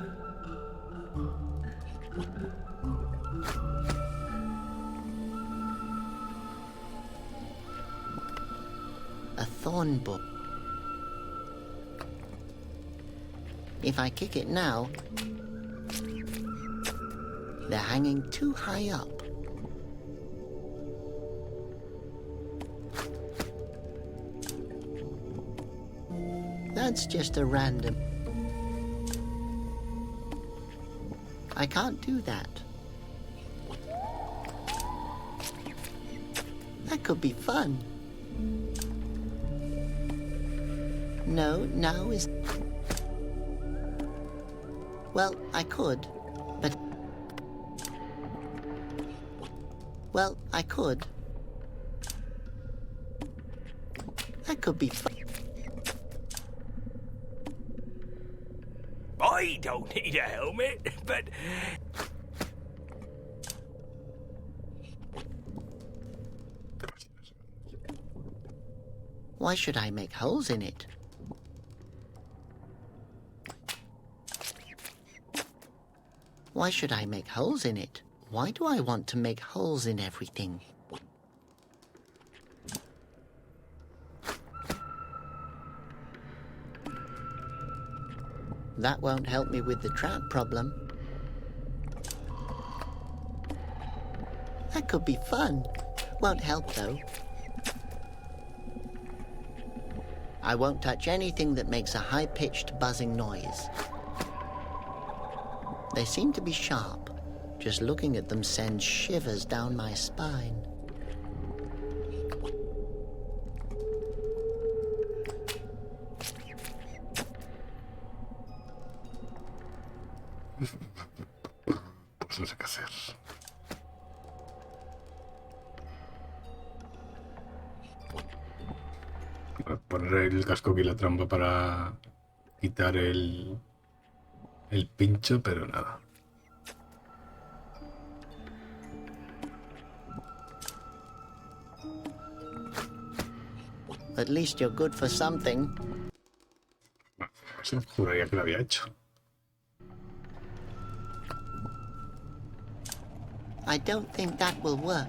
A thorn book. If I kick it now, they're hanging too high up. That's just a random... I can't do that. That could be fun. No, now is... Well, I could, but... Well, I could. That could be fun. I don't need a helmet, but... Why should I make holes in it? Why should I make holes in it? Why do I want to make holes in everything? That won't help me with the trap problem. That could be fun. Won't help, though. I won't touch anything that makes a high-pitched buzzing noise. They seem to be sharp. Just looking at them sends shivers down my spine. Pues no sé qué hacer. Voy a poner el casco y la trampa para quitar el pincho, pero nada. At least you're good for something. Eso juraría que lo había hecho. I don't think that will work.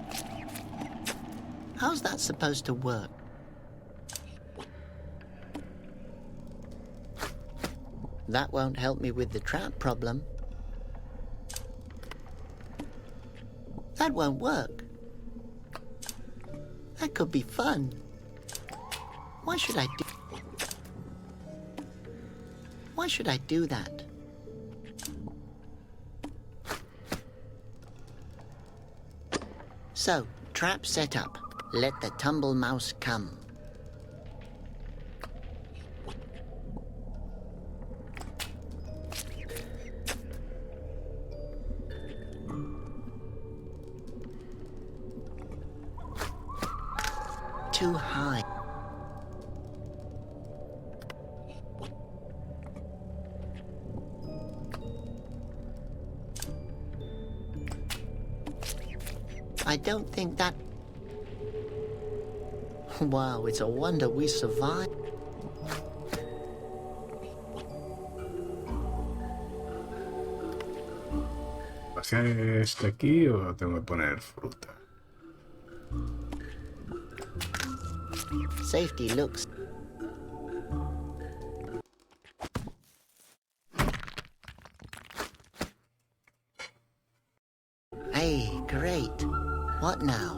How's that supposed to work? That won't help me with the trap problem. That won't work. That could be fun. Why should I do that? So, trap set up. Let the tumble mouse come. Too high. I don't think that... Wow, it's a wonder we survived. ¿Pasar este aquí o tengo que poner fruta? Safety looks... Hey, great. What now?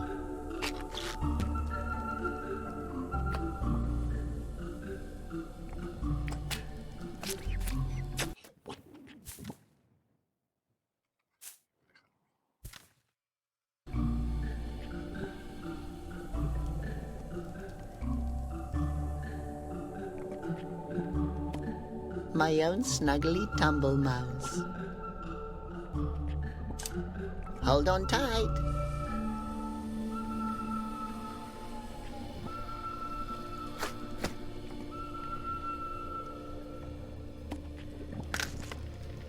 My own snuggly tumble mouse. Hold on tight.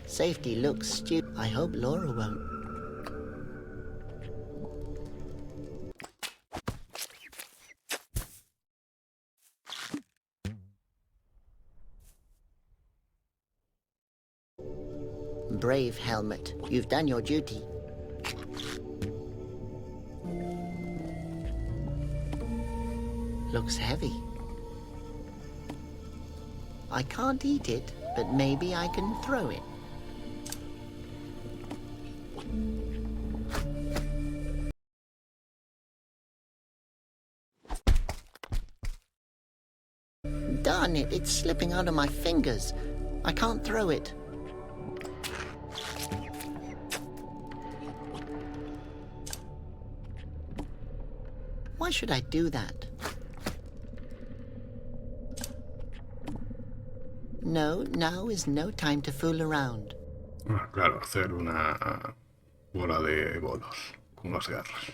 Safety looks stupid. I hope Laura won't. Brave helmet. You've done your duty. Looks heavy. I can't eat it, but maybe I can throw it. Darn it, it's slipping out of my fingers. I can't throw it. Why should I do that? No, now is no time to fool around. Ah, claro, hacer una bola de bolos con las garras.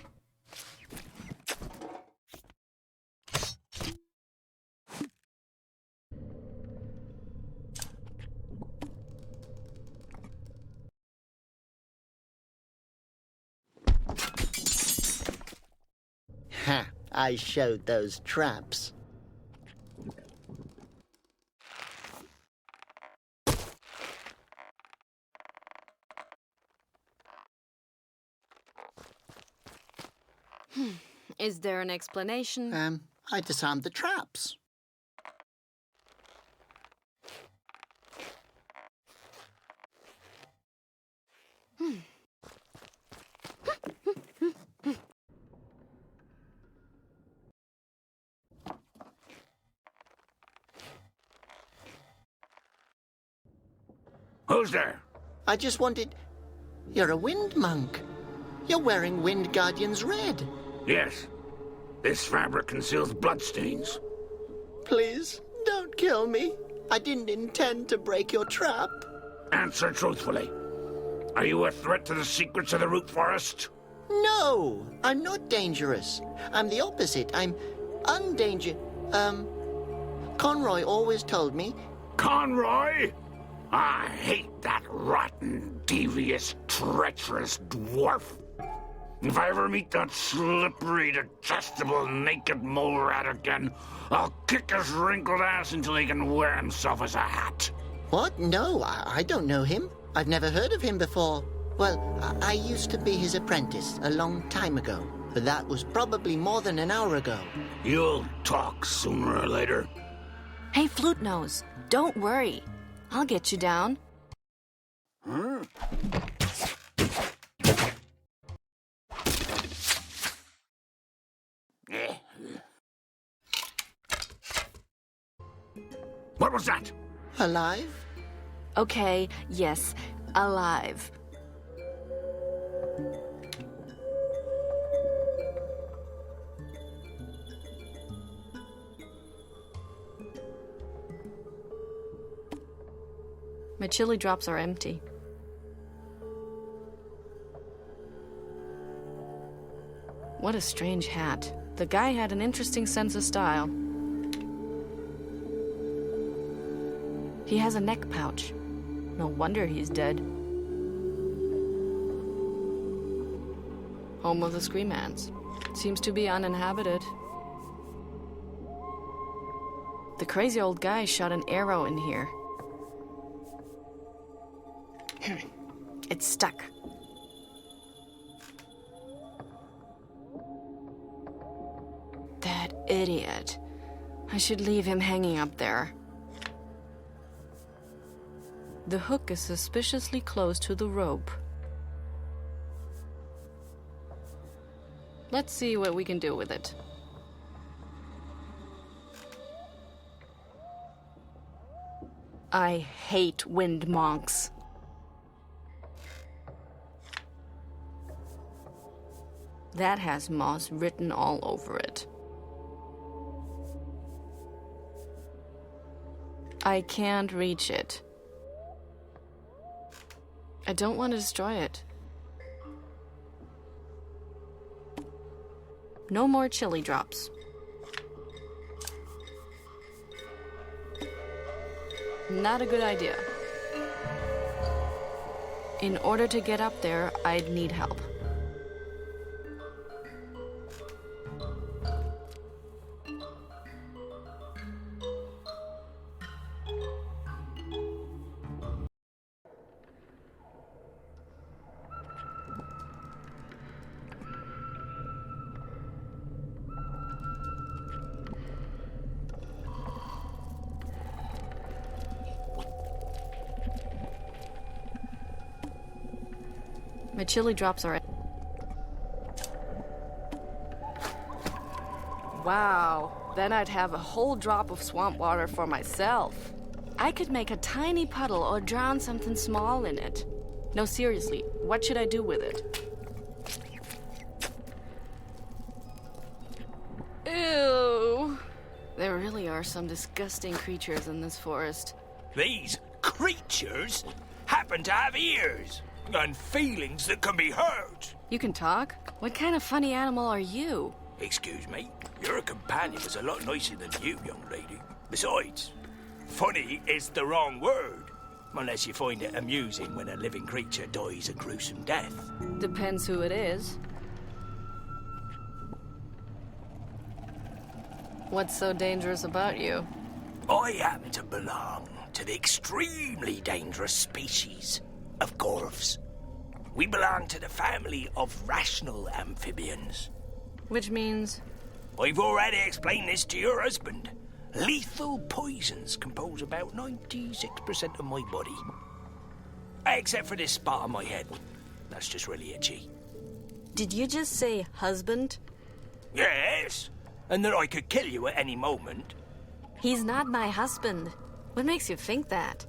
Ha! I showed those traps. Is there an explanation? I disarmed the traps. Who's there? I just wanted... You're a wind monk. You're wearing Wind Guardian's red. Yes. This fabric conceals bloodstains. Please, don't kill me. I didn't intend to break your trap. Answer truthfully. Are you a threat to the secrets of the root forest? No, I'm not dangerous. I'm the opposite. I'm Conroy always told me... Conroy? I hate that rotten, devious, treacherous dwarf. If I ever meet that slippery, digestible, naked mole rat again, I'll kick his wrinkled ass until he can wear himself as a hat. What? No, I don't know him. I've never heard of him before. Well, I used to be his apprentice a long time ago. But that was probably more than an hour ago. You'll talk sooner or later. Hey, Flute Nose, don't worry. I'll get you down. Huh? What was that? Alive? Okay, yes, alive. My chili drops are empty. What a strange hat. The guy had an interesting sense of style. He has a neck pouch. No wonder he's dead. Home of the Screamans. Seems to be uninhabited. The crazy old guy shot an arrow in here. It's stuck. That idiot. I should leave him hanging up there. The hook is suspiciously close to the rope. Let's see what we can do with it. I hate wind monks. That has moss written all over it. I can't reach it. I don't want to destroy it. No more chili drops. Not a good idea. In order to get up there, I'd need help. My chili drops are... Wow, then I'd have a whole drop of swamp water for myself. I could make a tiny puddle or drown something small in it. No, seriously, what should I do with it? Ew. There really are some disgusting creatures in this forest. These creatures happen to have ears and feelings that can be hurt. You can talk? What kind of funny animal are you? Excuse me, your companion is a lot nicer than you, young lady. Besides, funny is the wrong word, unless you find it amusing when a living creature dies a gruesome death. Depends who it is. What's so dangerous about you? I happen to belong to the extremely dangerous species of Gorfs. We belong to the family of rational amphibians. Which means? I've already explained this to your husband. Lethal poisons compose about 96% of my body. Except for this spot on my head. That's just really itchy. Did you just say husband? Yes, and that I could kill you at any moment. He's not my husband. What makes you think that?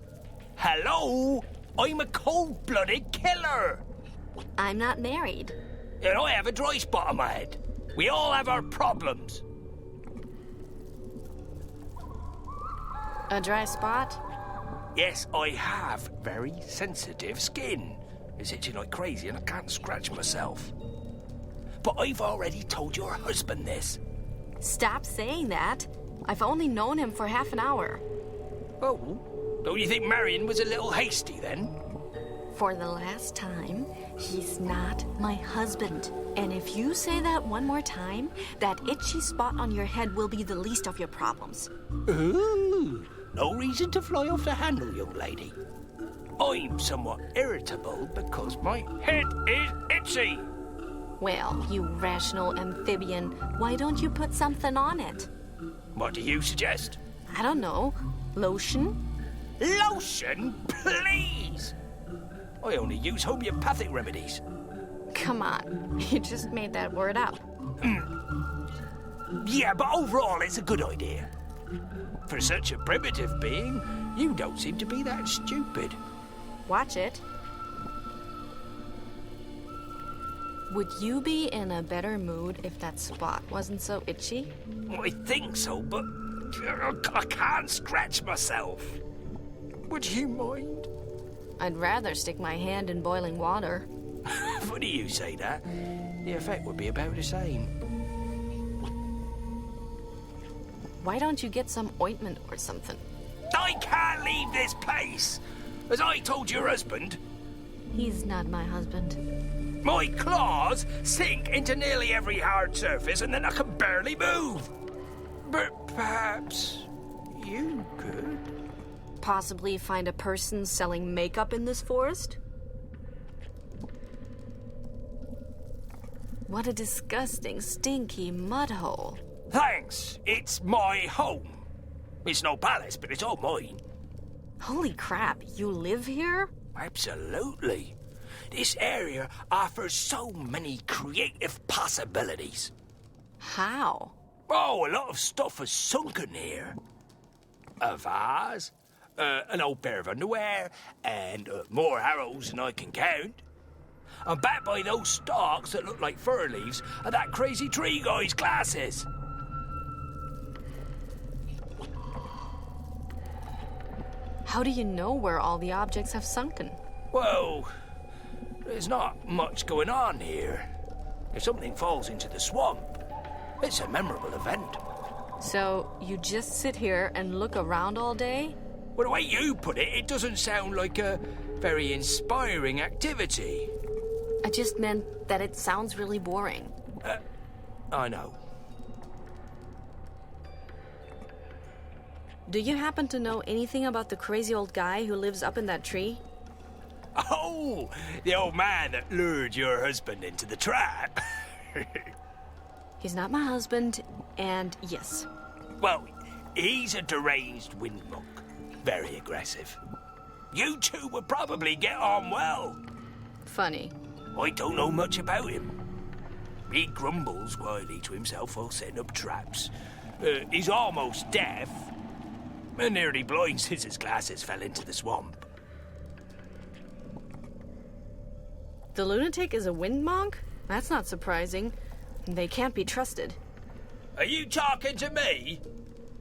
Hello? I'm a cold-blooded killer. I'm not married. And I have a dry spot on my head. We all have our problems. A dry spot? Yes, I have very sensitive skin. It's itching like crazy and I can't scratch myself. But I've already told your husband this. Stop saying that. I've only known him for half an hour. Oh, don't you think Marion was a little hasty then? For the last time, he's not my husband. And if you say that one more time, that itchy spot on your head will be the least of your problems. Ooh, no reason to fly off the handle, young lady. I'm somewhat irritable because my head is itchy. Well, you rational amphibian, why don't you put something on it? What do you suggest? I don't know. Lotion? Lotion? Please! I only use homeopathic remedies. Come on, you just made that word up. Yeah, but overall it's a good idea. For such a primitive being, you don't seem to be that stupid. Watch it. Would you be in a better mood if that spot wasn't so itchy? I think so, but I can't scratch myself. Would you mind? I'd rather stick my hand in boiling water. Funny you say that. The effect would be about the same. Why don't you get some ointment or something? I can't leave this place! As I told your husband. He's not my husband. My claws sink into nearly every hard surface and then I can barely move. But perhaps you could. Possibly find a person selling makeup in this forest? What a disgusting, stinky mud hole. Thanks. It's my home. It's no palace, but it's all mine. Holy crap, you live here? Absolutely. This area offers so many creative possibilities. How? Oh, a lot of stuff has sunken here. A vase, an old pair of underwear, and more arrows than I can count. I'm backed by those stalks that look like fir leaves and that crazy tree guy's glasses. How do you know where all the objects have sunken? Well, there's not much going on here. If something falls into the swamp, It's a memorable event. So, you just sit here and look around all day? Well, the way you put it, it doesn't sound like a very inspiring activity. I just meant that it sounds really boring. I know. Do you happen to know anything about the crazy old guy who lives up in that tree? Oh, the old man that lured your husband into the trap. He's not my husband, and yes. Well, he's a deranged wind monk. Very aggressive. You two would probably get on well. Funny. I don't know much about him. He grumbles quietly to himself while setting up traps. He's almost deaf. And nearly blind since his glasses fell into the swamp. The lunatic is a wind monk? That's not surprising. They can't be trusted. Are you talking to me?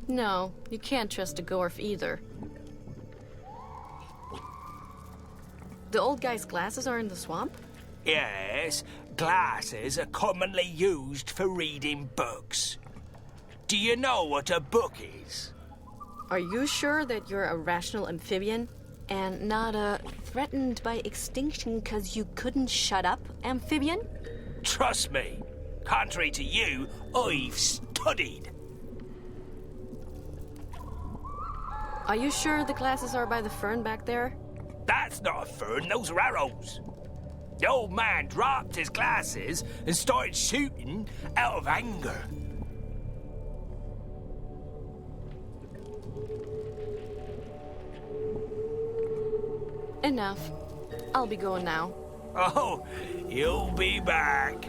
No, you can't trust a Gorf either. The old guy's glasses are in the swamp? Yes, glasses are commonly used for reading books. Do you know what a book is? Are you sure that you're a rational amphibian? And not a threatened by extinction because you couldn't shut up amphibian? Trust me. Contrary to you, I've studied. Are you sure the glasses are by the fern back there? That's not a fern, those are arrows. The old man dropped his glasses and started shooting out of anger. Enough. I'll be going now. Oh, you'll be back.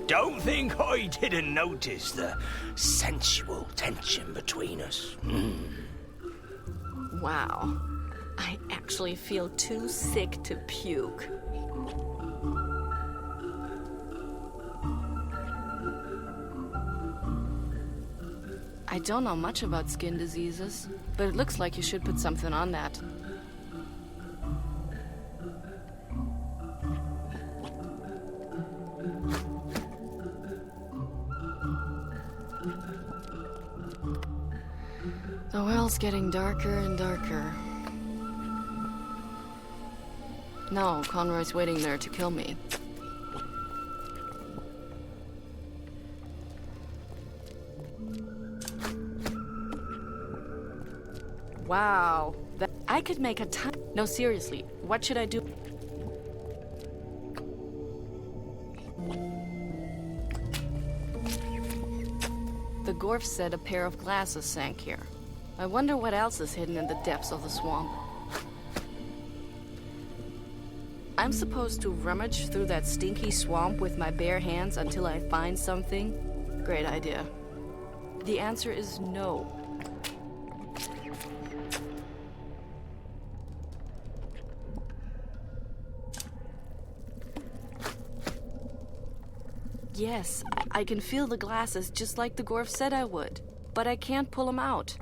Don't think I didn't notice the sensual tension between us. Wow. I actually feel too sick to puke. I don't know much about skin diseases, but it looks like you should put something on that. The well's getting darker and darker. No, Conroy's waiting there to kill me. Wow, I could make a ton. No, seriously, what should I do? The Gorf said a pair of glasses sank here. I wonder what else is hidden in the depths of the swamp. I'm supposed to rummage through that stinky swamp with my bare hands until I find something? Great idea. The answer is no. Yes, I can feel the glasses just like the Gorf said I would, but I can't pull them out.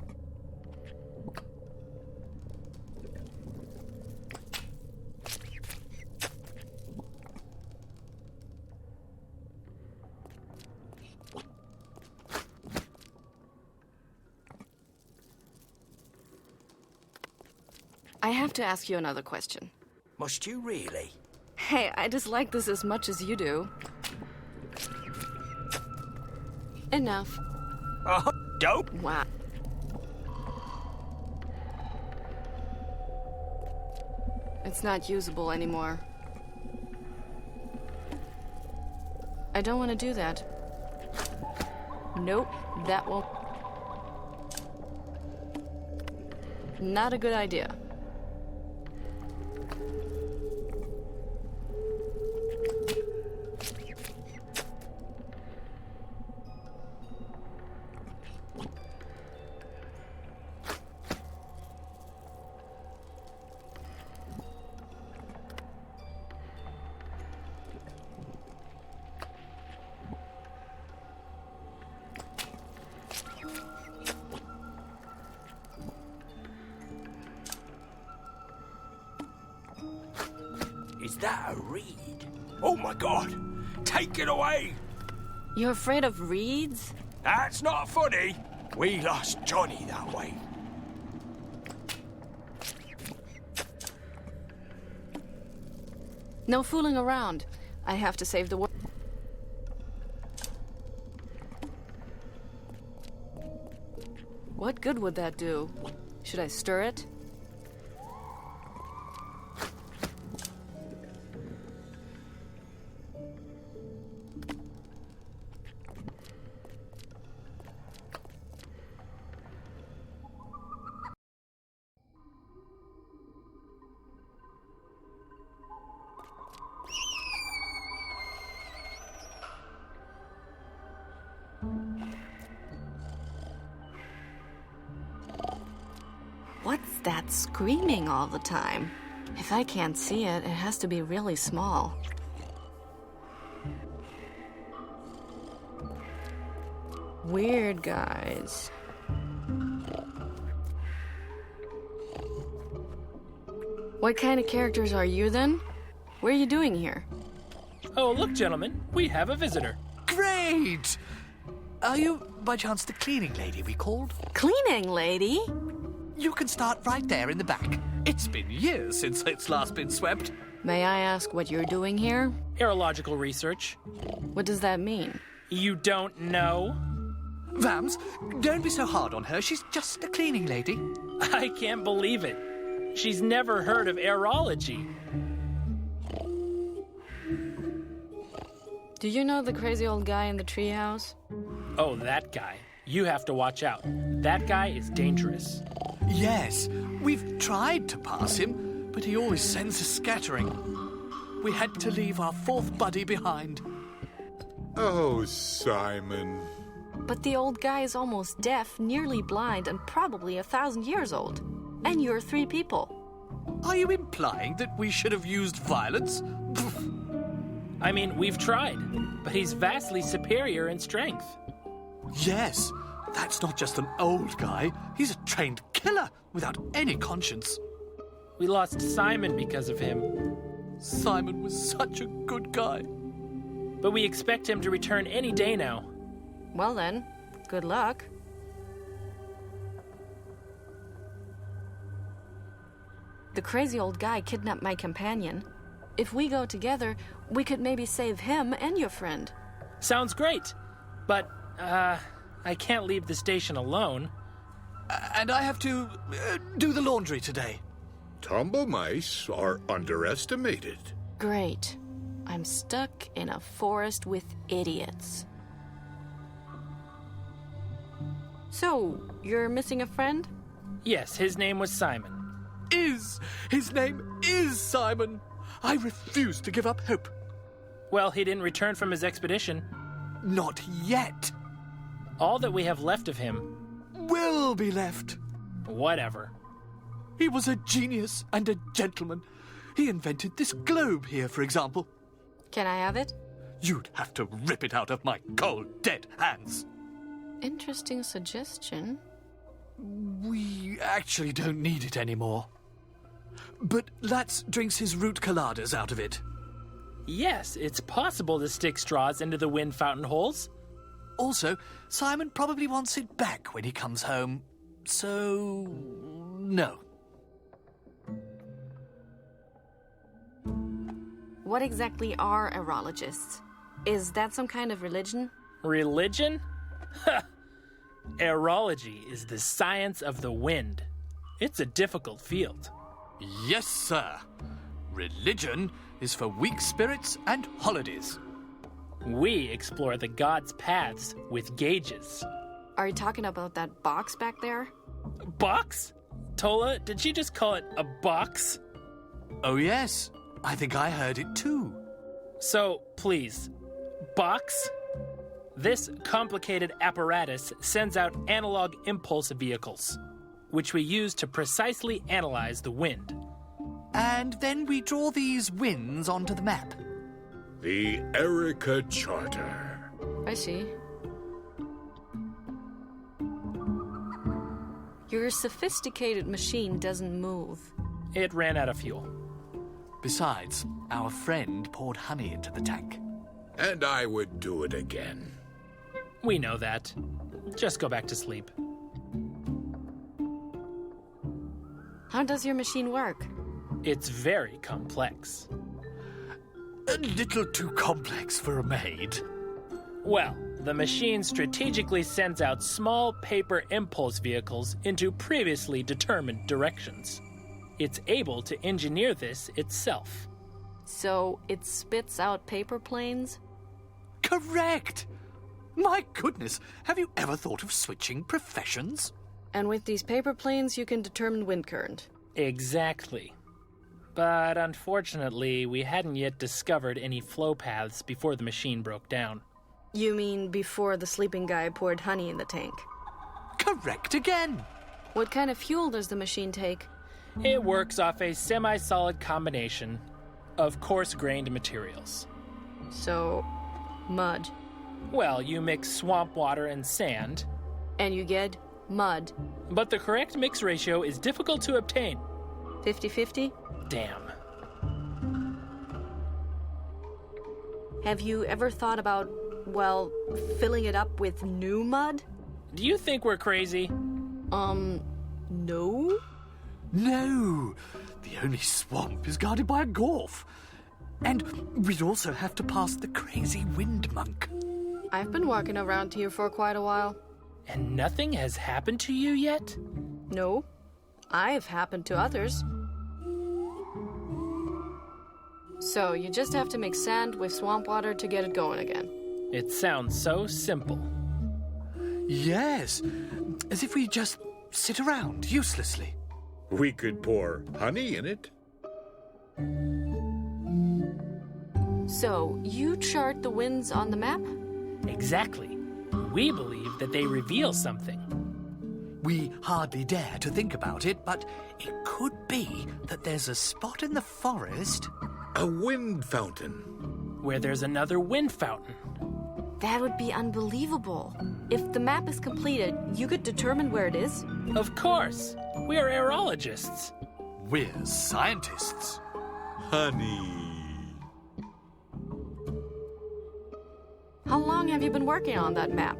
I have to ask you another question. Must you really? Hey, I dislike this as much as you do. Enough. Oh, dope. Wow. It's not usable anymore. I don't want to do that. Nope, that won't. Not a good idea. Is that a reed? Oh my God! Take it away! You're afraid of reeds? That's not funny. We lost Johnny that way. No fooling around. I have to save the world. What good would that do? Should I stir it? What's that screaming all the time? If I can't see it, it has to be really small. Weird guys. What kind of characters are you then? What are you doing here? Oh, look, gentlemen, we have a visitor. Great! Are you, by chance, the cleaning lady we called? Cleaning lady? You can start right there in the back. It's been years since it's last been swept. May I ask what you're doing here? Aerological research. What does that mean? You don't know? Vams, don't be so hard on her. She's just a cleaning lady. I can't believe it. She's never heard of aerology. Do you know the crazy old guy in the treehouse? Oh, that guy. You have to watch out. That guy is dangerous. Yes, we've tried to pass him, but he always sends us scattering. We had to leave our fourth buddy behind. Oh, Simon. But the old guy is almost deaf, nearly blind, and probably 1,000 years old. And you're 3 people. Are you implying that we should have used violence? I mean, we've tried, but he's vastly superior in strength. Yes, that's not just an old guy. He's a trained killer without any conscience. We lost Simon because of him. Simon was such a good guy. But we expect him to return any day now. Well then, good luck. The crazy old guy kidnapped my companion. If we go together, we could maybe save him and your friend. Sounds great. But, I can't leave the station alone. And I have to do the laundry today. Tumble mice are underestimated. Great. I'm stuck in a forest with idiots. So, you're missing a friend? Yes, his name was Simon. His name is Simon. I refuse to give up hope. Well, he didn't return from his expedition. Not yet. All that we have left of him will be left. Whatever. He was a genius and a gentleman. He invented this globe here, for example. Can I have it? You'd have to rip it out of my cold, dead hands. Interesting suggestion. We actually don't need it anymore. But Latz drinks his root coladas out of it. Yes, it's possible to stick straws into the wind fountain holes. Also, Simon probably wants it back when he comes home. So, no. What exactly are aerologists? Is that some kind of religion? Religion? Ha! Aerology is the science of the wind. It's a difficult field. Yes, sir. Religion is for weak spirits and holidays. We explore the gods' paths with gauges. Are you talking about that box back there? Box? Tola, did she just call it a box? Oh, yes. I think I heard it too. So, please, box? This complicated apparatus sends out analog impulse vehicles, which we use to precisely analyze the wind. And then we draw these winds onto the map. The Erica Charter. I see. Your sophisticated machine doesn't move. It ran out of fuel. Besides, our friend poured honey into the tank. And I would do it again. We know that. Just go back to sleep. How does your machine work? It's very complex. A little too complex for a maid. Well, the machine strategically sends out small paper impulse vehicles into previously determined directions. It's able to engineer this itself. So it spits out paper planes? Correct! My goodness, have you ever thought of switching professions? And with these paper planes, you can determine wind current. Exactly. But unfortunately, we hadn't yet discovered any flow paths before the machine broke down. You mean before the sleeping guy poured honey in the tank? Correct again! What kind of fuel does the machine take? It works off a semi-solid combination of coarse-grained materials. So, mud. Well, you mix swamp water and sand. And you get mud. But the correct mix ratio is difficult to obtain. 50-50? Damn. Have you ever thought about, well, filling it up with new mud? Do you think we're crazy? No? No! The only swamp is guarded by a gorf. And we'd also have to pass the crazy wind monk. I've been walking around here for quite a while. And nothing has happened to you yet? No. I've happened to others. So you just have to mix sand with swamp water to get it going again. It sounds so simple. Yes, as if we just sit around uselessly. We could pour honey in it. So, you chart the winds on the map? Exactly. We believe that they reveal something. We hardly dare to think about it, but it could be that there's a spot in the forest. A wind fountain. Where there's another wind fountain. That would be unbelievable. If the map is completed, you could determine where it is? Of course. We are aerologists. We're scientists. Honey. How long have you been working on that map?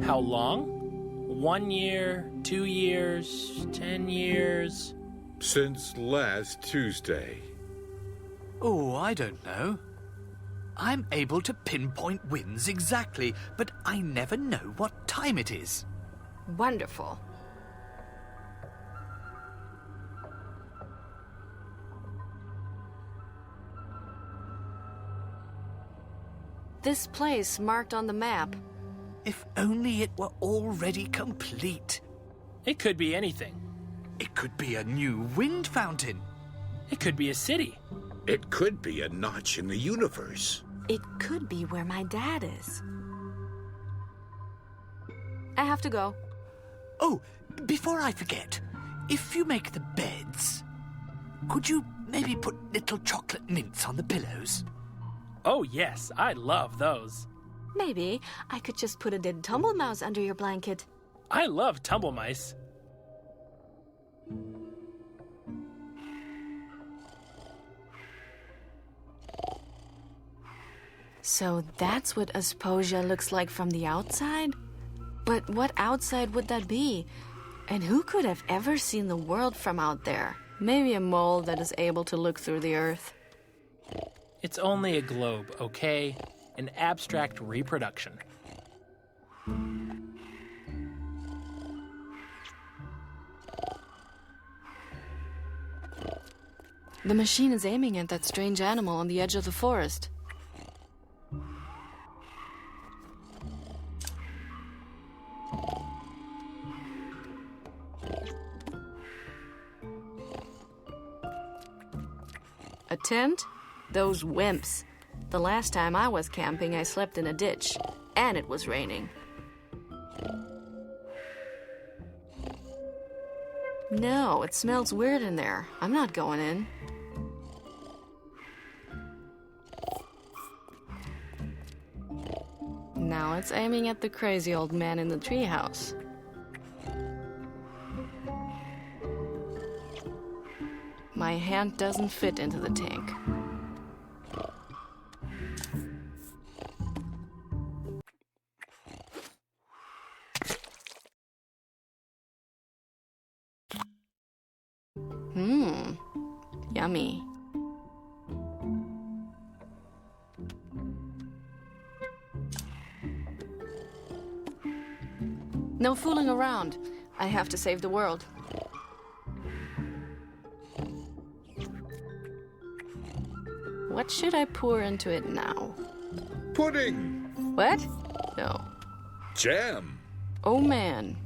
How long? 1 year, 2 years, 10 years? Since last Tuesday. Oh, I don't know. I'm able to pinpoint winds exactly, but I never know what time it is. Wonderful. This place marked on the map. If only it were already complete. It could be anything. It could be a new wind fountain. It could be a city. It could be a notch in the universe. It could be where my dad is. I have to go. Oh, before I forget, if you make the beds, could you maybe put little chocolate mints on the pillows? Oh, yes, I love those. Maybe I could just put a dead tumble mouse under your blanket. I love tumble mice. So that's what Asposia looks like from the outside? But what outside would that be? And who could have ever seen the world from out there? Maybe a mole that is able to look through the earth. It's only a globe, okay? An abstract reproduction. The machine is aiming at that strange animal on the edge of the forest. A tent? Those wimps. The last time I was camping, I slept in a ditch, and it was raining. No, it smells weird in there. I'm not going in. Now it's aiming at the crazy old man in the treehouse. My hand doesn't fit into the tank. Yummy. No fooling around. I have to save the world. What should I pour into it now? Pudding! What? No. Jam! Oh, man.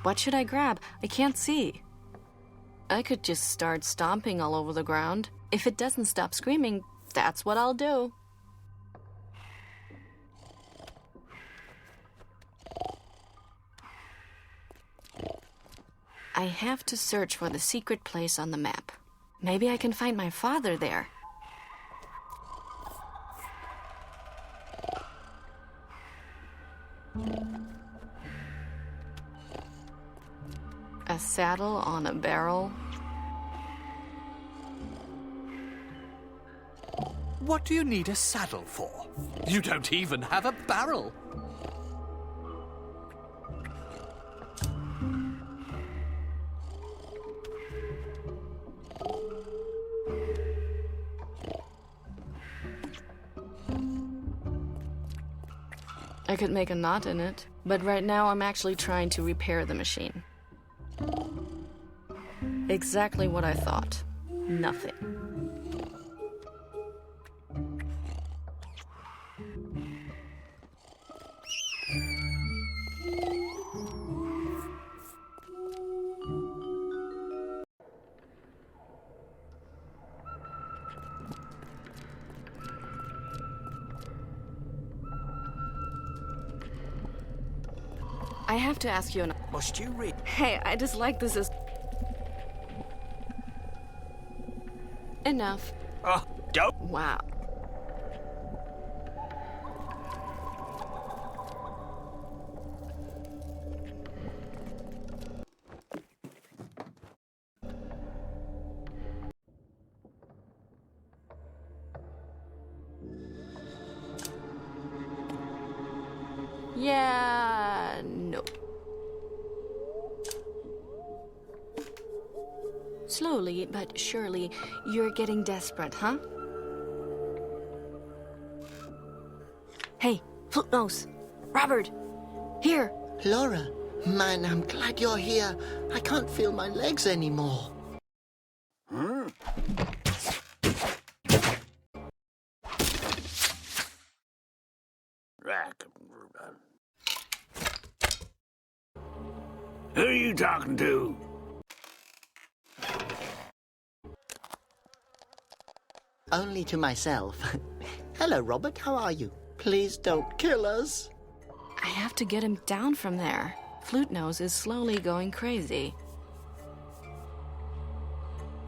What should I grab? I can't see. I could just start stomping all over the ground. If it doesn't stop screaming, that's what I'll do. I have to search for the secret place on the map. Maybe I can find my father there. A saddle on a barrel. What do you need a saddle for? You don't even have a barrel. I could make a knot in it, but right now I'm actually trying to repair the machine. Exactly what I thought. Nothing. I have to ask you an... Must you read? Hey, I just like this is... Enough. Oh, don't. Wow. Yeah, no. Slowly but surely, you're getting desperate, huh? Hey, Footnose! Robert! Here! Laura, man, I'm glad you're here. I can't feel my legs anymore. Huh? Who are you talking to? Only to myself. Hello, Robert, how are you? Please don't kill us. I have to get him down from there. Flute Nose is slowly going crazy.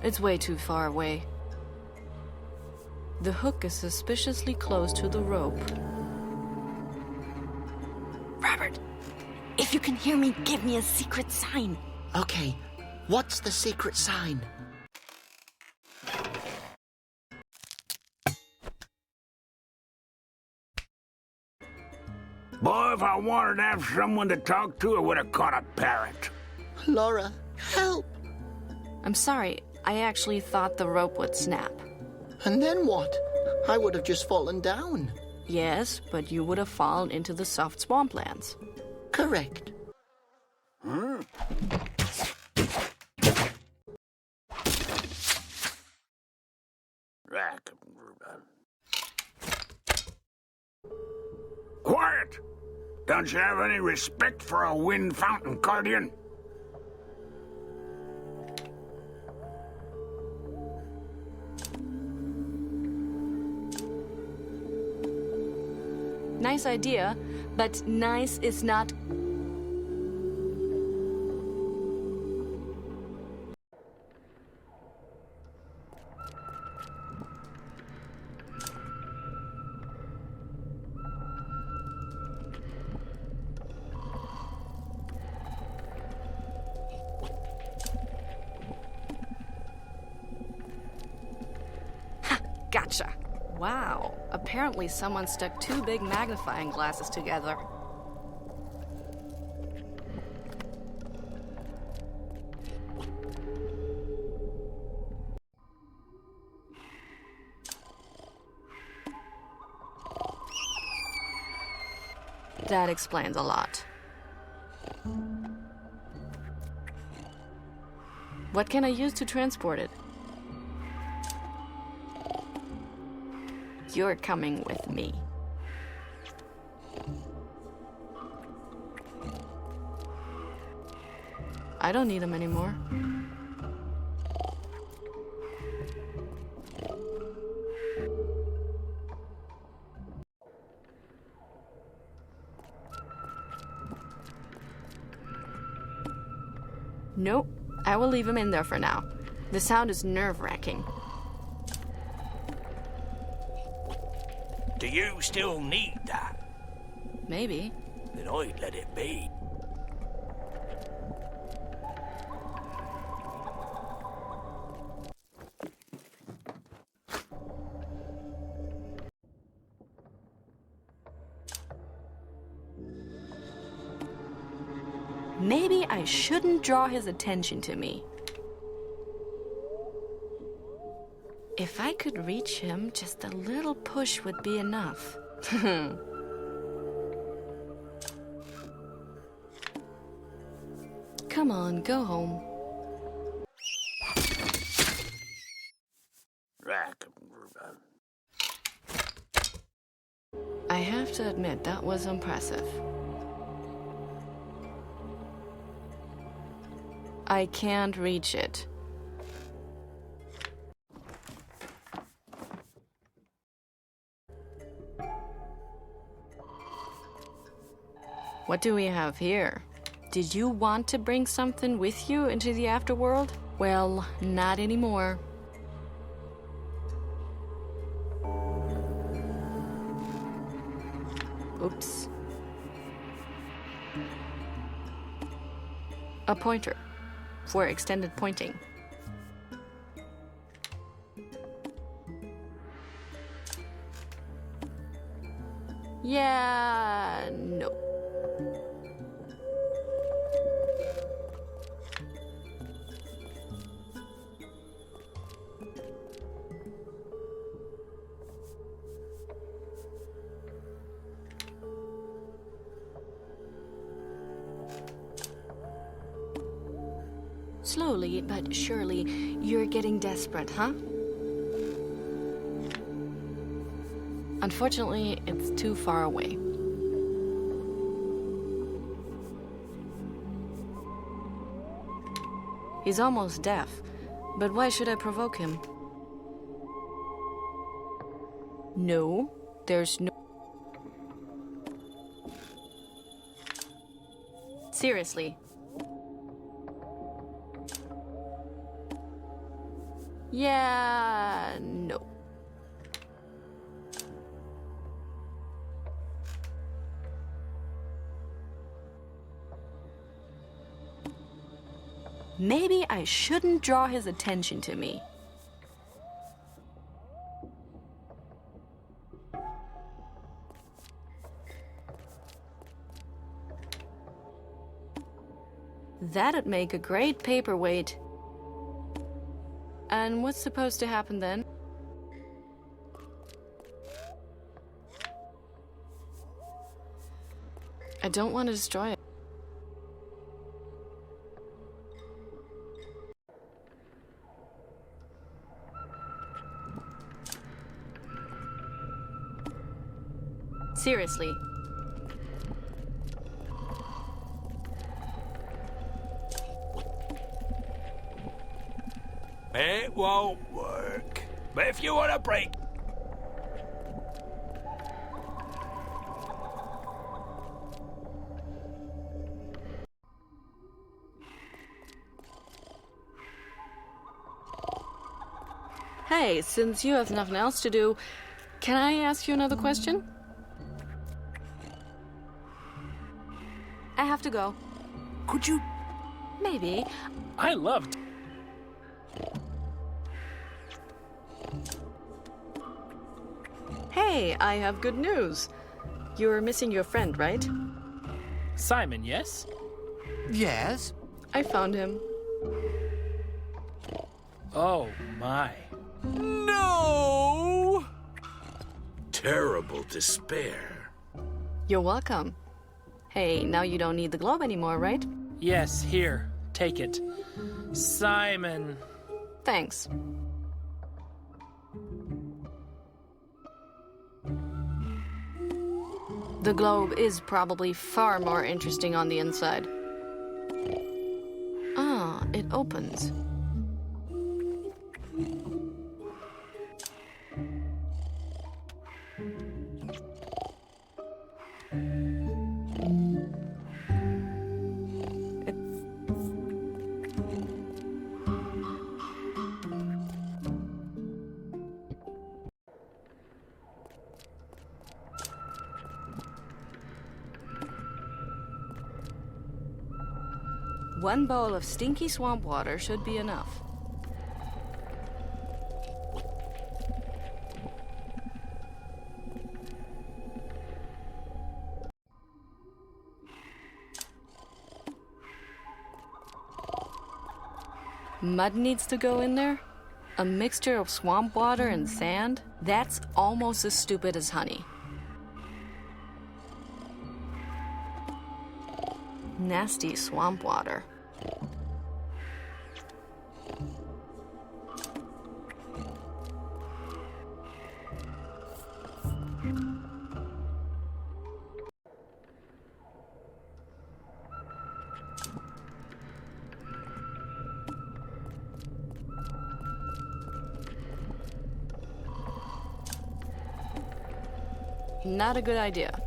It's way too far away. The hook is suspiciously close to the rope. Robert, if you can hear me, give me a secret sign. Okay, what's the secret sign? Boy, if I wanted to have someone to talk to, I would have caught a parrot. Laura, help! I'm sorry, I actually thought the rope would snap. And then what? I would have just fallen down. Yes, but you would have fallen into the soft swamplands. Correct. Huh? Quiet! Don't you have any respect for a wind fountain guardian? Nice idea, but nice is not... Gotcha. Wow. Apparently someone stuck two big magnifying glasses together. That explains a lot. What can I use to transport it? You're coming with me. I don't need them anymore. Nope, I will leave him in there for now. The sound is nerve-wracking. Do you still need that? Maybe. Then I'd let it be. Maybe I shouldn't draw his attention to me. If I could reach him, just a little push would be enough. Come on, go home. I have to admit, that was impressive. I can't reach it. What do we have here? Did you want to bring something with you into the afterworld? Well, not anymore. Oops. A pointer for extended pointing. Yeah, no. Slowly but surely, you're getting desperate, huh? Unfortunately, it's too far away. He's almost deaf, but why should I provoke him? No, there's no... Seriously. Yeah, no. Maybe I shouldn't draw his attention to me. That'd make a great paperweight. And what's supposed to happen then? I don't want to destroy it. Seriously. It won't work. But if you want a break... Hey, since you have nothing else to do, can I ask you another question? I have to go. Could you... Maybe. I loved... Hey, I have good news. You're missing your friend, right? Simon, yes? Yes? I found him. Oh, my. No! Terrible despair. You're welcome. Hey, now you don't need the globe anymore, right? Yes, here. Take it. Simon. Thanks. The globe is probably far more interesting on the inside. Ah, it opens. One bowl of stinky swamp water should be enough. Mud needs to go in there? A mixture of swamp water and sand? That's almost as stupid as honey. Nasty swamp water. Not a good idea.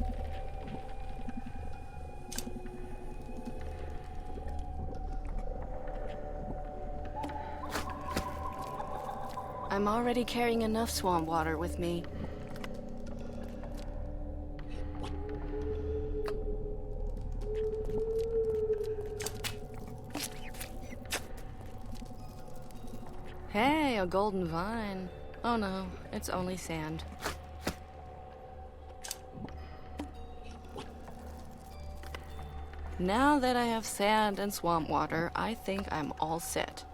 I'm already carrying enough swamp water with me. Hey, a golden vine. Oh no, it's only sand. Now that I have sand and swamp water, I think I'm all set.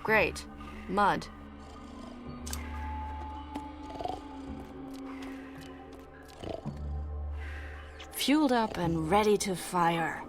Great. Mud. Fueled up and ready to fire.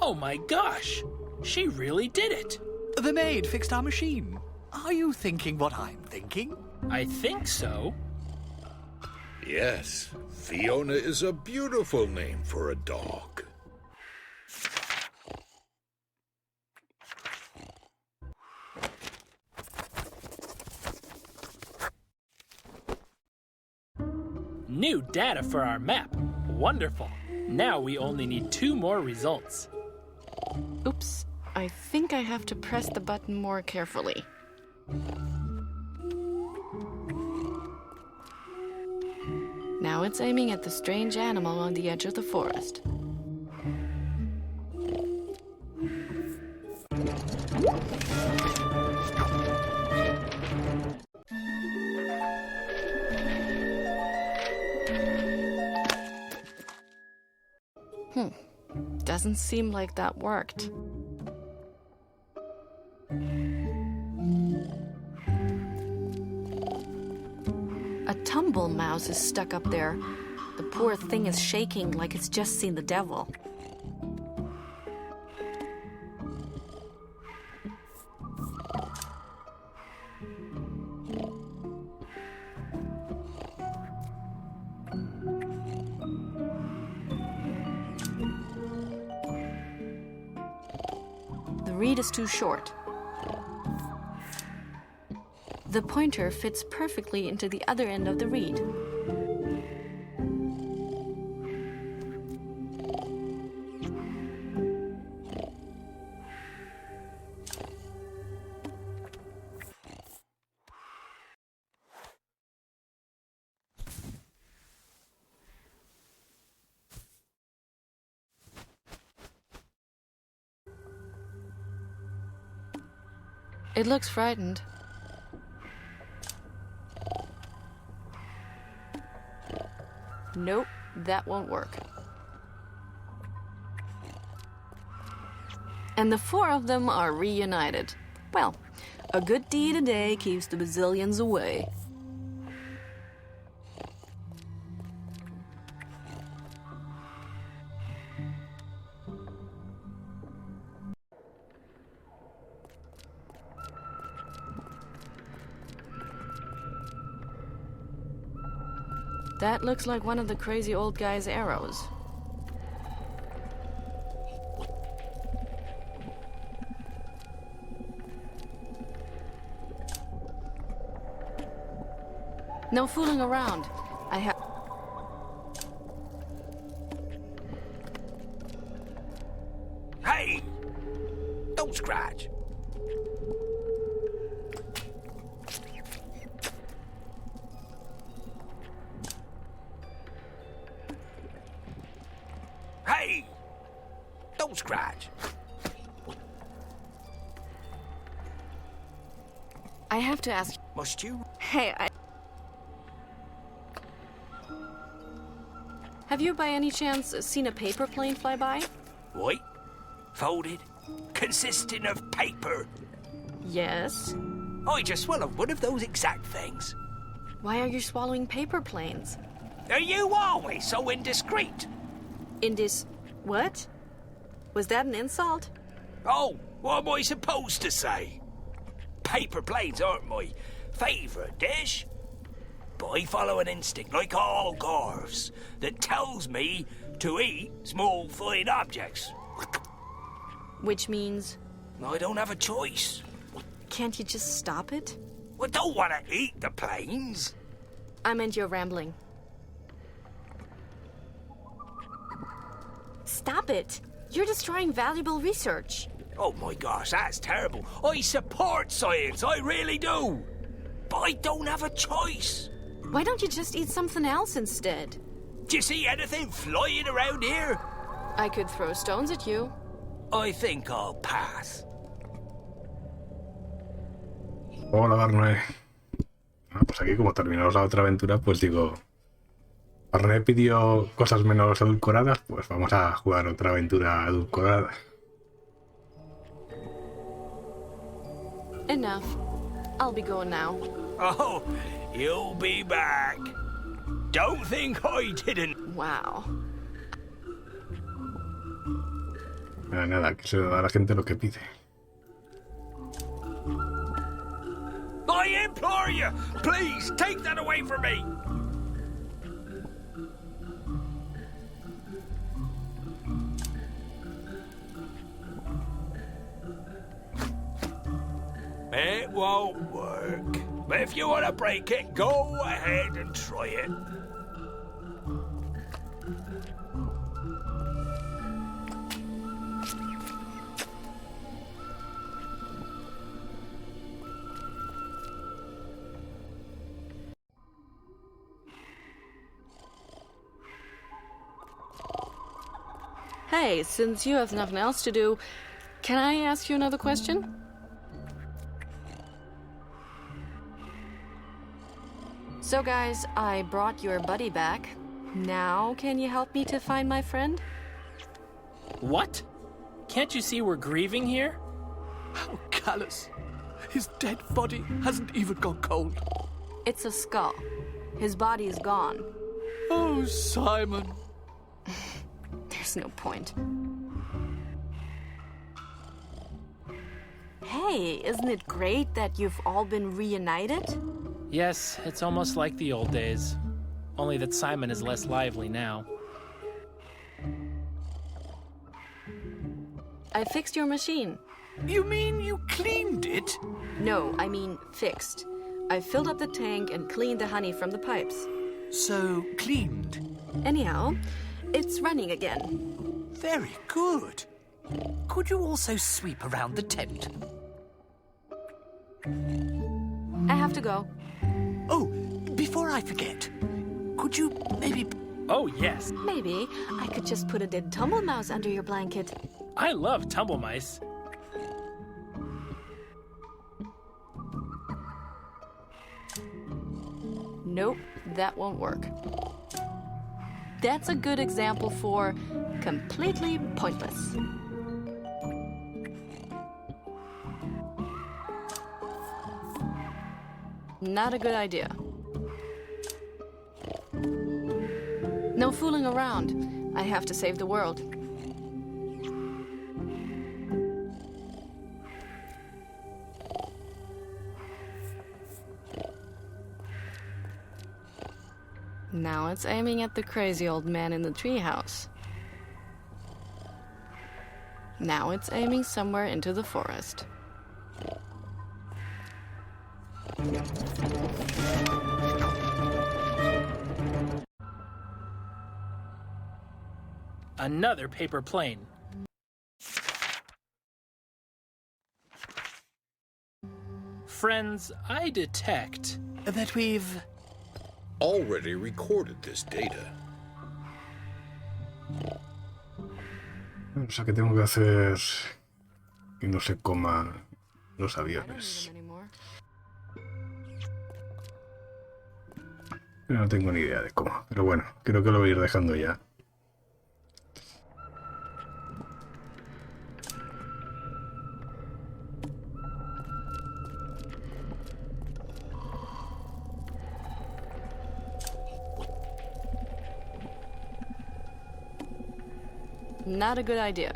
Oh my gosh! She really did it! The maid fixed our machine. Are you thinking what I'm thinking? I think so. Yes, Fiona is a beautiful name for a dog. New data for our map. Wonderful. Now we only need 2 more results. Oops, I think I have to press the button more carefully. Now it's aiming at the strange animal on the edge of the forest. Doesn't seem like that worked. A tumble mouse is stuck up there. The poor thing is shaking like it's just seen the devil. The reed is too short. The pointer fits perfectly into the other end of the reed. It looks frightened. Nope, that won't work. And the four of them are reunited. Well, a good deed a day keeps the bazillions away. That looks like one of the crazy old guy's arrows. No fooling around. I have... Hey! Don't scratch. Hey! Don't scratch. I have to ask... Must you? Hey, Have you by any chance seen a paper plane fly by? White, folded, consisting of paper. Yes. I just swallowed one of those exact things. Why are you swallowing paper planes? Are you always so indiscreet? What? Was that an insult? Oh, what am I supposed to say? Paper planes aren't my favourite dish. But I follow an instinct, like all Gorvs, that tells me to eat small flying objects. Which means? I don't have a choice. Can't you just stop it? I don't want to eat the planes. I meant you're rambling. Stop it! You're destroying valuable research. Oh my gosh, that's terrible. I support science, I really do. But I don't have a choice. Why don't you just eat something else instead? Do you see anything flying around here? I could throw stones at you. I think I'll pass. Hola, Barney. Pues aquí, como terminamos la otra aventura, pues digo... Barney pidió cosas menos edulcoradas, pues vamos a jugar otra aventura edulcorada. Enough. I'll be going now. Oh, you'll be back. Don't think I didn't. Wow. Nada, que se da a la gente lo que pide. I implore you, please take that away from me. It won't work. But if you want to break it, go ahead and try it. Hey, since you have nothing else to do, can I ask you another question? So guys, I brought your buddy back. Now, can you help me to find my friend? What? Can't you see we're grieving here? How callous. His dead body hasn't even gone cold. It's a skull. His body is gone. Oh, Simon. There's no point. Hey, isn't it great that you've all been reunited? Yes, it's almost like the old days. Only that Simon is less lively now. I fixed your machine. You mean you cleaned it? No, I mean fixed. I filled up the tank and cleaned the honey from the pipes. So cleaned? Anyhow, it's running again. Very good. Could you also sweep around the tent? I have to go. Oh, before I forget, could you maybe... Oh, yes. Maybe I could just put a dead tumble mouse under your blanket. I love tumble mice. Nope, that won't work. That's a good example for completely pointless. Not a good idea. No fooling around. I have to save the world. Now it's aiming at the crazy old man in the treehouse. Now it's aiming somewhere into the forest. Another paper plane. Friends, I detect that we've already recorded this data. O sea que tengo que hacer que no se coman los aviones. No tengo ni idea de cómo, pero bueno, creo que lo voy a ir dejando ya. Not a good idea.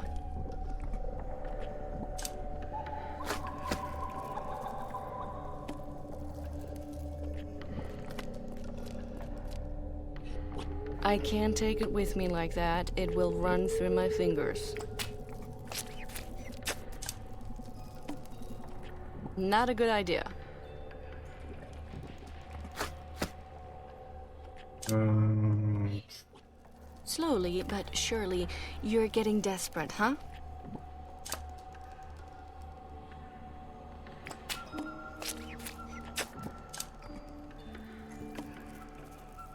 I can't take it with me like that. It will run through my fingers. Not a good idea. Slowly but surely, you're getting desperate, huh?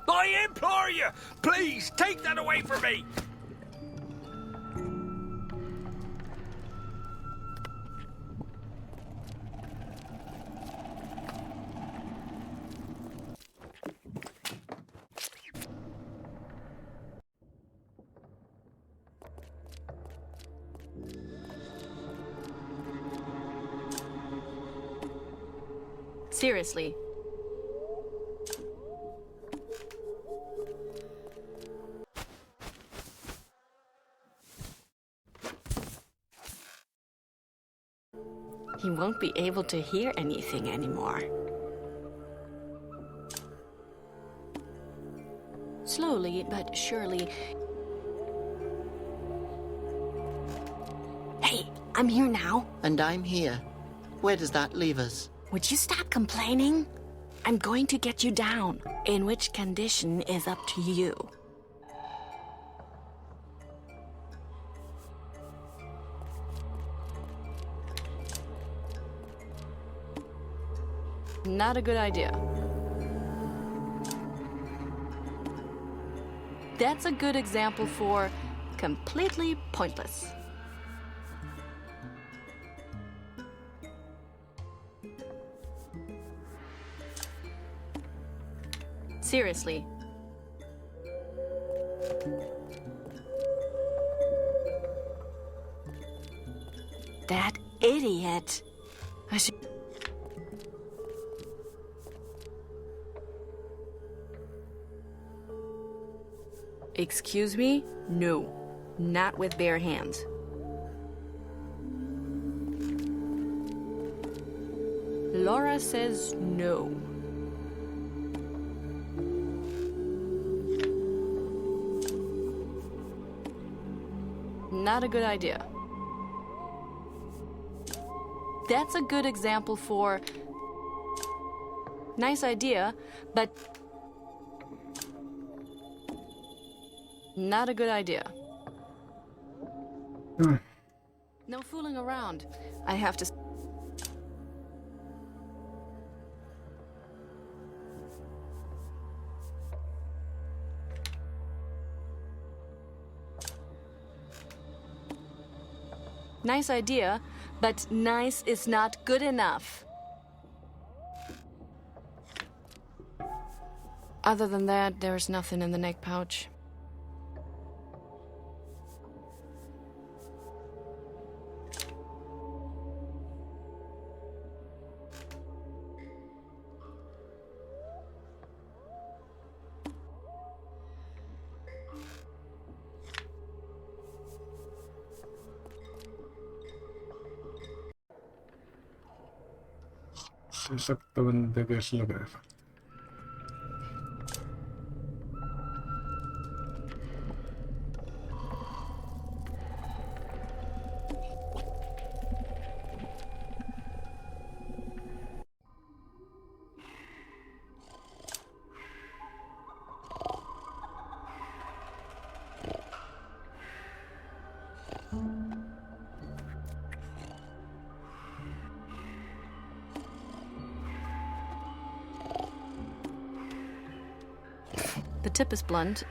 I implore you, please take that away from me. Seriously. He won't be able to hear anything anymore. Slowly but surely. Hey, I'm here now. And I'm here. Where does that leave us? Would you stop complaining? I'm going to get you down. In which condition is up to you. Not a good idea. That's a good example for completely pointless. Seriously. That idiot. I should... Excuse me? No. Not with bare hands. Laura says no. Not a good idea. That's a good example for Nice idea, but not a good idea. No fooling around. I have to... Nice idea, but nice is not good enough. Other than that, there's nothing in the neck pouch. Exactamente qué es lo que me falta. The tip is blunt.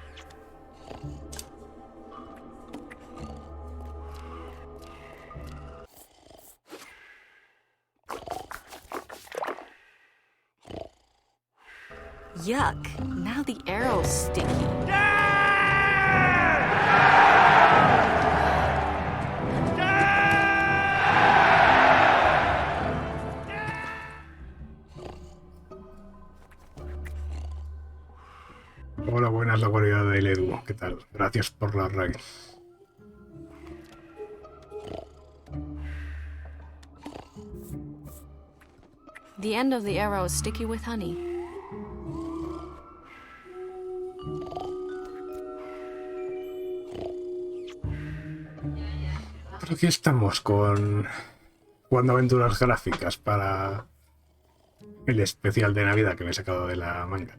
Yuck. Now the arrow's sticky. Hola, buenas, la guarida del Edu. ¿Qué tal? Gracias por la raid. The end of the arrow is sticky with honey. Pero aquí estamos con jugando aventuras gráficas para el especial de Navidad que me he sacado de la manga.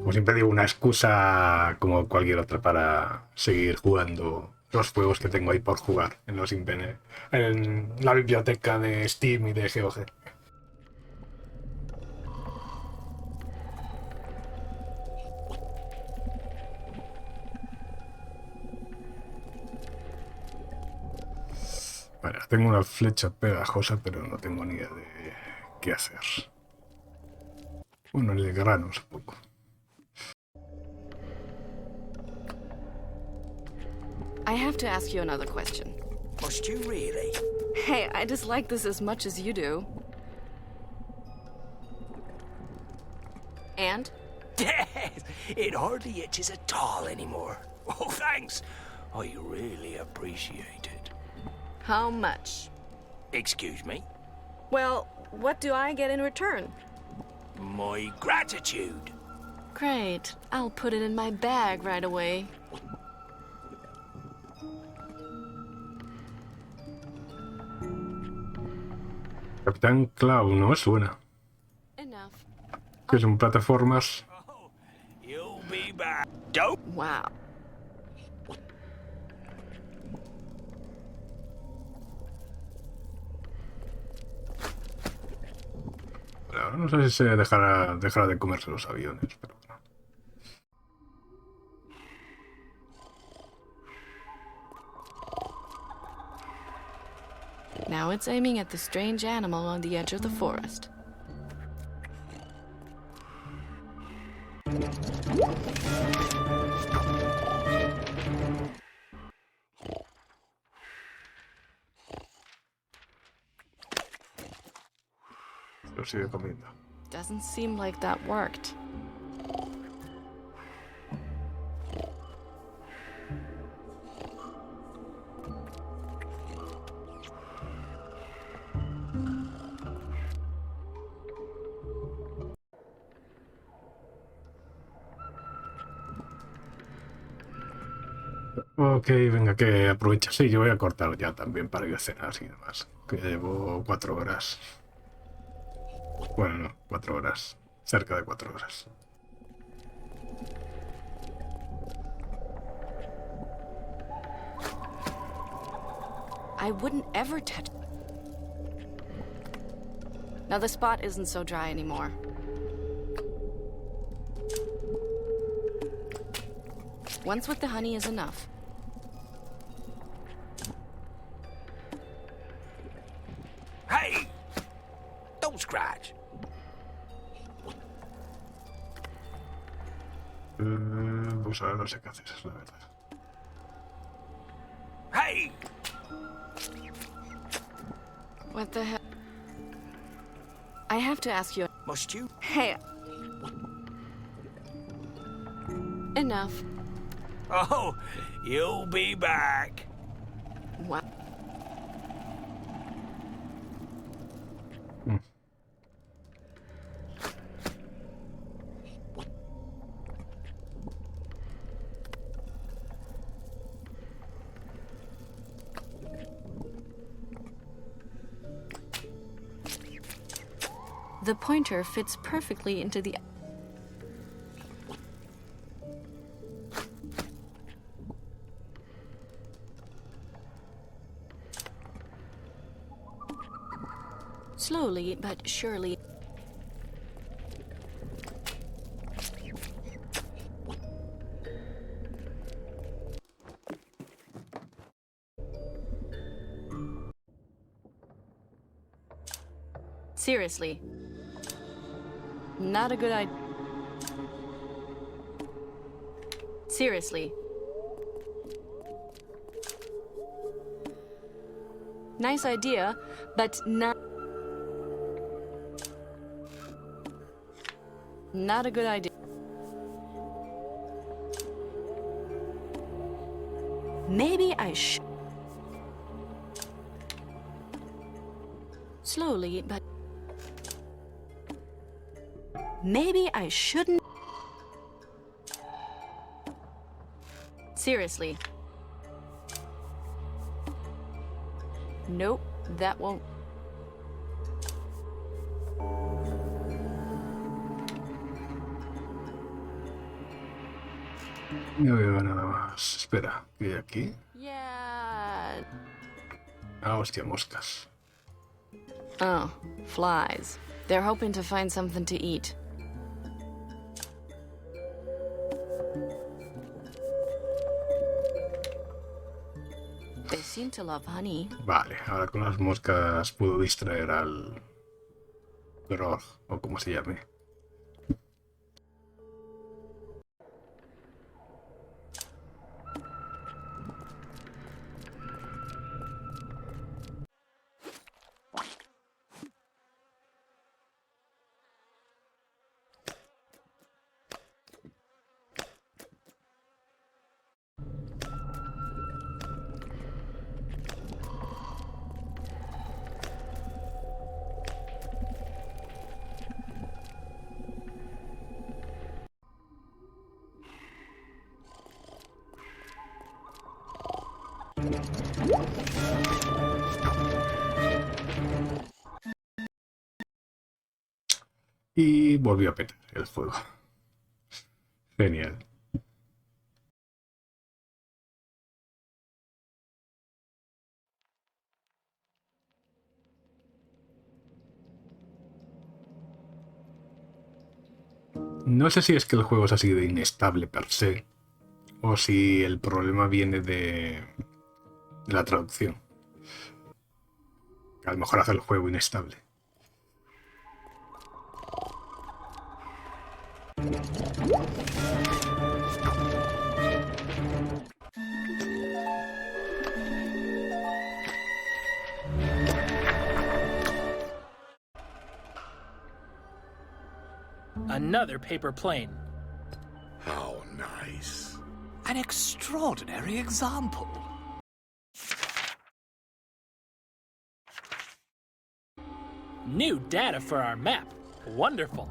Como siempre digo, una excusa como cualquier otra para seguir jugando los juegos que tengo ahí por jugar en la biblioteca de Steam y de GOG. Vale, tengo una flecha pegajosa, pero no tengo ni idea de qué hacer. Bueno, el grano es poco. I have to ask you another question. Must you really? Hey, I dislike this as much as you do. And? It hardly itches at all anymore. Oh, thanks. I really appreciate it. How much? Excuse me? Well, what do I get in return? My gratitude. Great. I'll put it in my bag right away. Capitán Cloud, no me suena. Enough. Que son plataformas. You'll be back. Don't. Wow. Ahora no sé si se dejará de comerse los aviones, pero bueno. Now it's aiming at the strange animal on the edge of the forest. Lo sigue comiendo. Doesn't seem like that worked. Ok, venga, que aprovecha. Sí, yo voy a cortar ya también para ir a cenar y demás. Que llevo 4 horas. Bueno, no, 4 horas. Cerca de 4 horas. I wouldn't ever touch... Now the spot isn't so dry anymore. Once with the honey is enough. Hey! Don't scratch. Pues ahora no sé qué hacer, es la verdad. Hey! What the hell? I have to ask you... Must you? Hey... Enough. Oh, you'll be back. What? The pointer fits perfectly into the... Slowly but surely. Seriously. Not a good idea. Seriously. Nice idea, but not a good idea. Maybe I should. Slowly, but maybe I shouldn't. Seriously. Nope, that won't. No veo nada más. Espera, ¿qué hay aquí? Yeah. Ah, hostia, moscas. Oh, flies. They're hoping to find something to eat. They seem to love honey. Vale, ahora con las moscas puedo distraer al grog, o como se llame. Y volvió a petar el fuego. Genial. No sé si es que el juego es así de inestable per se, o si el problema viene de la traducción. A lo mejor hace el juego inestable. Another paper plane. How nice. An extraordinary example. New data for our map. Wonderful.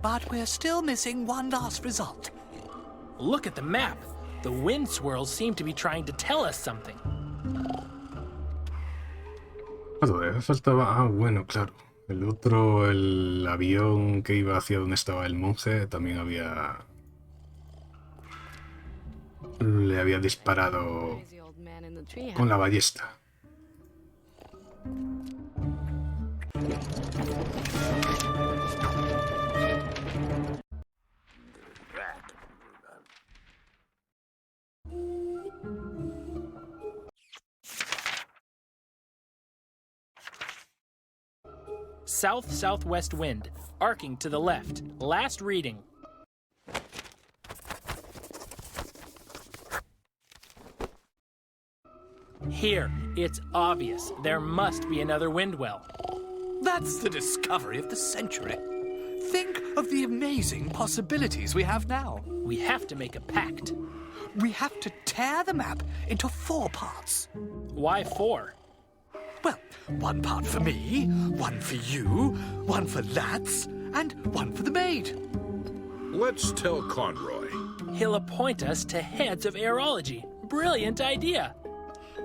But we're still missing one last result. Look at the map. The wind swirls seem to be trying to tell us something. Todavía faltaba... Ah, bueno, claro. El otro, el avión que iba hacia donde estaba el monje, también había... Le había disparado con la ballesta. South-southwest wind, arcing to the left. Last reading. Here, it's obvious. There must be another wind well. That's the discovery of the century. Think of the amazing possibilities we have now. We have to make a pact. We have to tear the map into 4 parts. Why 4? Well, 1 part for me, 1 for you, 1 for Lats, and 1 for the maid. Let's tell Conroy. He'll appoint us to heads of aerology. Brilliant idea.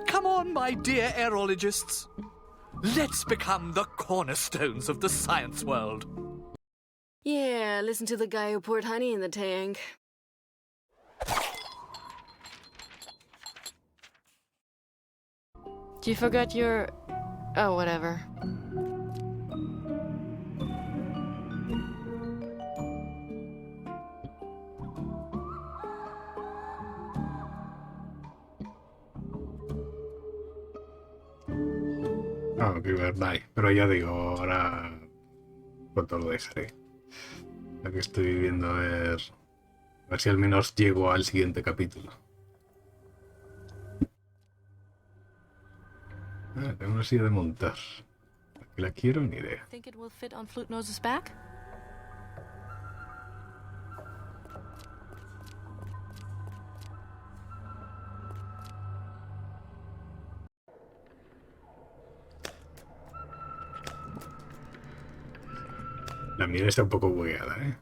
Come on, my dear aerologists. Let's become the cornerstones of the science world. Yeah, listen to the guy who poured honey in the tank. You forgot your... Oh, whatever. Ah, que verdad. Pero ya digo, ahora pronto lo dejaré. Ya que estoy viendo a ver si al menos llego al siguiente capítulo. Ah, tengo una silla de montar. ¿Para qué la quiero? Ni idea. Think it will fit on Flute Nose's back? La mía está un poco bugueada, ¿eh?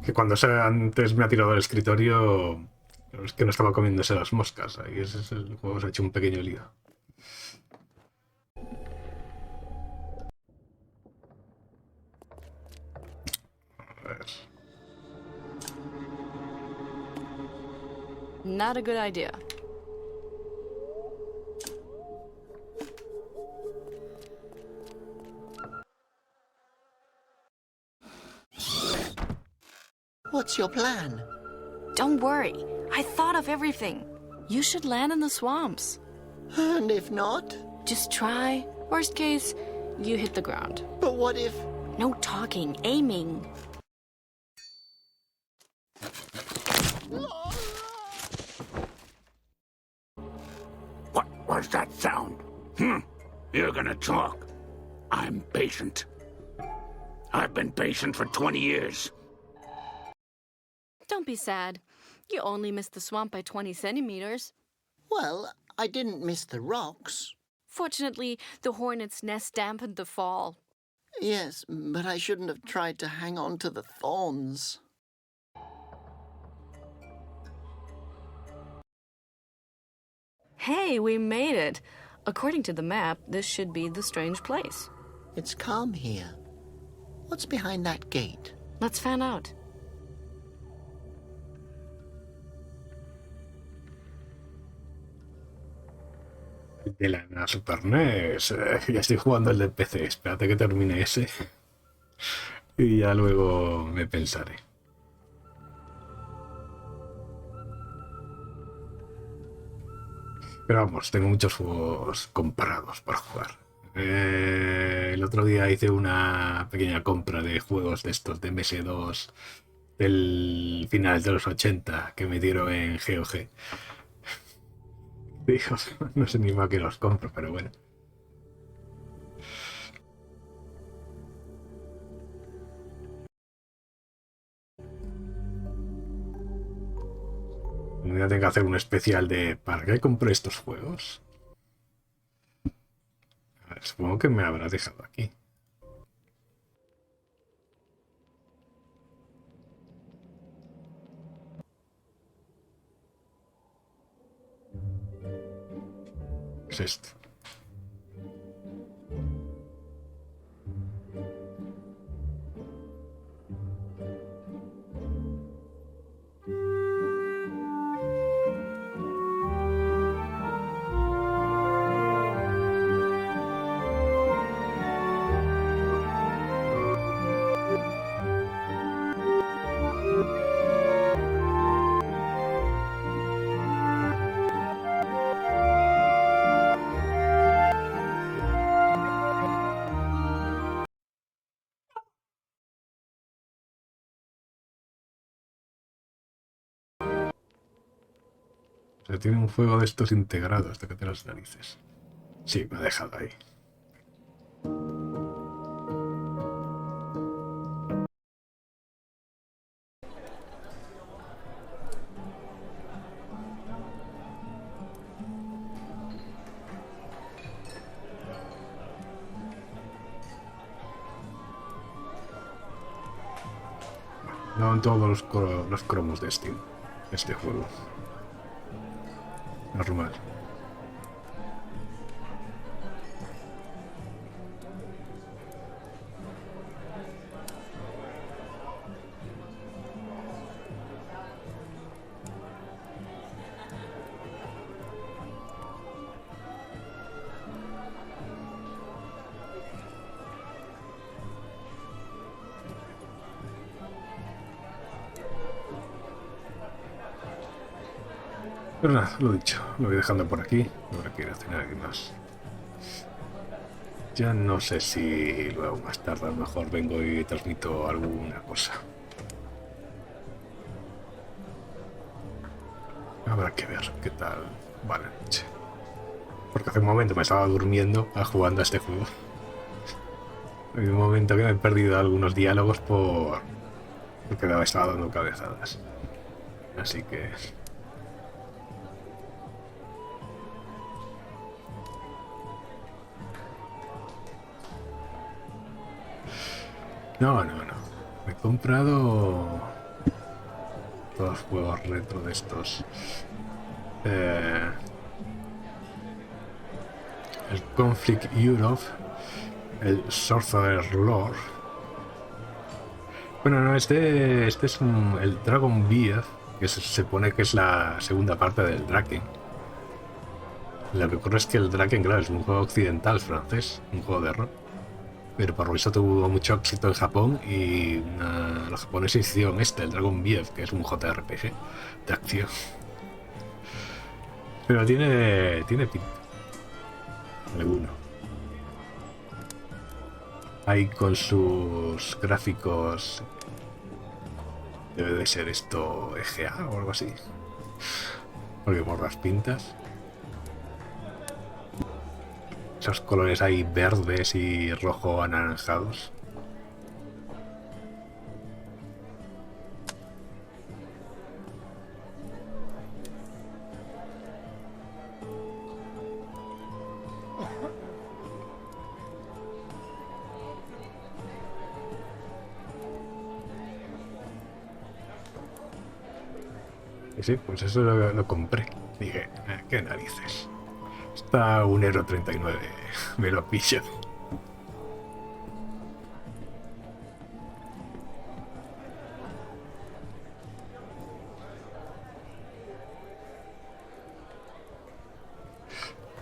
Que cuando antes me ha tirado al escritorio, es que no estaba comiéndose las moscas. Ahí el juego se ha hecho un pequeño lío. A ver. Not a good idea. What's your plan? Don't worry. I thought of everything. You should land in the swamps. And if not? Just try. Worst case, you hit the ground. But what if... No talking, aiming. What was that sound? You're gonna talk. I'm patient. I've been patient for 20 years. Don't be sad. You only missed the swamp by 20 centimeters. Well, I didn't miss the rocks. Fortunately, the hornet's nest dampened the fall. Yes, but I shouldn't have tried to hang on to the thorns. Hey, we made it. According to the map, this should be the strange place. It's calm here. What's behind that gate? Let's find out. De la Super NES. Ya estoy jugando el de PC. Espérate que termine ese. Y ya luego me pensaré. Pero vamos, tengo muchos juegos comparados para jugar. El otro día hice una pequeña compra de juegos de estos de MS2 del final de los 80 que me dieron en GOG. Digo, no sé ni más que los compro, pero bueno. Un día tengo que hacer un especial de ¿para qué compré estos juegos? A ver, supongo que me habrá dejado aquí. es esto? Se tiene un juego de estos integrados, de que te las narices. Sí, me ha dejado ahí. No en todos los cromos de Steam, este juego. Normal. Pero nada, lo dicho, lo voy dejando por aquí. Ahora quiero cenar y más. Ya no sé si luego más tarde a lo mejor vengo y transmito alguna cosa. Habrá que ver qué tal va la noche. Porque hace un momento me estaba durmiendo jugando a este juego. Hay un momento que me he perdido algunos diálogos porque me estaba dando cabezadas. Así que... No. Me he comprado todos los juegos retro de estos. El Conflict Europe, el Sorcerer Lore. Bueno, no, este es el Dragon Beef, que se supone que es la segunda parte del Draken. Lo que ocurre es que el Draken, claro, es un juego occidental francés, un juego de rol. Pero por lo visto tuvo mucho éxito en Japón y los japoneses hicieron el Dragon Beef, que es un JRPG de acción. Pero tiene pinta. Alguno. Ahí con sus gráficos. Debe de ser esto EGA o algo así. Porque por las pintas. Esos colores ahí verdes y rojo anaranjados. Y sí, pues eso lo compré. Dije, qué narices. Está €1,39. Me lo pillo.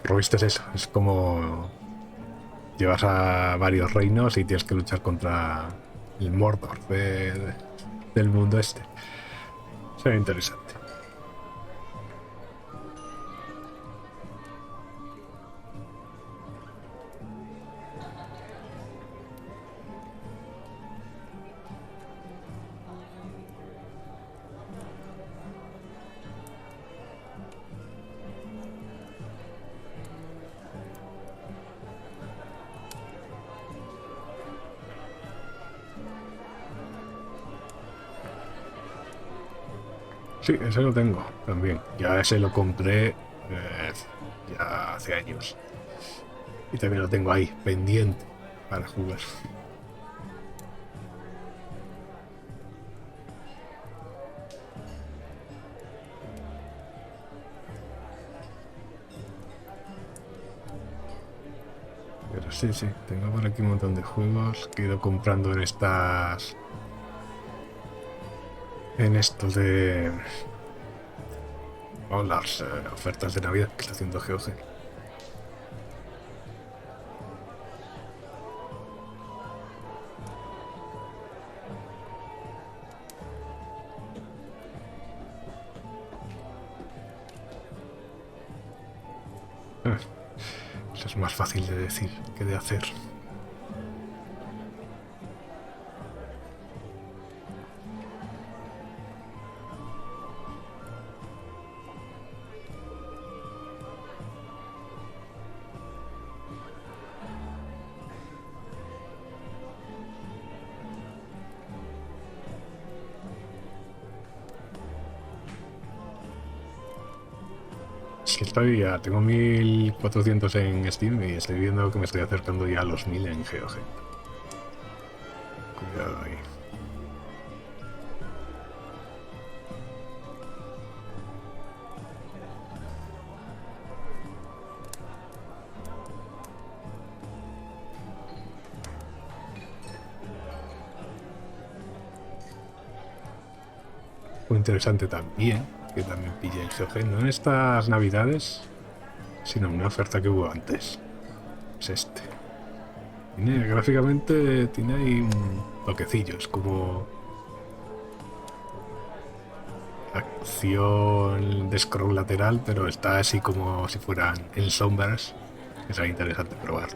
Pero viste, es eso. Es como llevas a varios reinos y tienes que luchar contra el Mordor del mundo este. Se ve interesante. Sí, ese lo tengo también. Ya ese lo compré ya hace años. Y también lo tengo ahí, pendiente para jugar. Pero sí, tengo por aquí un montón de juegos que he ido comprando en estas... En esto de... O las ofertas de Navidad que está haciendo GOG. Eso es más fácil de decir que de hacer. Es que tengo 1400 en Steam y estoy viendo que me estoy acercando ya a los 1000 en GOG. Cuidado ahí. Muy interesante también, que también pillé en GOG, no en estas Navidades, sino en una oferta que hubo antes. Es este. Gráficamente tiene ahí un toquecillo, es como acción de scroll lateral, pero está así como si fueran en sombras. Es ahí interesante probar.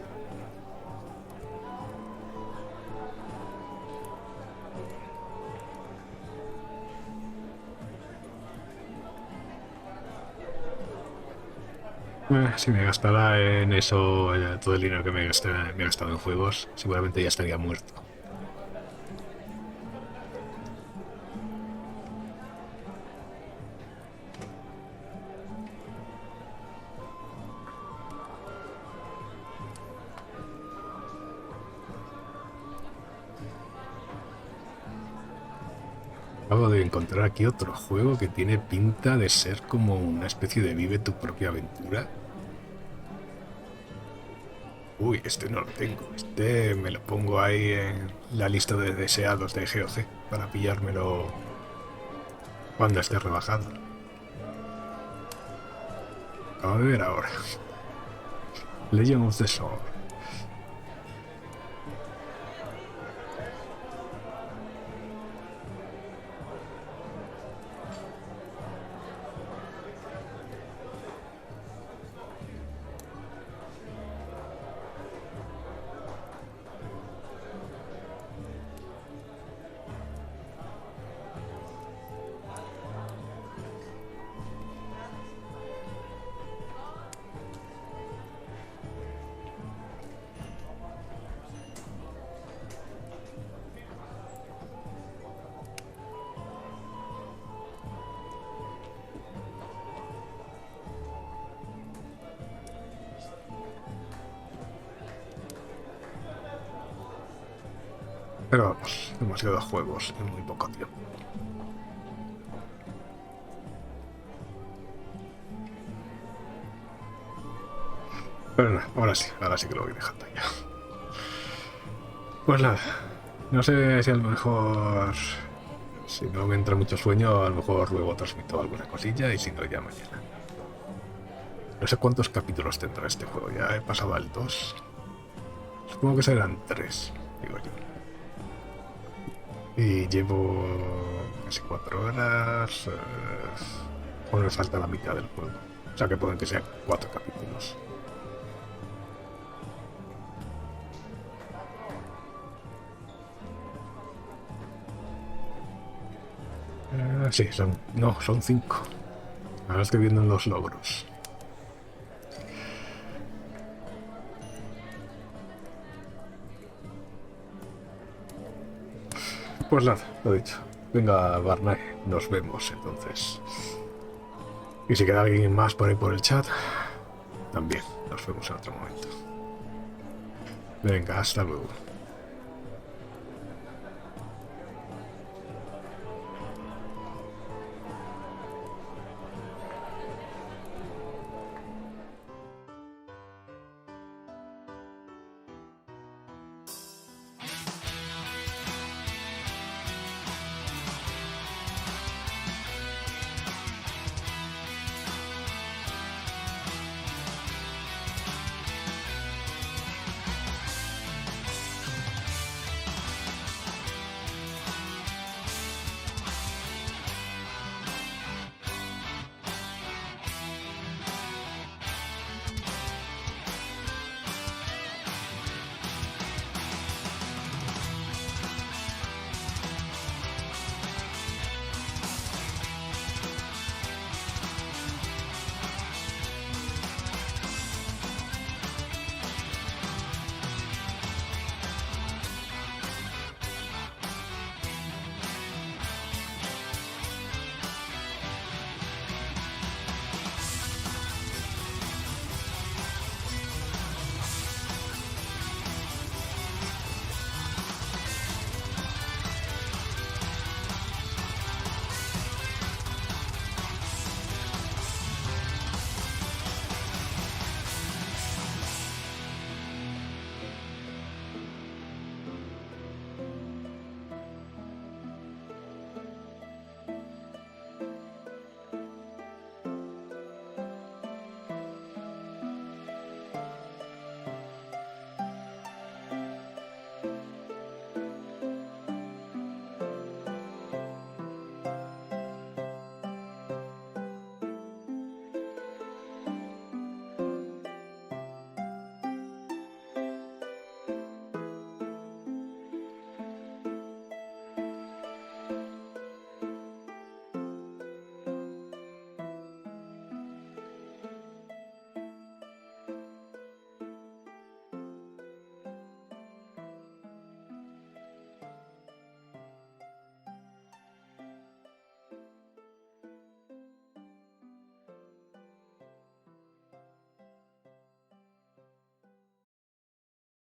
Si me gastara en eso todo el dinero que me he gastado en juegos, seguramente ya estaría muerto. Acabo de encontrar aquí otro juego que tiene pinta de ser como una especie de vive tu propia aventura. Uy, este no lo tengo. Este me lo pongo ahí en la lista de deseados de GOG para pillármelo cuando esté rebajado. Acabo de ver ahora. Legend of the Sword. Pero vamos, demasiados juegos en muy poco tiempo. Pero nada, ahora sí que lo voy dejando ya. Pues nada, no sé si a lo mejor, si no me entra mucho sueño, a lo mejor luego transmito alguna cosilla y si no, ya mañana. No sé cuántos capítulos tendrá este juego, ya he pasado al 2. Supongo que serán 3, digo yo. Y llevo casi 4 horas. Bueno, me falta la mitad del juego. O sea que pueden que sean 4 capítulos. Sí, son 5. Ahora estoy viendo en los logros. Pues nada, lo dicho. Venga, Barney, nos vemos entonces. Y si queda alguien más por ahí por el chat, también nos vemos en otro momento. Venga, hasta luego.